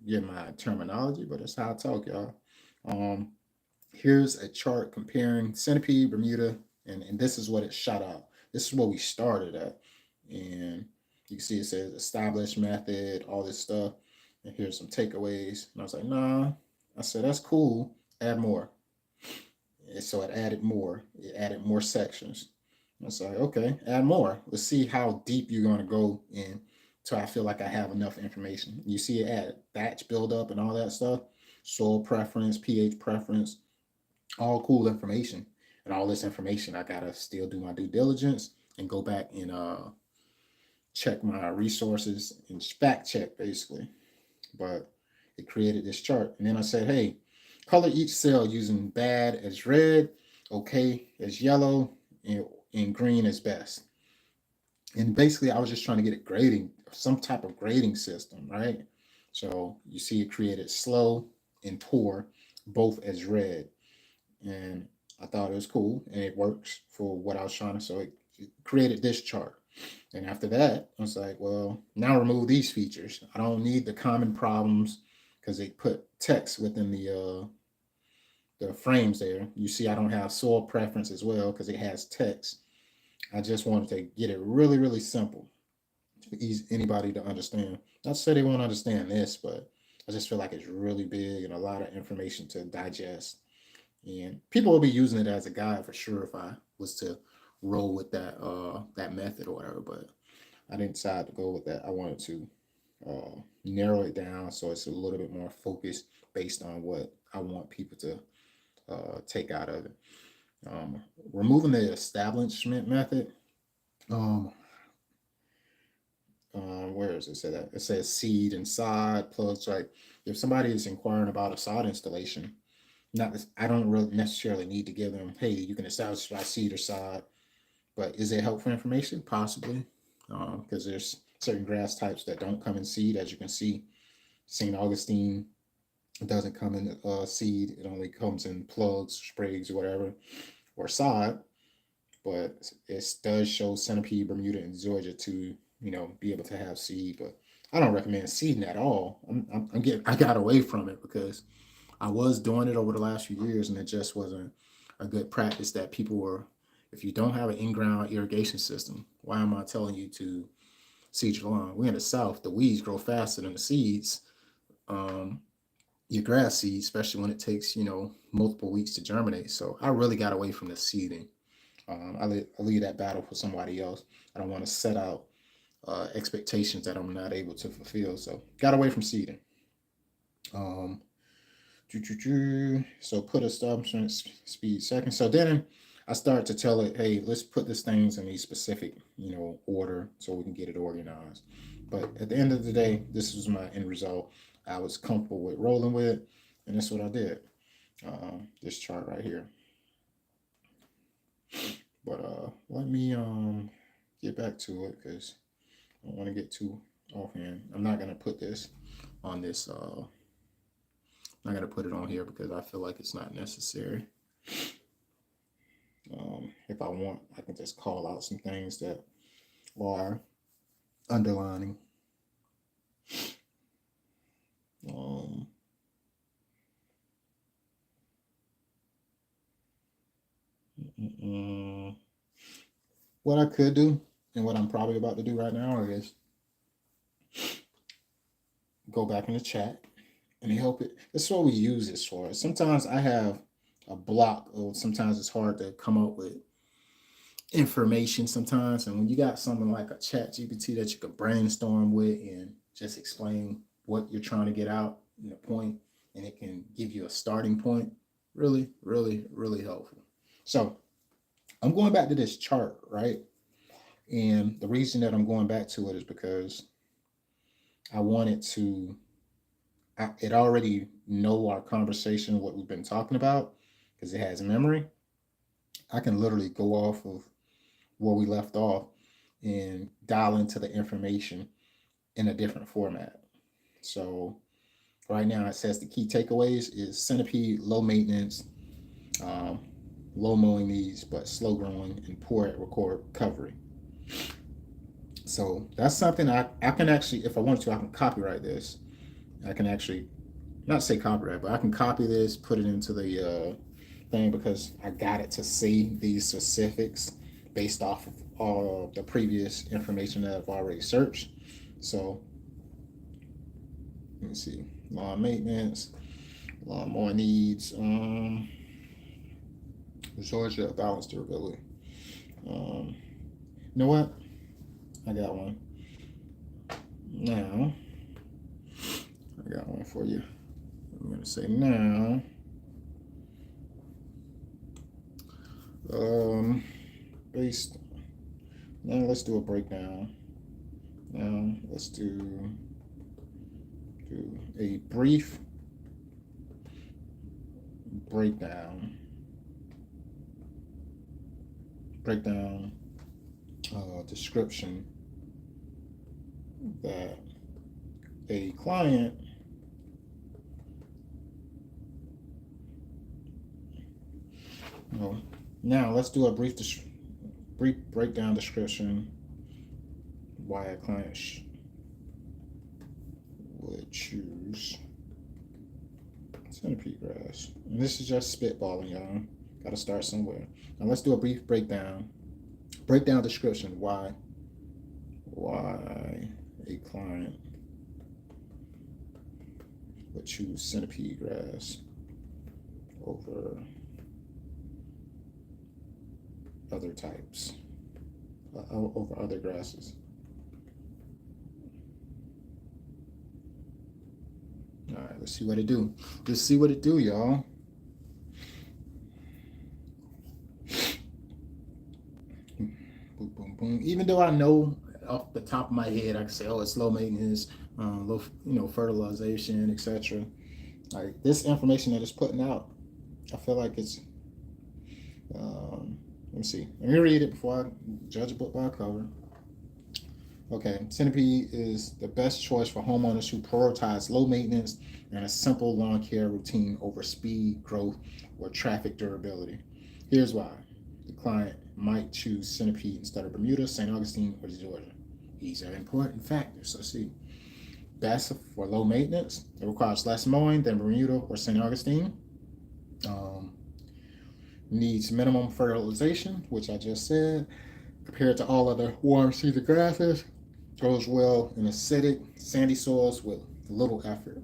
Get my terminology, but that's how I talk, y'all. Um, Here's a chart comparing Centipede, Bermuda, and this is what it shot out. This is what we started at. And you can see it says established method, all this stuff. And here's some takeaways. And I was like, nah. I said, that's cool. Add more. And so it added more. It added more sections. I was like, okay, add more. Let's see how deep you're going to go in till I feel like I have enough information. You see it added batch buildup and all that stuff, soil preference, pH preference, all cool information. And all this information, I gotta still do my due diligence and go back and check my resources and fact check basically. But it created this chart. And then I said, hey, color each cell using bad as red, okay as yellow, and green as best. And basically, I was just trying to get a grading, some type of grading system, right? So you see, it created slow and poor, both as red. And I thought it was cool and it works for what I was trying to. So it created this chart. And after that, I was like, well, now remove these features. I don't need the common problems because they put text within the frames there. You see, I don't have soil preference as well because it has text. I just wanted to get it really, really simple for anybody to understand. Not to say they won't understand this, but I just feel like it's really big and a lot of information to digest. And people will be using it as a guide for sure if I was to roll with that method or whatever. But I didn't decide to go with that. I wanted to narrow it down so it's a little bit more focused based on what I want people to take out of it. Um, Removing the establishment method. Um, where is it said that? It says seed and sod plugs. Like if somebody is inquiring about a sod installation, not I don't really necessarily need to give them, hey, you can establish by seed or sod, but is it helpful information? Possibly, because there's certain grass types that don't come in seed, as you can see. St. Augustine doesn't come in seed; it only comes in plugs, sprigs, or whatever, or sod. But it does show Centipede, Bermuda, and Georgia to be able to have seed. But I don't recommend seeding at all. I got away from it because I was doing it over the last few years, and it just wasn't a good practice that people were. If you don't have an in-ground irrigation system, why am I telling you to seed your lawn? We're in the South. The weeds grow faster than the seeds. Um, your grass seeds, especially when it takes multiple weeks to germinate. So I really got away from the seeding. I leave that battle for somebody else. I don't want to set out expectations that I'm not able to fulfill. So got away from seeding. Um, So put a stop speed second. So then I start to tell it, hey, let's put these things in a specific, order so we can get it organized. But at the end of the day, this was my end result. I was comfortable with rolling with, and that's what I did. This chart right here. But let me get back to it because I don't want to get too offhand. I'm not gonna put this on this. I'm not gonna put it on here because I feel like it's not necessary. If I want, I can just call out some things that are underlining. Um, what I could do and what I'm probably about to do right now is go back in the chat and help it. That's what we use this for. Sometimes I have a block, or sometimes it's hard to come up with information sometimes. And when you got something like a chat GPT that you can brainstorm with and just explain what you're trying to get out in the point, and it can give you a starting point, really, really, really helpful. So I'm going back to this chart, right? And the reason that I'm going back to it is because I wanted to, it already know our conversation, what we've been talking about, because it has memory. I can literally go off of where we left off and dial into the information in a different format. So Right now, it says the key takeaways is Centipede, low maintenance, um, low mowing needs, but slow growing and poor at recovery. So that's something I can actually, if I wanted to, I can copyright this. I can actually, not say copyright, but I can copy this, put it into the thing because I got it to see these specifics based off of all of the previous information that I've already searched. So let me see, lawn maintenance, lawnmower needs, Georgia balance durability. You know what? I got one. Now, I got one for you. I'm going to say now. Based. Now let's do a breakdown. Now let's do a brief breakdown. Description that a client now let's do a brief breakdown description why a client would choose centipede grass. And this is just spitballing, y'all. Got to start somewhere. Now let's do a brief breakdown description why a client would choose centipede grass over other types, over other grasses. All right, let's see what it do. Let's see what it do, y'all. Boom, boom, boom. Even though I know off the top of my head, I can say, oh, it's low maintenance, low, fertilization, etc. Like this information that it's putting out, I feel like it's. Let me see. Let me read it before I judge a book by a cover. Okay, Centipede is the best choice for homeowners who prioritize low maintenance and a simple lawn care routine over speed, growth, or traffic durability. Here's why. The client might choose Centipede instead of Bermuda, St. Augustine, or Georgia. These are important factors. Let's see. Best for low maintenance. It requires less mowing than Bermuda or St. Augustine. Needs minimum fertilization, which I just said, compared to all other warm season grasses. Grows well in acidic, sandy soils with little effort.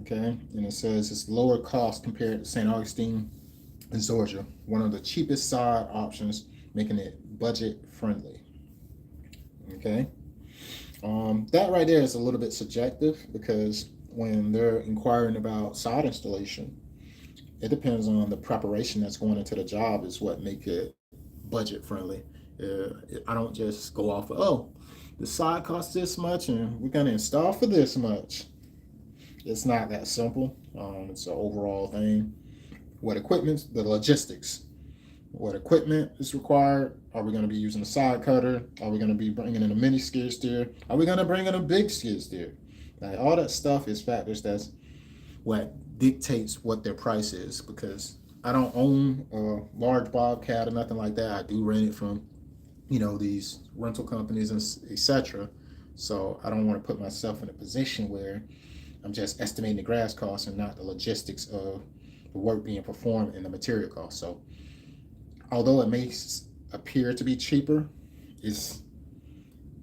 Okay, and it says it's lower cost compared to St. Augustine and Georgia, one of the cheapest sod options, making it budget friendly. Okay, that right there is a little bit subjective because when they're inquiring about sod installation, it depends on the preparation that's going into the job is what make it budget friendly. I don't just go off of, oh, the sod costs this much and we're going to install for this much. It's not that simple. It's an overall thing. What equipment, the logistics, what equipment is required. Are we going to be using a side cutter? Are we going to be bringing in a mini skid steer? Are we going to bring in a big skid steer? Like all that stuff is factors that's what dictates what their price is, because I don't own a large bobcat or nothing like that. I do rent it from, these rental companies and etc. So I don't want to put myself in a position where I'm just estimating the grass costs and not the logistics of the work being performed and the material cost. So although it may appear to be cheaper, it's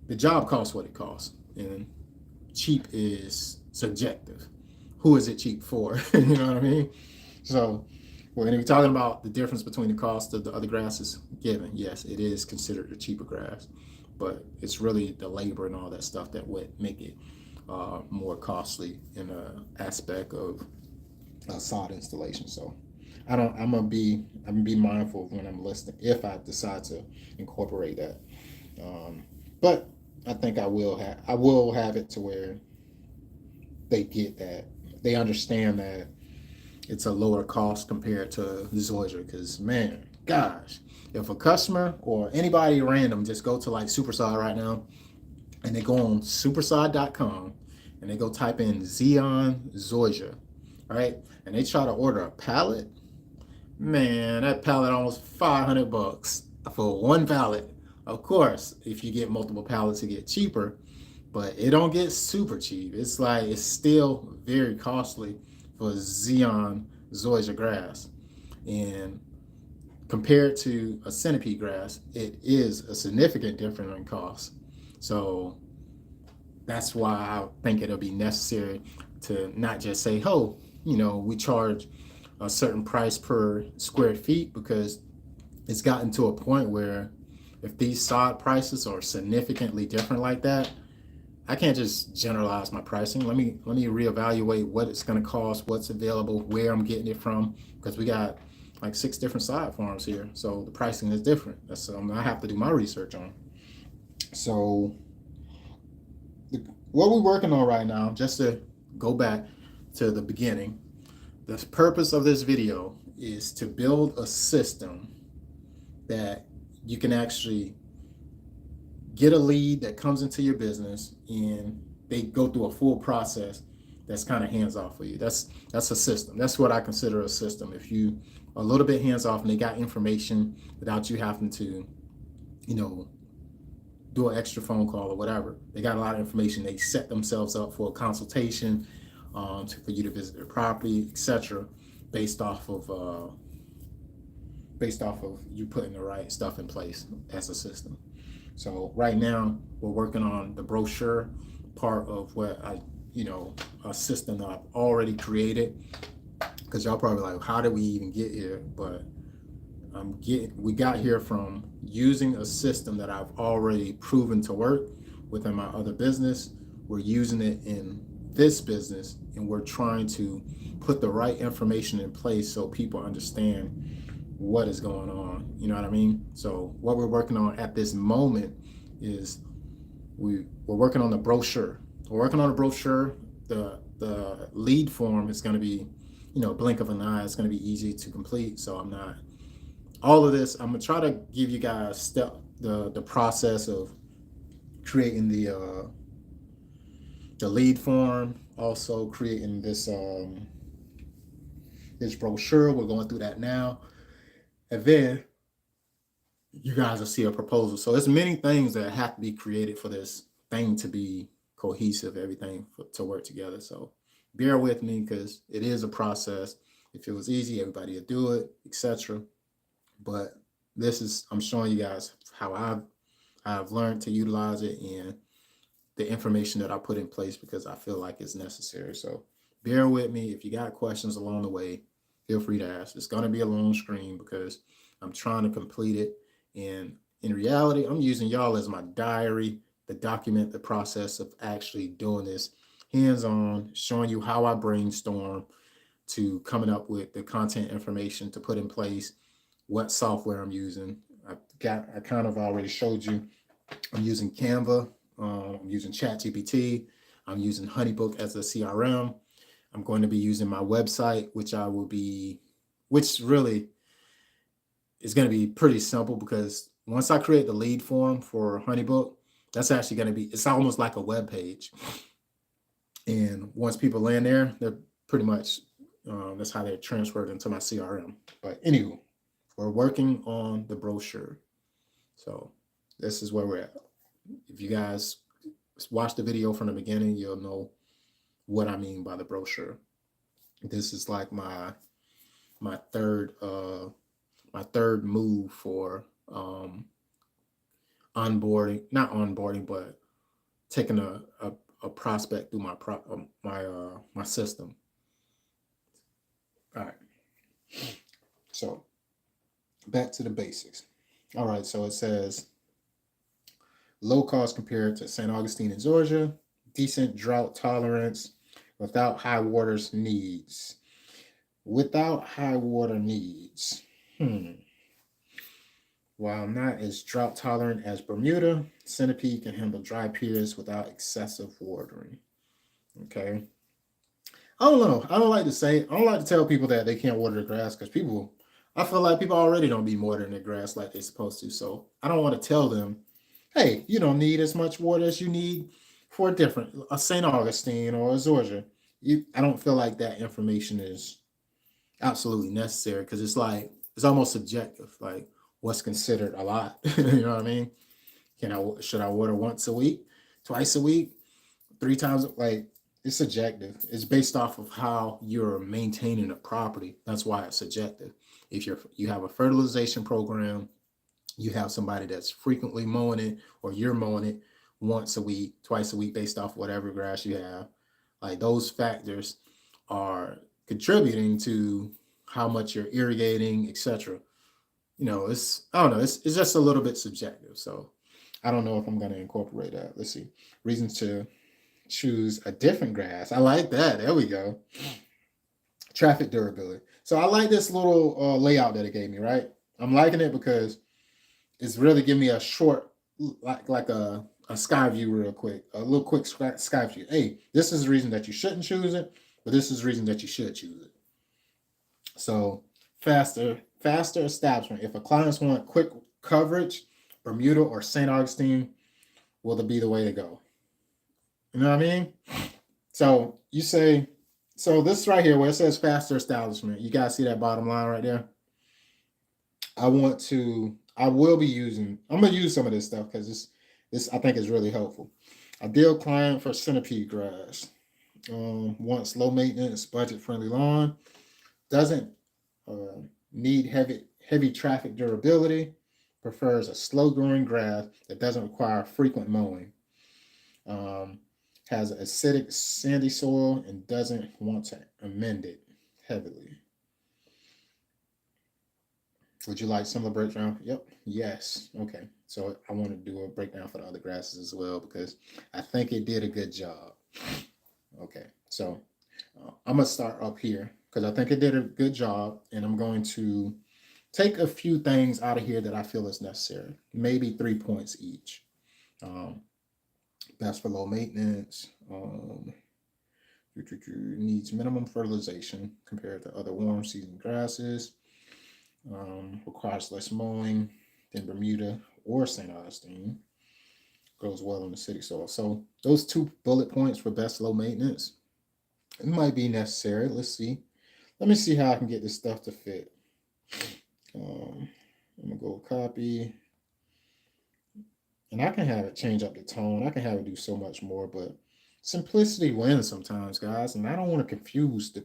the job costs what it costs, and cheap is subjective. Who is it cheap for? You know what I mean? So when we're talking about the difference between the cost of the other grasses, given, yes, it is considered a cheaper grass, but it's really the labor and all that stuff that would make it more costly in the aspect of sod installation. So I'm gonna be mindful of when I'm listening if I decide to incorporate that. But I think I will have it to where they get that. They understand that it's a lower cost compared to Georgia. Because, man, gosh, if a customer or anybody random just go to like Supersod right now and they go on supersod.com and they go type in Xeon Zoysia, right? And they try to order a pallet, man, that pallet almost $500 for one pallet. Of course, if you get multiple pallets, it get cheaper, but it don't get super cheap. It's like it's still very costly for Xeon Zoysia grass, and compared to a centipede grass, it is a significant difference in cost. So that's why I think it'll be necessary to not just say, oh, we charge a certain price per square feet, because it's gotten to a point where if these sod prices are significantly different like that, I can't just generalize my pricing. Let me reevaluate what it's going to cost, what's available, where I'm getting it from, because we got like 6 different sod farms here, so the pricing is different. That's something I have to do my research on. So what we're working on right now, just to go back to the beginning, the purpose of this video is to build a system that you can actually get a lead that comes into your business and they go through a full process that's kind of hands off for you. That's a system. That's what I consider a system. If you are a little bit hands off and they got information without you having to, do an extra phone call or whatever. They got a lot of information. They set themselves up for a consultation, for you to visit their property, etc., based off of you putting the right stuff in place as a system. So right now we're working on the brochure part of what a system that I've already created, because y'all probably like, how did we even get here? But we got here from using a system that I've already proven to work within my other business. We're using it in this business, and we're trying to put the right information in place so people understand what is going on. You know what I mean? So what we're working on at this moment is we're working on the brochure. We're working on the brochure. The lead form is going to be, blink of an eye. It's going to be easy to complete. So I'm going to try to give you guys the process of creating the lead form, also creating this brochure. We're going through that now. And then you guys will see a proposal. So there's many things that have to be created for this thing to be cohesive, everything to work together. So bear with me, because it is a process. If it was easy, everybody would do it, etc. But I'm showing you guys how I've learned to utilize it and the information that I put in place, because I feel like it's necessary. So bear with me. If you got questions along the way, feel free to ask. It's going to be a long screen because I'm trying to complete it. And in reality, I'm using y'all as my diary to document the process of actually doing this hands-on, showing you how I brainstorm to coming up with the content information to put in place, what software I'm using. I kind of already showed you. I'm using Canva. I'm using ChatGPT. I'm using Honeybook as a CRM. I'm going to be using my website, which really is going to be pretty simple, because once I create the lead form for Honeybook, that's actually going to be, it's almost like a web page. And once people land there, they're pretty much, that's how they're transferred into my CRM. But anyway, we're working on the brochure. So this is where we're at. If you guys watch the video from the beginning, you'll know what I mean by the brochure. This is like my third move for onboarding, not onboarding, but taking a prospect through my system. All right. So back to the basics. All right. So it says low cost compared to St. Augustine in Georgia, decent drought tolerance, without high water needs. Without high water needs. While not as drought tolerant as Bermuda, Centipede can handle dry periods without excessive watering. Okay. I don't know. I don't like to tell people that they can't water the grass, because I feel like people already don't be watering their grass like they're supposed to. So I don't want to tell them, hey, you don't need as much water as you need for a St. Augustine or a Georgia, I don't feel like that information is absolutely necessary because it's like it's almost subjective. Like what's considered a lot, you know what I mean? Should I water once a week, twice a week, three times? Like it's subjective. It's based off of how you're maintaining a property. That's why it's subjective. If you have a fertilization program, you have somebody that's frequently mowing it, or you're mowing it once a week, twice a week, based off whatever grass you have. Like those factors are contributing to how much you're irrigating, etc. It's I don't know, it's just a little bit subjective. So I don't know if I'm going to incorporate that. Let's see. Reasons to choose a different grass. I like that. There we go. Traffic durability. So I like this little layout that it gave me, right? I'm liking it because it's really giving me a short, like a sky view real quick, a little quick sky view. Hey, this is the reason that you shouldn't choose it, but this is the reason that you should choose it. So faster establishment. If a clients want quick coverage, Bermuda or St. Augustine will be the way to go. You know what I mean? So you say, so this right here where it says faster establishment, you guys see that bottom line right there? I will be I'm going to use some of this stuff because this I think is really helpful. Ideal client for centipede grass. Wants low maintenance, budget friendly lawn. Doesn't need heavy traffic durability. Prefers a slow growing grass that doesn't require frequent mowing. Has acidic sandy soil and doesn't want to amend it heavily. Would you like similar breakdown? Yep. Yes. Okay. So I want to do a breakdown for the other grasses as well because I think it did a good job. Okay. So I'm going to start up here because I think it did a good job, and I'm going to take a few things out of here that I feel is necessary. Maybe 3 points each. Best for low maintenance. Needs minimum fertilization compared to other warm season grasses. Requires less mowing than Bermuda or St. Augustine. Grows well in acidic soil. So those 2 bullet points for best low maintenance, it might be necessary. Let's see. Let me see how I can get this stuff to fit. I'm gonna go copy, and I can have it change up the tone. I can have it do so much more, but simplicity wins sometimes, guys. And I don't want to confuse the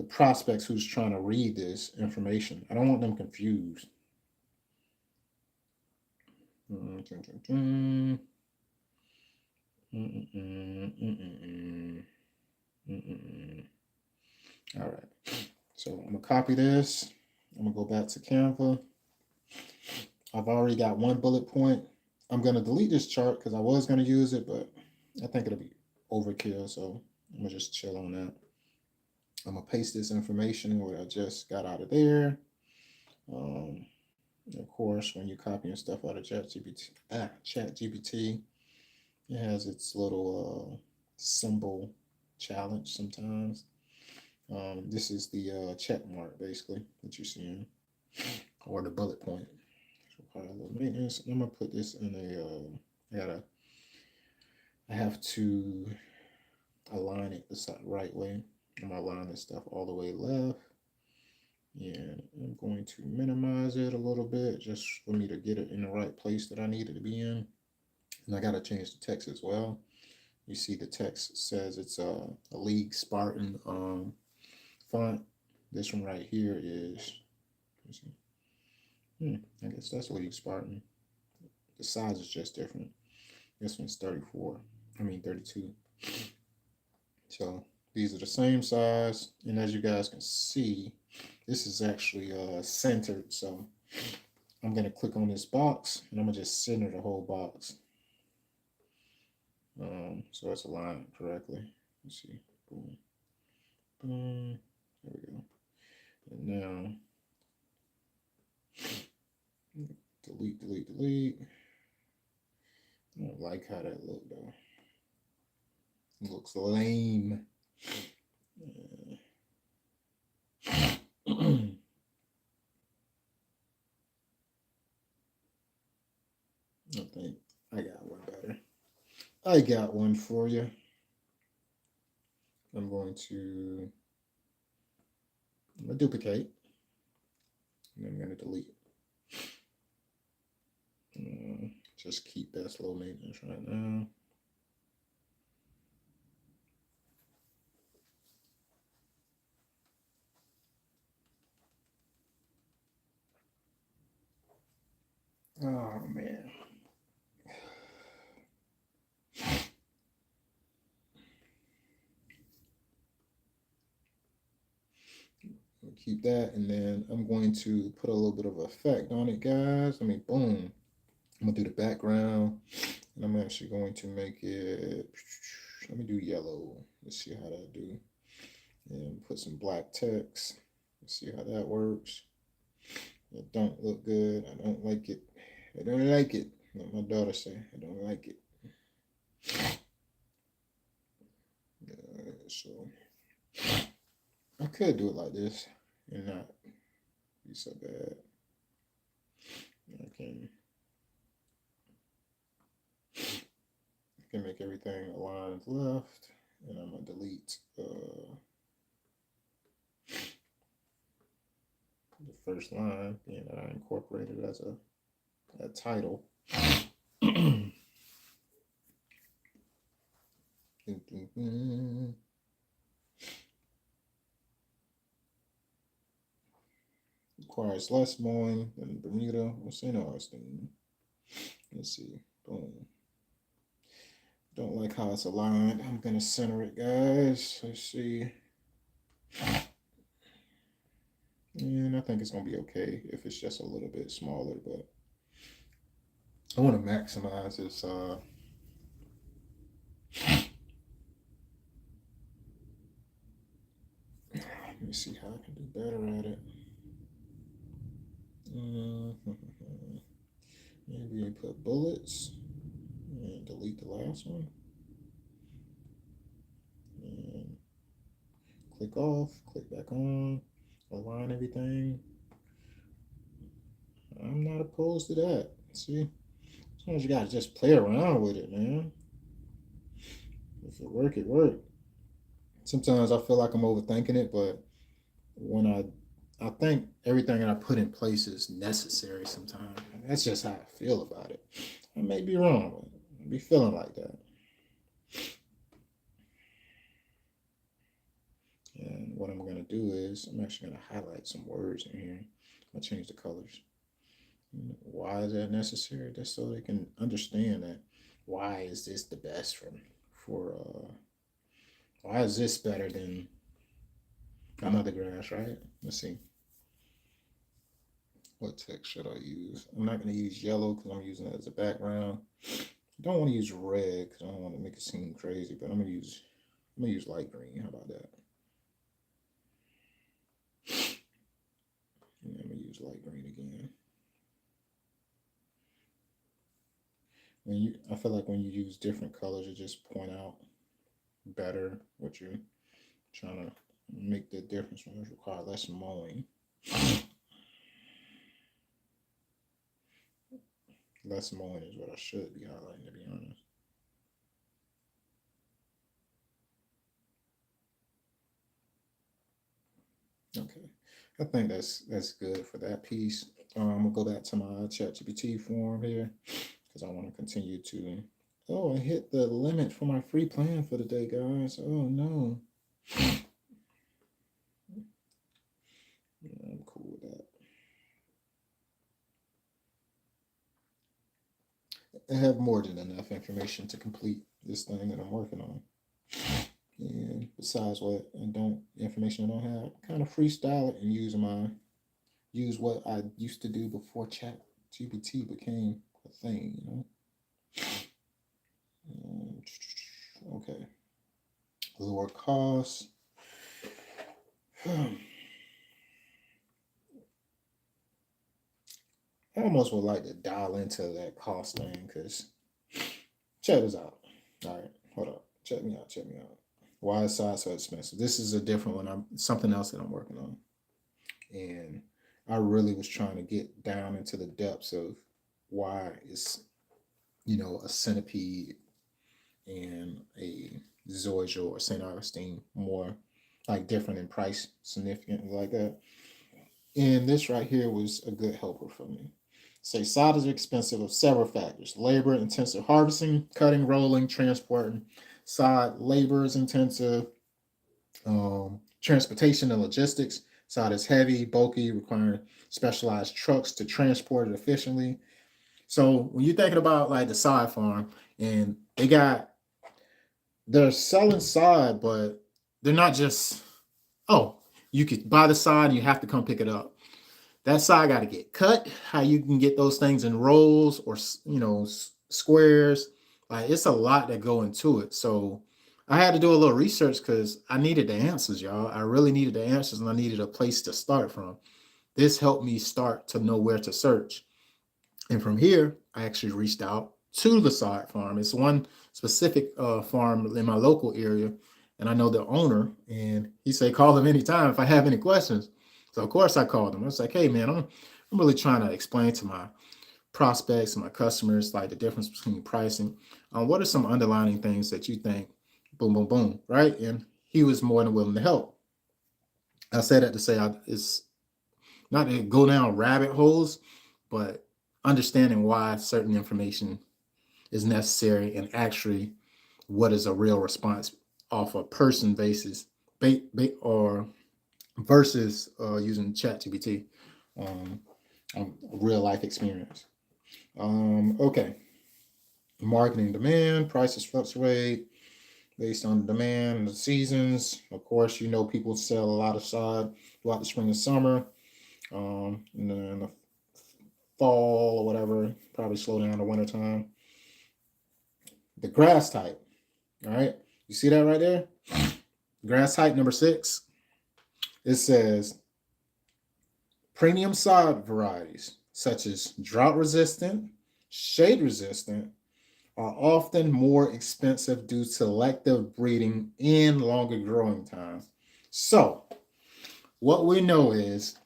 prospects who's trying to read this information. I don't want them confused. All right. So I'm going to copy this. I'm going to go back to Canva. I've already got 1 bullet point. I'm going to delete this chart because I was going to use it, but I think it'll be overkill. So I'm going to just chill on that. I'm going to paste this information what I just got out of there. Of course, when you're copying stuff out of ChatGPT, it has its little symbol challenge sometimes. This is the check mark, basically, that you're seeing, or the bullet point. So, maintenance. I'm going to put this in I have to align it the right way. I'm going to align this stuff all the way left. And I'm going to minimize it a little bit just for me to get it in the right place that I need it to be in. And I got to change the text as well. You see the text says it's a League Spartan font. This one right here is, I guess that's League Spartan. The size is just different. This one's 32. So these are the same size. And as you guys can see, this is actually centered. So I'm going to click on this box and I'm going to just center the whole box. So it's aligned correctly. Let's see. Boom. Boom. There we go. And now, delete. I don't like how that looked though. It looks lame. I think I got one better. I got one for you. I'm going to duplicate, and I'm going to delete. Just keep that slow maintenance right now. Oh man. Keep that, and then I'm going to put a little bit of effect on it, guys. I mean, boom. I'm gonna do the background, and I'm actually going to make it. Let me do yellow. Let's see how that do. And put some black text. Let's see how that works. It don't look good. I don't like it. I don't like it. Let my daughter say, I don't like it. So I could do it like this and not be so bad. I can make everything aligned left, and I'm gonna delete the first line, being that I incorporated as a title. Requires less mowing than Bermuda or St. Augustine. Let's see. Boom. Don't like how it's aligned. I'm gonna center it, guys. Let's see. And I think it's gonna be okay if it's just a little bit smaller, but I want to maximize this. Let me see how I can do better at it. Maybe put bullets and delete the last one. And click off, click back on, align everything. I'm not opposed to that. See, sometimes you gotta just play around with it, man. If it work, it work. Sometimes I feel like I'm overthinking it, but when I think everything that I put in place is necessary sometimes. That's just how I feel about it. I may be wrong, but I be feeling like that. And what I'm going to do is I'm actually going to highlight some words in here. I'll change the colors. Why is that necessary? Just so they can understand that why is this the best for why is this better than another grass, right? Let's see. What text should I use? I'm not going to use yellow because I'm using it as a background. I don't want to use red because I don't want to make it seem crazy, but I'm gonna use light green. How about that? Yeah, I'm gonna use light green again. I feel like when you use different colors, it just point out better what you're trying to make the difference when it requires less mowing. Less mowing is what I should be highlighting, to be honest. Okay, I think that's good for that piece. I'm gonna go back to my ChatGPT form here because I want to continue to. Oh, I hit the limit for my free plan for the day, guys. Oh no. Yeah, I'm cool with that. I have more than enough information to complete this thing that I'm working on. And besides what I don't information I don't have, kind of freestyle it and use what I used to do before Chat GPT became a thing, you know. Okay. Lower costs. I almost would like to dial into that cost thing because check this out. All right, hold up. Check me out. Check me out. Why is side so expensive? This is a different one. I'm something else that I'm working on, and I really was trying to get down into the depths of why it's a centipede and a Zoysia or St. Augustine, more like different in price, significant like that. And this right here was a good helper for me. Say sod is expensive of several factors: labor intensive harvesting, cutting, rolling, transporting. Sod labor is intensive. Transportation and logistics. Sod is heavy, bulky, requiring specialized trucks to transport it efficiently. So when you're thinking about like the sod farm, and they're selling sod, but they're not just, oh, you could buy the sod and you have to come pick it up. That side got to get cut. How you can get those things in rolls or squares, like it's a lot that go into it. So I had to do a little research because I needed the answers, y'all. I really needed the answers, and I needed a place to start from. This helped me start to know where to search, and from here I actually reached out to the side farm. It's one specific farm in my local area, and I know the owner, and he said call him anytime if I have any questions. So of course I called him. I was like, hey man, I'm really trying to explain to my prospects and my customers like the difference between pricing. What are some underlying things that you think? Boom, boom, boom, right? And he was more than willing to help. I say that to say it's not to go down rabbit holes, but understanding why certain information is necessary and actually what is a real response off a person basis, or versus using ChatGPT, um, a real life experience. Okay, marketing demand, prices fluctuate based on the demand and the seasons. Of course, people sell a lot of sod throughout the spring and summer. And then in the fall or whatever, probably slow down in the wintertime. The grass type, all right? You see that right there? Grass type number 6. It says premium sod varieties, such as drought resistant, shade resistant, are often more expensive due to selective breeding and longer growing time. So, what we know is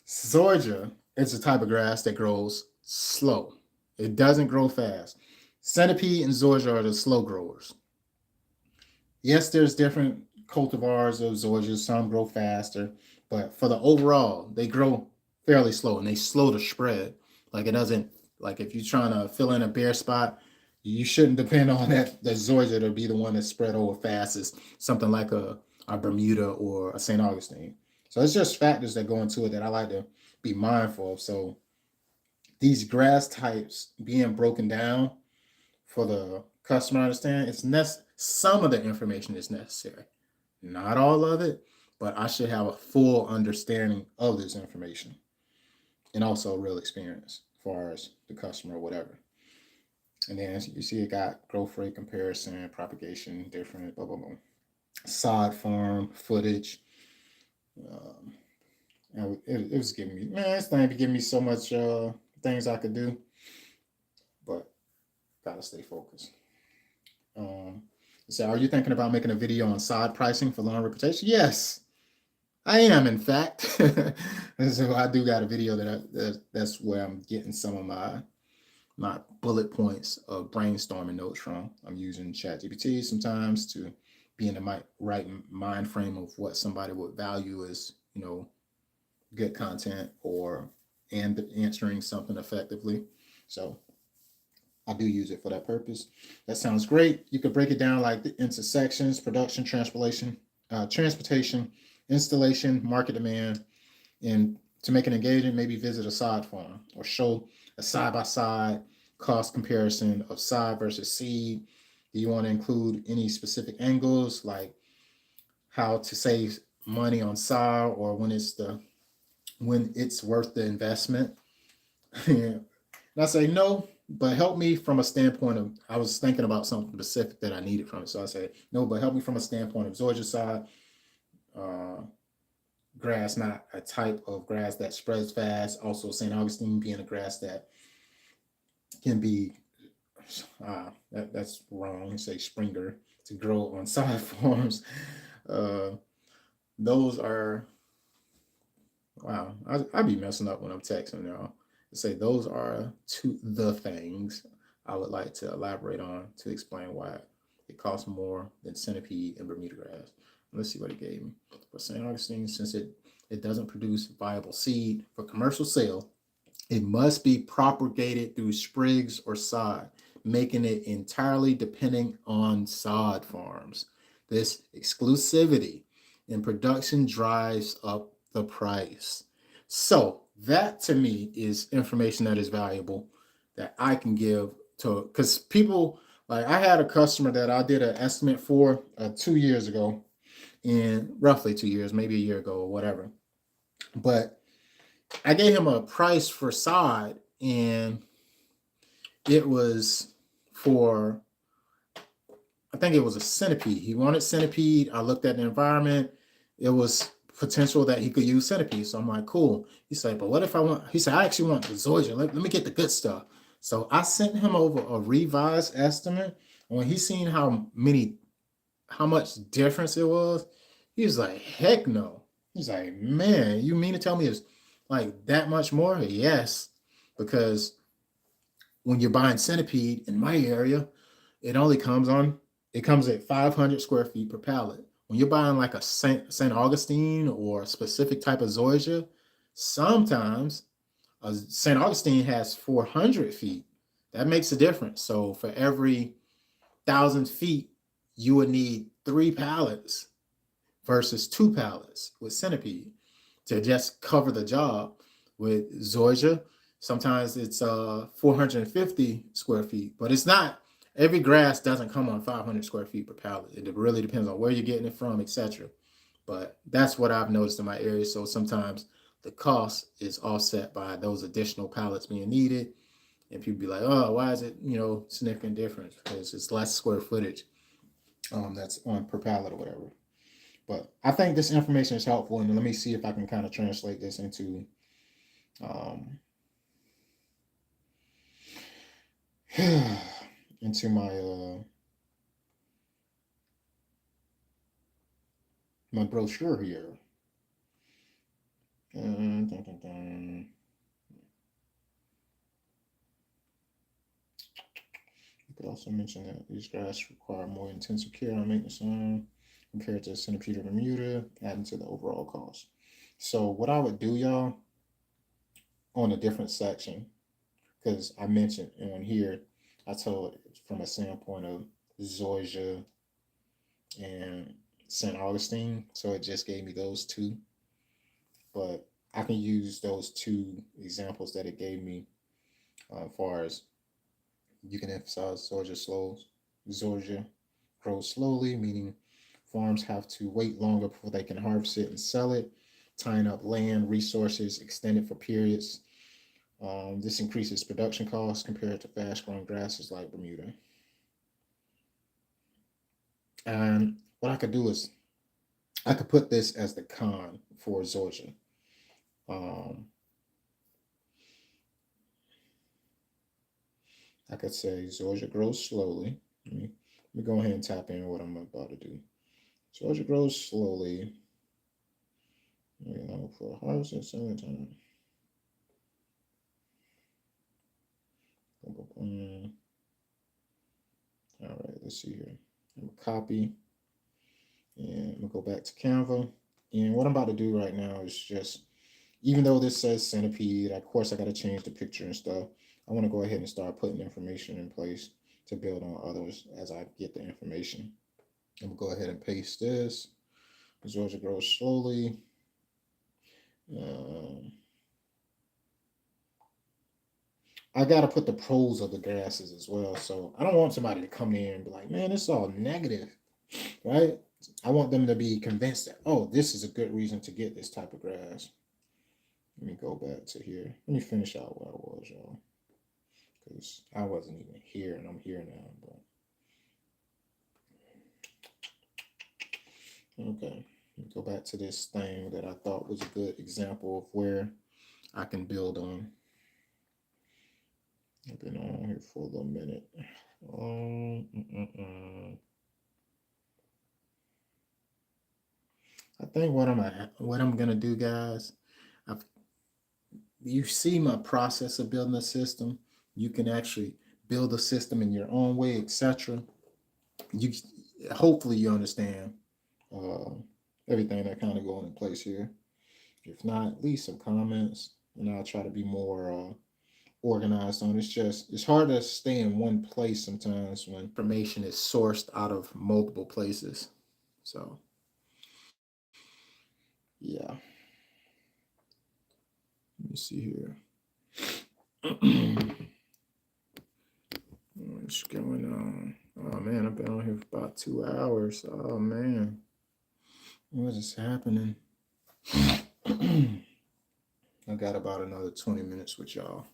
Zoysia is a type of grass that grows slow. It doesn't grow fast. Centipede and Zoysia are the slow growers. Yes, there's different cultivars of Zoysia. Some grow faster, but for the overall, they grow fairly slow and they slow to spread. Like it doesn't, like if you're trying to fill in a bare spot, you shouldn't depend on that Zoysia to be the one that spread over fastest. Something like a Bermuda or a St. Augustine. So it's just factors that go into it that I like to be mindful of. So these grass types being broken down for the customer to understand, some of the information is necessary, not all of it, but I should have a full understanding of this information and also real experience as far as the customer or whatever. And then you see it got growth rate comparison, propagation, different, blah, blah, blah. Sod farm footage. Um, it was giving me, man, this thing be giving me so much things I could do, but gotta stay focused. So, are you thinking about making a video on sod pricing for long reputation? Yes, I am. In fact, so I do got a video that's where I'm getting some of my bullet points of brainstorming notes from. I'm using ChatGPT sometimes to be in the right mind frame of what somebody would value as good content and answering something effectively. So I do use it for that purpose. That sounds great. You could break it down like into sections: production, transportation, installation, market demand, and to make it engaging, maybe visit a sod farm or show a side by side cost comparison of sod versus seed. Do you want to include any specific angles like how to save money on sod or when it's worth the investment? And I say no, but help me from a standpoint of, I was thinking about something specific that I needed from it. So I said, no, but help me from a standpoint of Georgia side, grass, not a type of grass that spreads fast. Also, St. Augustine being a grass that can be, that's wrong, say Springer, to grow on side forms. Uh, those are, wow, I be messing up when I'm texting y'all. Say those are the things I would like to elaborate on to explain why it costs more than centipede and Bermuda grass. Let's see what it gave me. For St. Augustine, since it doesn't produce viable seed for commercial sale, it must be propagated through sprigs or sod, making it entirely dependent on sod farms. This exclusivity in production drives up the price. So, that to me is information that is valuable that I can give to, because people, like I had a customer that I did an estimate for 2 years ago, in roughly 2 years, maybe a year ago or whatever. But I gave him a price for sod, and it was for, I think it was a centipede. He wanted centipede. I looked at the environment. It was potential that he could use centipede. So I'm like, cool. He said, but what if I want, he said, I actually want the zoysia. Let me get the good stuff. So I sent him over a revised estimate. And when he seen how much difference it was, he was like, heck no. He's like, man, you mean to tell me it's like that much more? Yes, because when you're buying centipede in my area, it only it comes at 500 square feet per pallet. When you're buying like a St. Augustine or a specific type of zoysia, sometimes a St. Augustine has 400 feet. That makes a difference. So for every 1,000 feet, you would need 3 pallets versus 2 pallets with centipede to just cover the job. With zoysia, sometimes it's 450 square feet, but it's not. Every grass doesn't come on 500 square feet per pallet. It really depends on where you're getting it from, etc. But that's what I've noticed in my area. So sometimes the cost is offset by those additional pallets being needed, and people be like, "Oh, why is it significant difference?" Because it's less square footage that's on per pallet or whatever. But I think this information is helpful, and let me see if I can kind of translate this um, into my brochure here. Dun, dun, dun, dun. You could also mention that these grass require more intensive care and maintenance compared to centipede or Bermuda, adding to the overall cost. So what I would do, y'all, on a different section, because I mentioned on here, I told it from a standpoint of zoysia and St. Augustine, so it just gave me those two. But I can use those two examples that it gave me as far as you can emphasize zoysia grows slowly, meaning farms have to wait longer before they can harvest it and sell it, tying up land resources extended for periods. This increases production costs compared to fast growing grasses like Bermuda. And what I could do is I could put this as the con for zoysia. Um, I could say zoysia grows slowly. Let me go ahead and tap in what I'm about to do. Zoysia grows slowly, for harvest at summer time. All right, let's see here. I'm gonna copy, and I'm gonna go back to Canva. And what I'm about to do right now is just, even though this says centipede, of course I got to change the picture and stuff. I want to go ahead and start putting information in place to build on others as I get the information. I'm gonna go ahead and paste this. Zoysia grows slowly. I got to put the pros of the grasses as well. So I don't want somebody to come in and be like, man, it's all negative, right? I want them to be convinced that, oh, this is a good reason to get this type of grass. Let me go back to here. Let me finish out where I was, y'all. Because I wasn't even here, and I'm here now. But okay, go back to this thing that I thought was a good example of where I can build on. I've been on here for a little minute. I think what I'm gonna do, guys. You see my process of building a system. You can actually build a system in your own way, etc. You hopefully you understand uh, everything that kind of going in place here. If not, leave some comments, and I'll try to be more organized on. It's hard to stay in one place sometimes when information is sourced out of multiple places. So yeah, let me see here. What's going on? Oh man, I've been on here for about 2 hours. Oh man, what is happening? I got about another 20 minutes with y'all.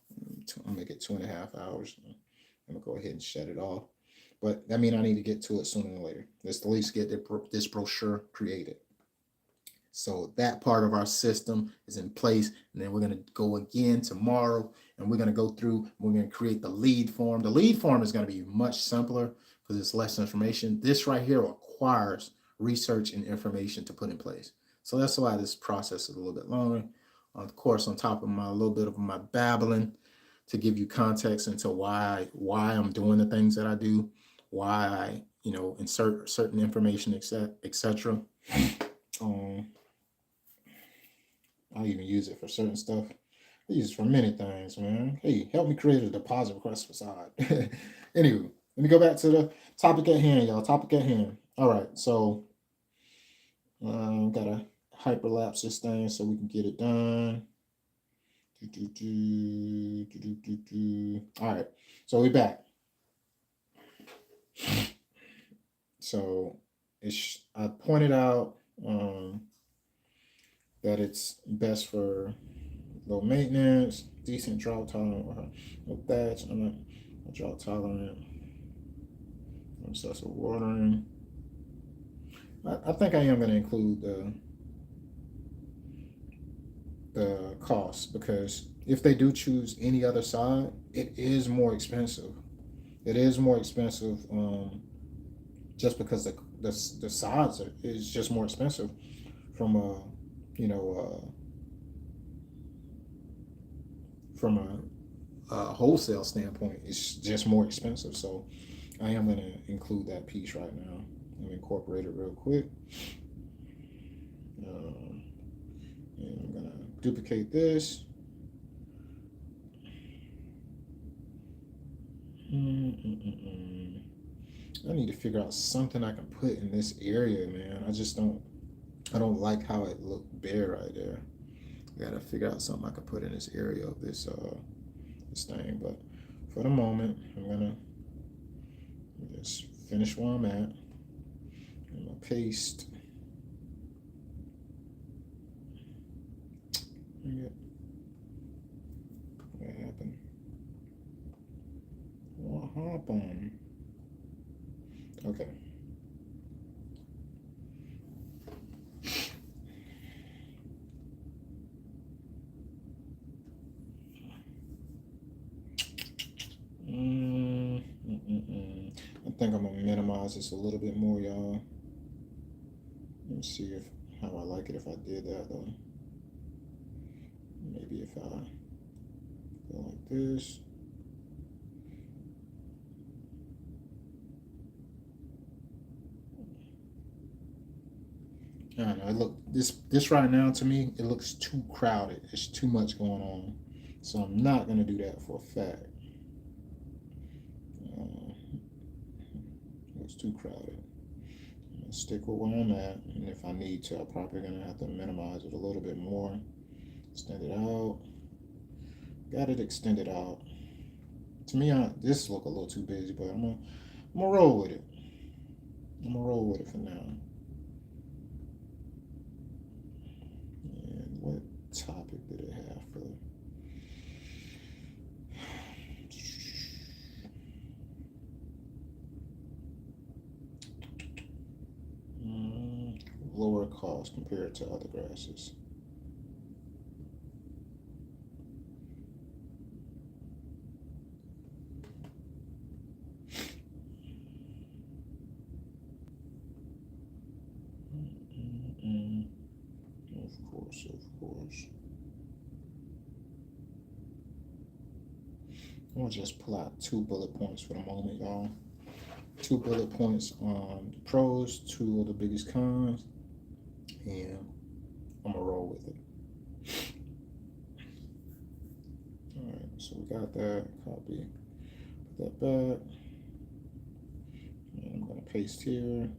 I'll make it 2.5 hours. I'm gonna go ahead and shut it off. But that means I need to get to it sooner or later. Let's at least get this brochure created. So that part of our system is in place. And then we're going to go again tomorrow and we're going to go through, we're going to create the lead form. The lead form is going to be much simpler because it's less information. This right here requires research and information to put in place. So that's why this process is a little bit longer. Of course, on top of a little bit of my babbling to give you context into why I'm doing the things that I do, why I, insert certain information, etc. I even use it for certain stuff. I use it for many things, man. Hey, help me create a deposit request facade. Anyway, let me go back to the topic at hand, y'all. Topic at hand. All right, so gotta hyperlapse this thing so we can get it done. All right, so we're back. So I pointed out that it's best for low maintenance, decent drought tolerant, no thatch. I'm not drought tolerant. Excessive watering. I think I am going to include the cost, because if they do choose any other side, it is more expensive. It is more expensive just because the sides is just more expensive from a from a wholesale standpoint. It's just more expensive. So I am going to include that piece right now. Let me incorporate it real quick. And I'm going to duplicate this. I need to figure out something I can put in this area, man. I don't like how it looked bare right there. I gotta figure out something I can put in this area of this thing. But for the moment, I'm gonna just finish where I'm at. I'm gonna paste. What happened? What happened? Okay. I think I'm gonna minimize this a little bit more, y'all. Let me see how I like it if I did that though. Maybe if I go like this. I don't know. Look, this right now to me, it looks too crowded. There's too much going on, so I'm not gonna do that for a fact. It's too crowded. I'm gonna stick with where I'm at, and if I need to, I'm probably gonna have to minimize it a little bit more. Extend it out. Got it extended out. To me, this look a little too busy, but I'm gonna roll with it. I'm gonna roll with it for now. And what topic did it have for? Lower cost compared to other grasses. Of course. I'll just pull out 2 bullet points for the moment, y'all. 2 bullet points on the pros, 2 of the biggest cons, and I'm gonna roll with it. All right, so we got that. Copy, put that back, and I'm gonna paste here,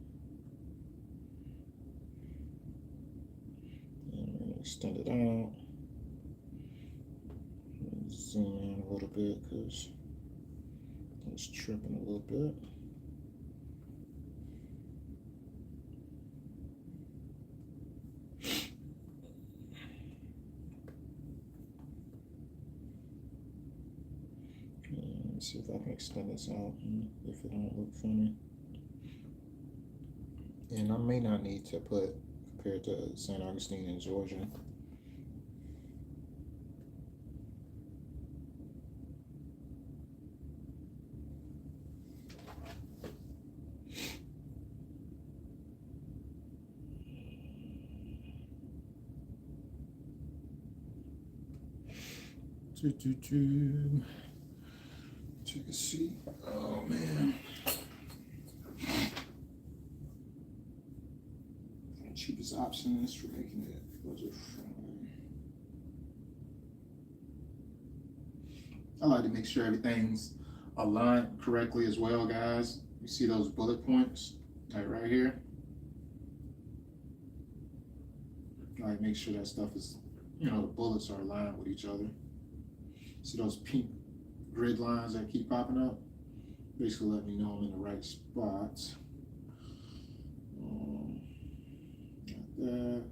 and I'm gonna extend it out. Zoom in a little bit because it's tripping a little bit. And let's see if I can extend this out if it don't look funny. And I may not need to put compared to St. Augustine in Georgia. Take a seat. Oh man. The cheapest option is for making it budget friendly. I like to make sure everything's aligned correctly as well, guys. You see those bullet points right here? I like to make sure that stuff is, the bullets are aligned with each other. See those pink grid lines that keep popping up? Basically let me know I'm in the right spots. Got that.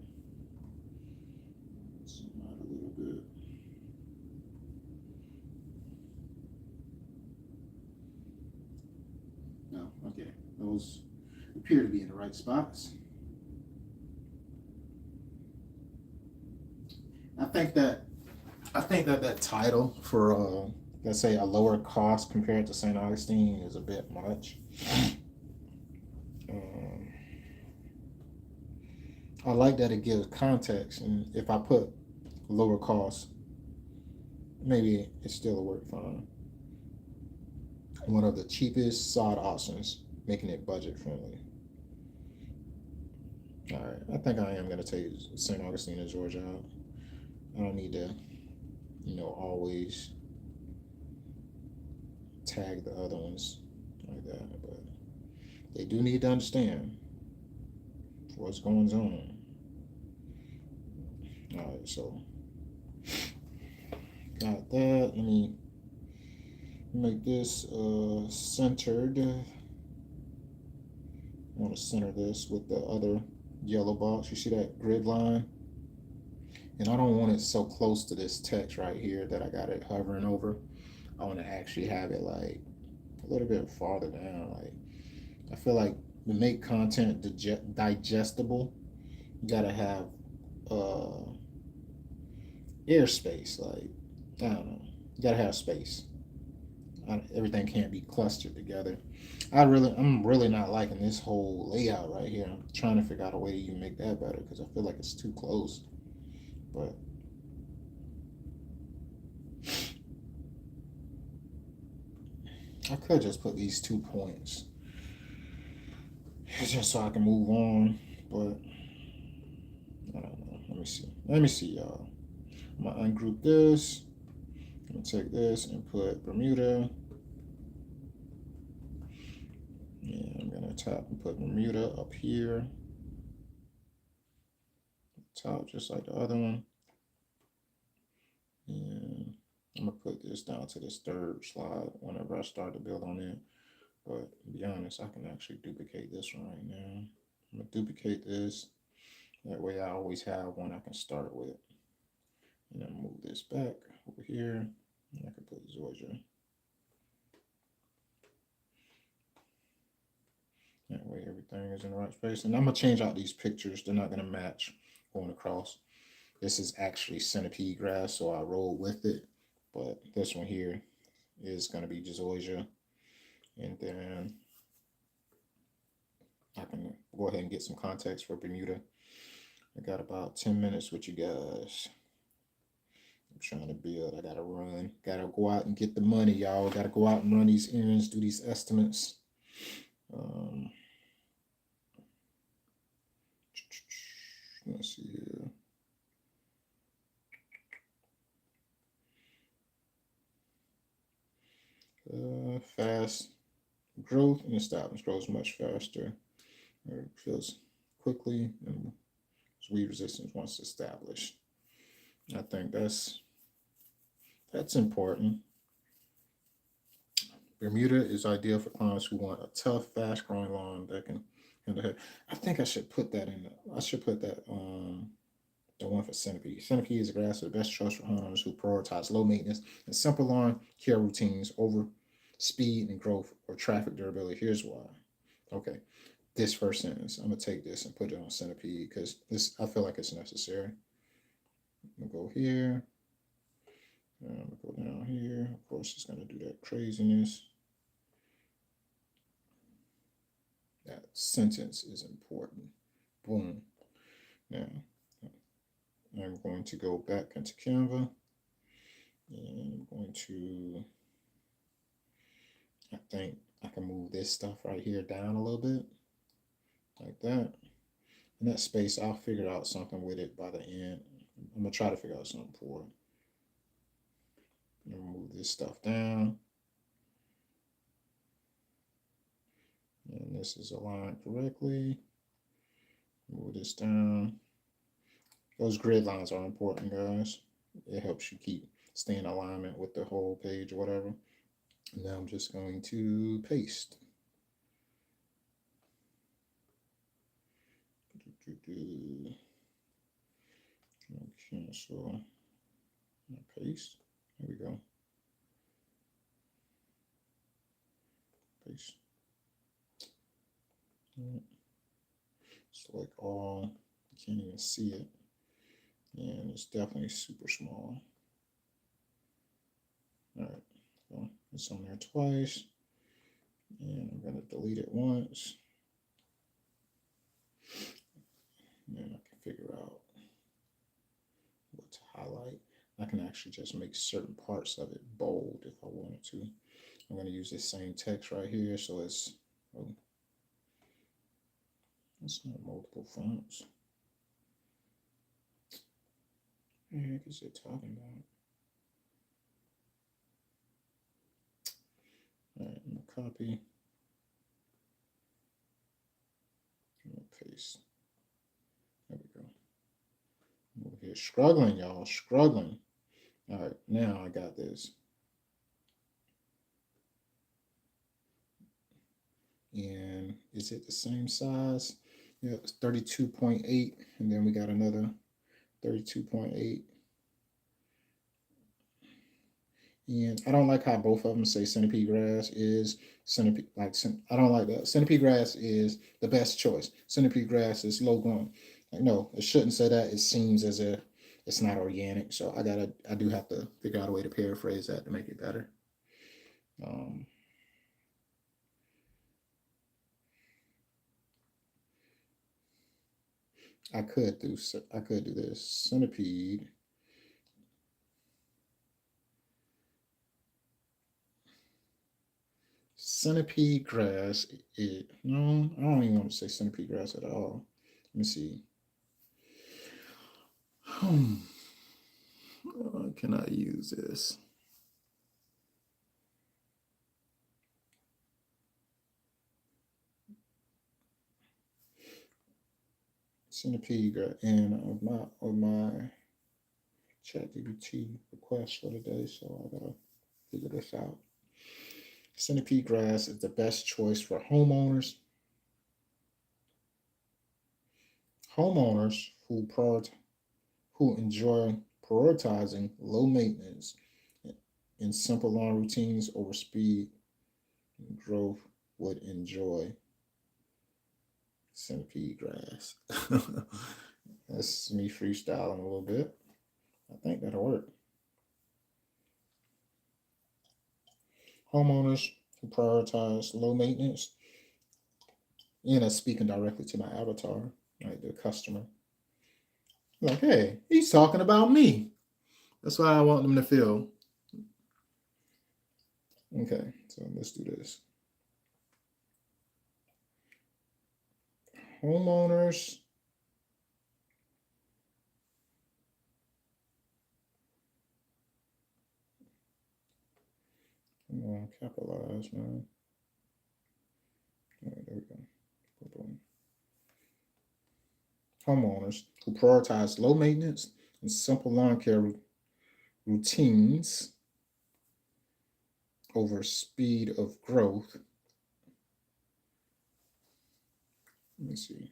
Zoom out a little bit. No, okay. Those appear to be in the right spots. I think that title for let's say a lower cost compared to St. Augustine is a bit much. I like that it gives context, and if I put lower cost, maybe it still will work fine. One of the cheapest side options, making it budget friendly. All right, I think I am gonna take St. Augustine in Georgia out. I don't need to, always tag the other ones like that, but they do need to understand what's going on. All right, so got that. Let me make this centered. I want to center this with the other yellow box. You see that grid line? And I don't want it so close to this text right here that I got it hovering over. I want to actually have it like a little bit farther down. Like, I feel like to make content digestible, you gotta have airspace. Like, I don't know, you gotta have space. Everything can't be clustered together. I'm really not liking this whole layout right here. I'm trying to figure out a way to even make that better because I feel like it's too close. But I could just put these 2 points just so I can move on. But I don't know. Let me see, y'all. I'm gonna ungroup this. I'm gonna take this and put Bermuda. And I'm gonna tap and put Bermuda up here. Top just like the other one. And I'm gonna put this down to this third slide whenever I start to build on it. But to be honest, I can actually duplicate this one right now. I'm gonna duplicate this. That way I always have one I can start with. And then move this back over here. And I can put Georgia. That way everything is in the right space. And I'm gonna change out these pictures. They're not gonna match going across. This is actually centipede grass, so I roll with it. But this one here is gonna be Georgia. And then I can go ahead and get some context for Bermuda. I got about 10 minutes with you guys. I'm trying to build. I gotta run. Gotta go out and get the money, y'all. Gotta go out and run these errands, do these estimates. Um, let's see here. Fast growth and establishment grows much faster. It feels quickly and weed resistance once established. I think that's important. Bermuda is ideal for clients who want a tough, fast-growing lawn that can handle it. I think I should put that in. I should put that the one for centipede. Centipede is a grass the best choice for homeowners who prioritize low maintenance and simple lawn care routines over speed and growth or traffic durability. Here's why. Okay, this first sentence. I'm gonna take this and put it on centipede because this I feel like it's necessary. I'm gonna go here. I'm gonna go down here. Of course, it's gonna do that craziness. That sentence is important. Boom. Now, I'm going to go back into Canva and I'm going to, I think I can move this stuff right here down a little bit like that. And that space, I'll figure out something with it by the end. I'm gonna try to figure out something for it. I'm gonna move this stuff down. And this is aligned correctly. Move this down. Those grid lines are important, guys. It helps you keep stay in alignment with the whole page or whatever. Now I'm just going to paste. Cancel. Paste. There we go. Paste. Select all. You can't even see it. And it's definitely super small. All right. So it's on there twice. And I'm going to delete it once. And then I can figure out what to highlight. I can actually just make certain parts of it bold if I wanted to. I'm going to use this same text right here. So it's, oh, it's not multiple fonts. What the heck is it talking about? All right, I'm going to copy. I'm going to paste. There we go. Over here, struggling, y'all, struggling. All right, now I got this. And is it the same size? Yeah, it's 32.8, and then we got another 32.8. And I don't like how both of them say centipede grass is centipede. Like I don't like that. Centipede grass is the best choice. Centipede grass is low growing. Like, no, it shouldn't say that. It seems as if it's not organic. So I do have to figure out a way to paraphrase that to make it better. I could do this centipede. Centipede grass. No, I don't even want to say centipede grass at all. Let me see. Can I use this? Centipede grass and of my ChatGPT request for the day, so I gotta figure this out. Centipede grass is the best choice for homeowners who enjoy prioritizing low maintenance and simple lawn routines over speed and growth would enjoy centipede grass. That's me freestyling a little bit. I think that'll work. Homeowners who prioritize low maintenance, and that's speaking directly to my avatar, like the customer. Like, hey, he's talking about me. That's why I want them to feel. Okay, so let's do this. Homeowners come on, capitalize, man. All right, there we go. Boom. Homeowners who prioritize low maintenance and simple lawn care routines over speed of growth. Let me see.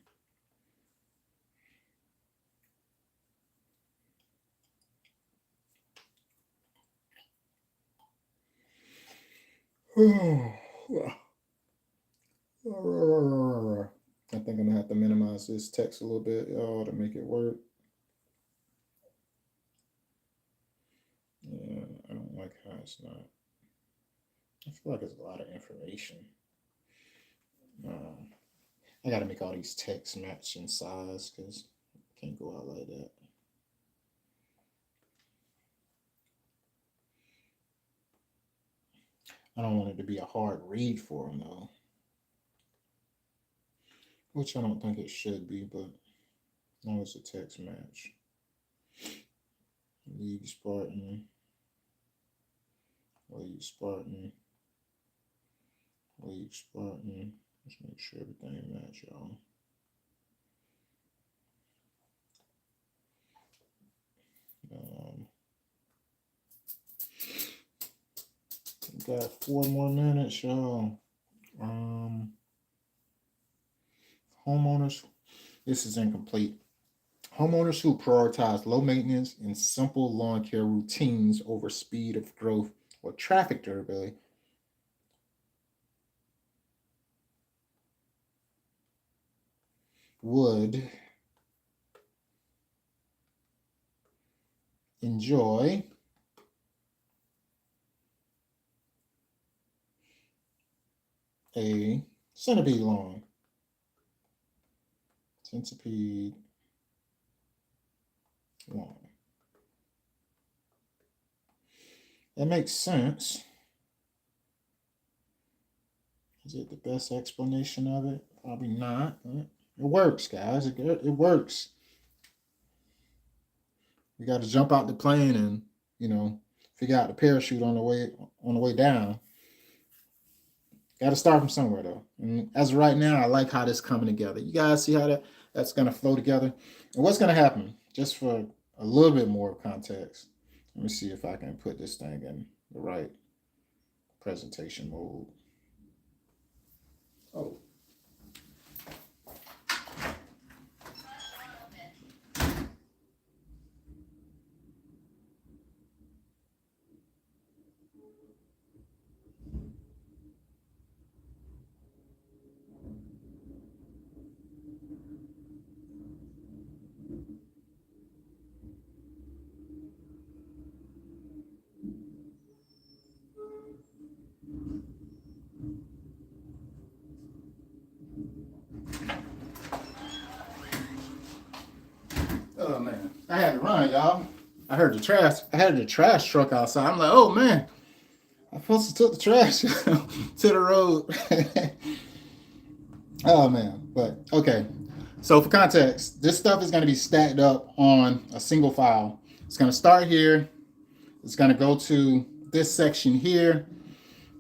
Oh, I think I'm gonna have to minimize this text a little bit, y'all, to make it work. Yeah, I don't like how it's not. I feel like it's a lot of information. I gotta make all these texts match in size because I can't go out like that. I don't want it to be a hard read for them though, which I don't think it should be, but as long as the text match. League Spartan, League Spartan, League Spartan. Let's make sure everything match, y'all. Got 4 more minutes, y'all. Homeowners, this is incomplete. Homeowners who prioritize low maintenance and simple lawn care routines over speed of growth or traffic durability would enjoy a centipede lawn. Centipede lawn. That makes sense. Is it the best explanation of it? Probably not. It works, guys. It works. We got to jump out the plane and figure out the parachute on the way down. Got to start from somewhere though. And as of right now, I like how this coming together. You guys see how that's going to flow together. And what's going to happen? Just for a little bit more context, let me see if I can put this thing in the right presentation mode. Oh. Oh man, I had to run, y'all. I heard the trash. I had the trash truck outside. I'm like, oh man, I supposed to took the trash to the road. Oh man, but okay. So for context, this stuff is going to be stacked up on a single file. It's going to start here. It's going to go to this section here.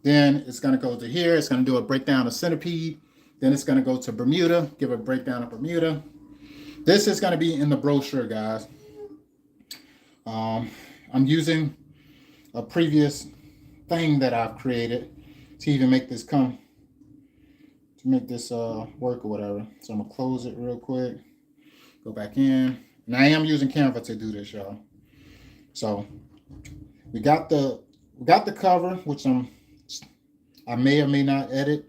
Then it's going to go to here. It's going to do a breakdown of centipede. Then it's going to go to Bermuda, give a breakdown of Bermuda. This is going to be in the brochure, guys. I'm using a previous thing that I've created to even make this work or whatever. So I'm gonna close it real quick, go back in, and I am using Canva to do this, y'all. So we got the cover, which I may or may not edit.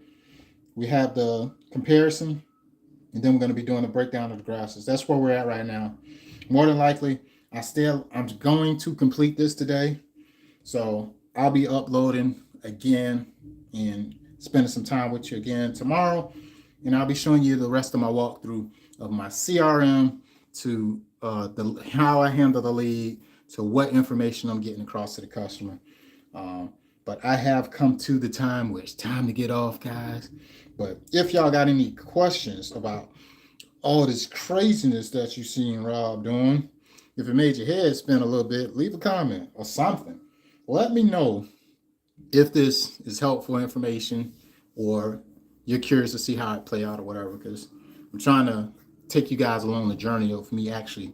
We have the comparison, and then we're going to be doing the breakdown of the grasses. That's where we're at right now. More than likely, I'm going to complete this today. So I'll be uploading again and spending some time with you again tomorrow. And I'll be showing you the rest of my walkthrough of my CRM to how I handle the lead, to what information I'm getting across to the customer. But I have come to the time where it's time to get off, guys. But if y'all got any questions about all this craziness that you seen Rob doing, if it made your head spin a little bit, leave a comment or something. Let me know if this is helpful information or you're curious to see how it play out or whatever, because I'm trying to take you guys along the journey of me actually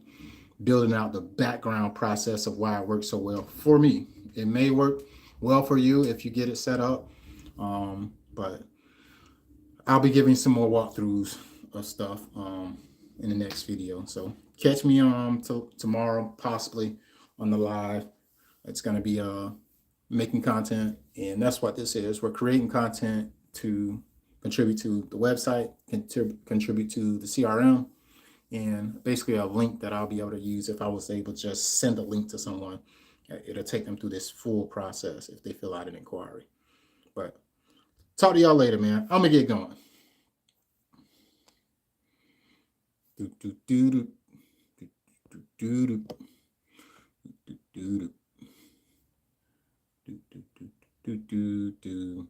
building out the background process of why it works so well for me. It may work well for you if you get it set up, but I'll be giving some more walkthroughs of stuff in the next video. So catch me tomorrow, possibly on the live. It's going to be making content, and that's what this is. We're creating content to contribute to the website, contribute to the CRM, and basically a link that I'll be able to use if I was able to just send a link to someone. It'll take them through this full process if they fill out an inquiry. But talk to y'all later, man. I'm gonna get going. Do do do do do do do do do do do do do do.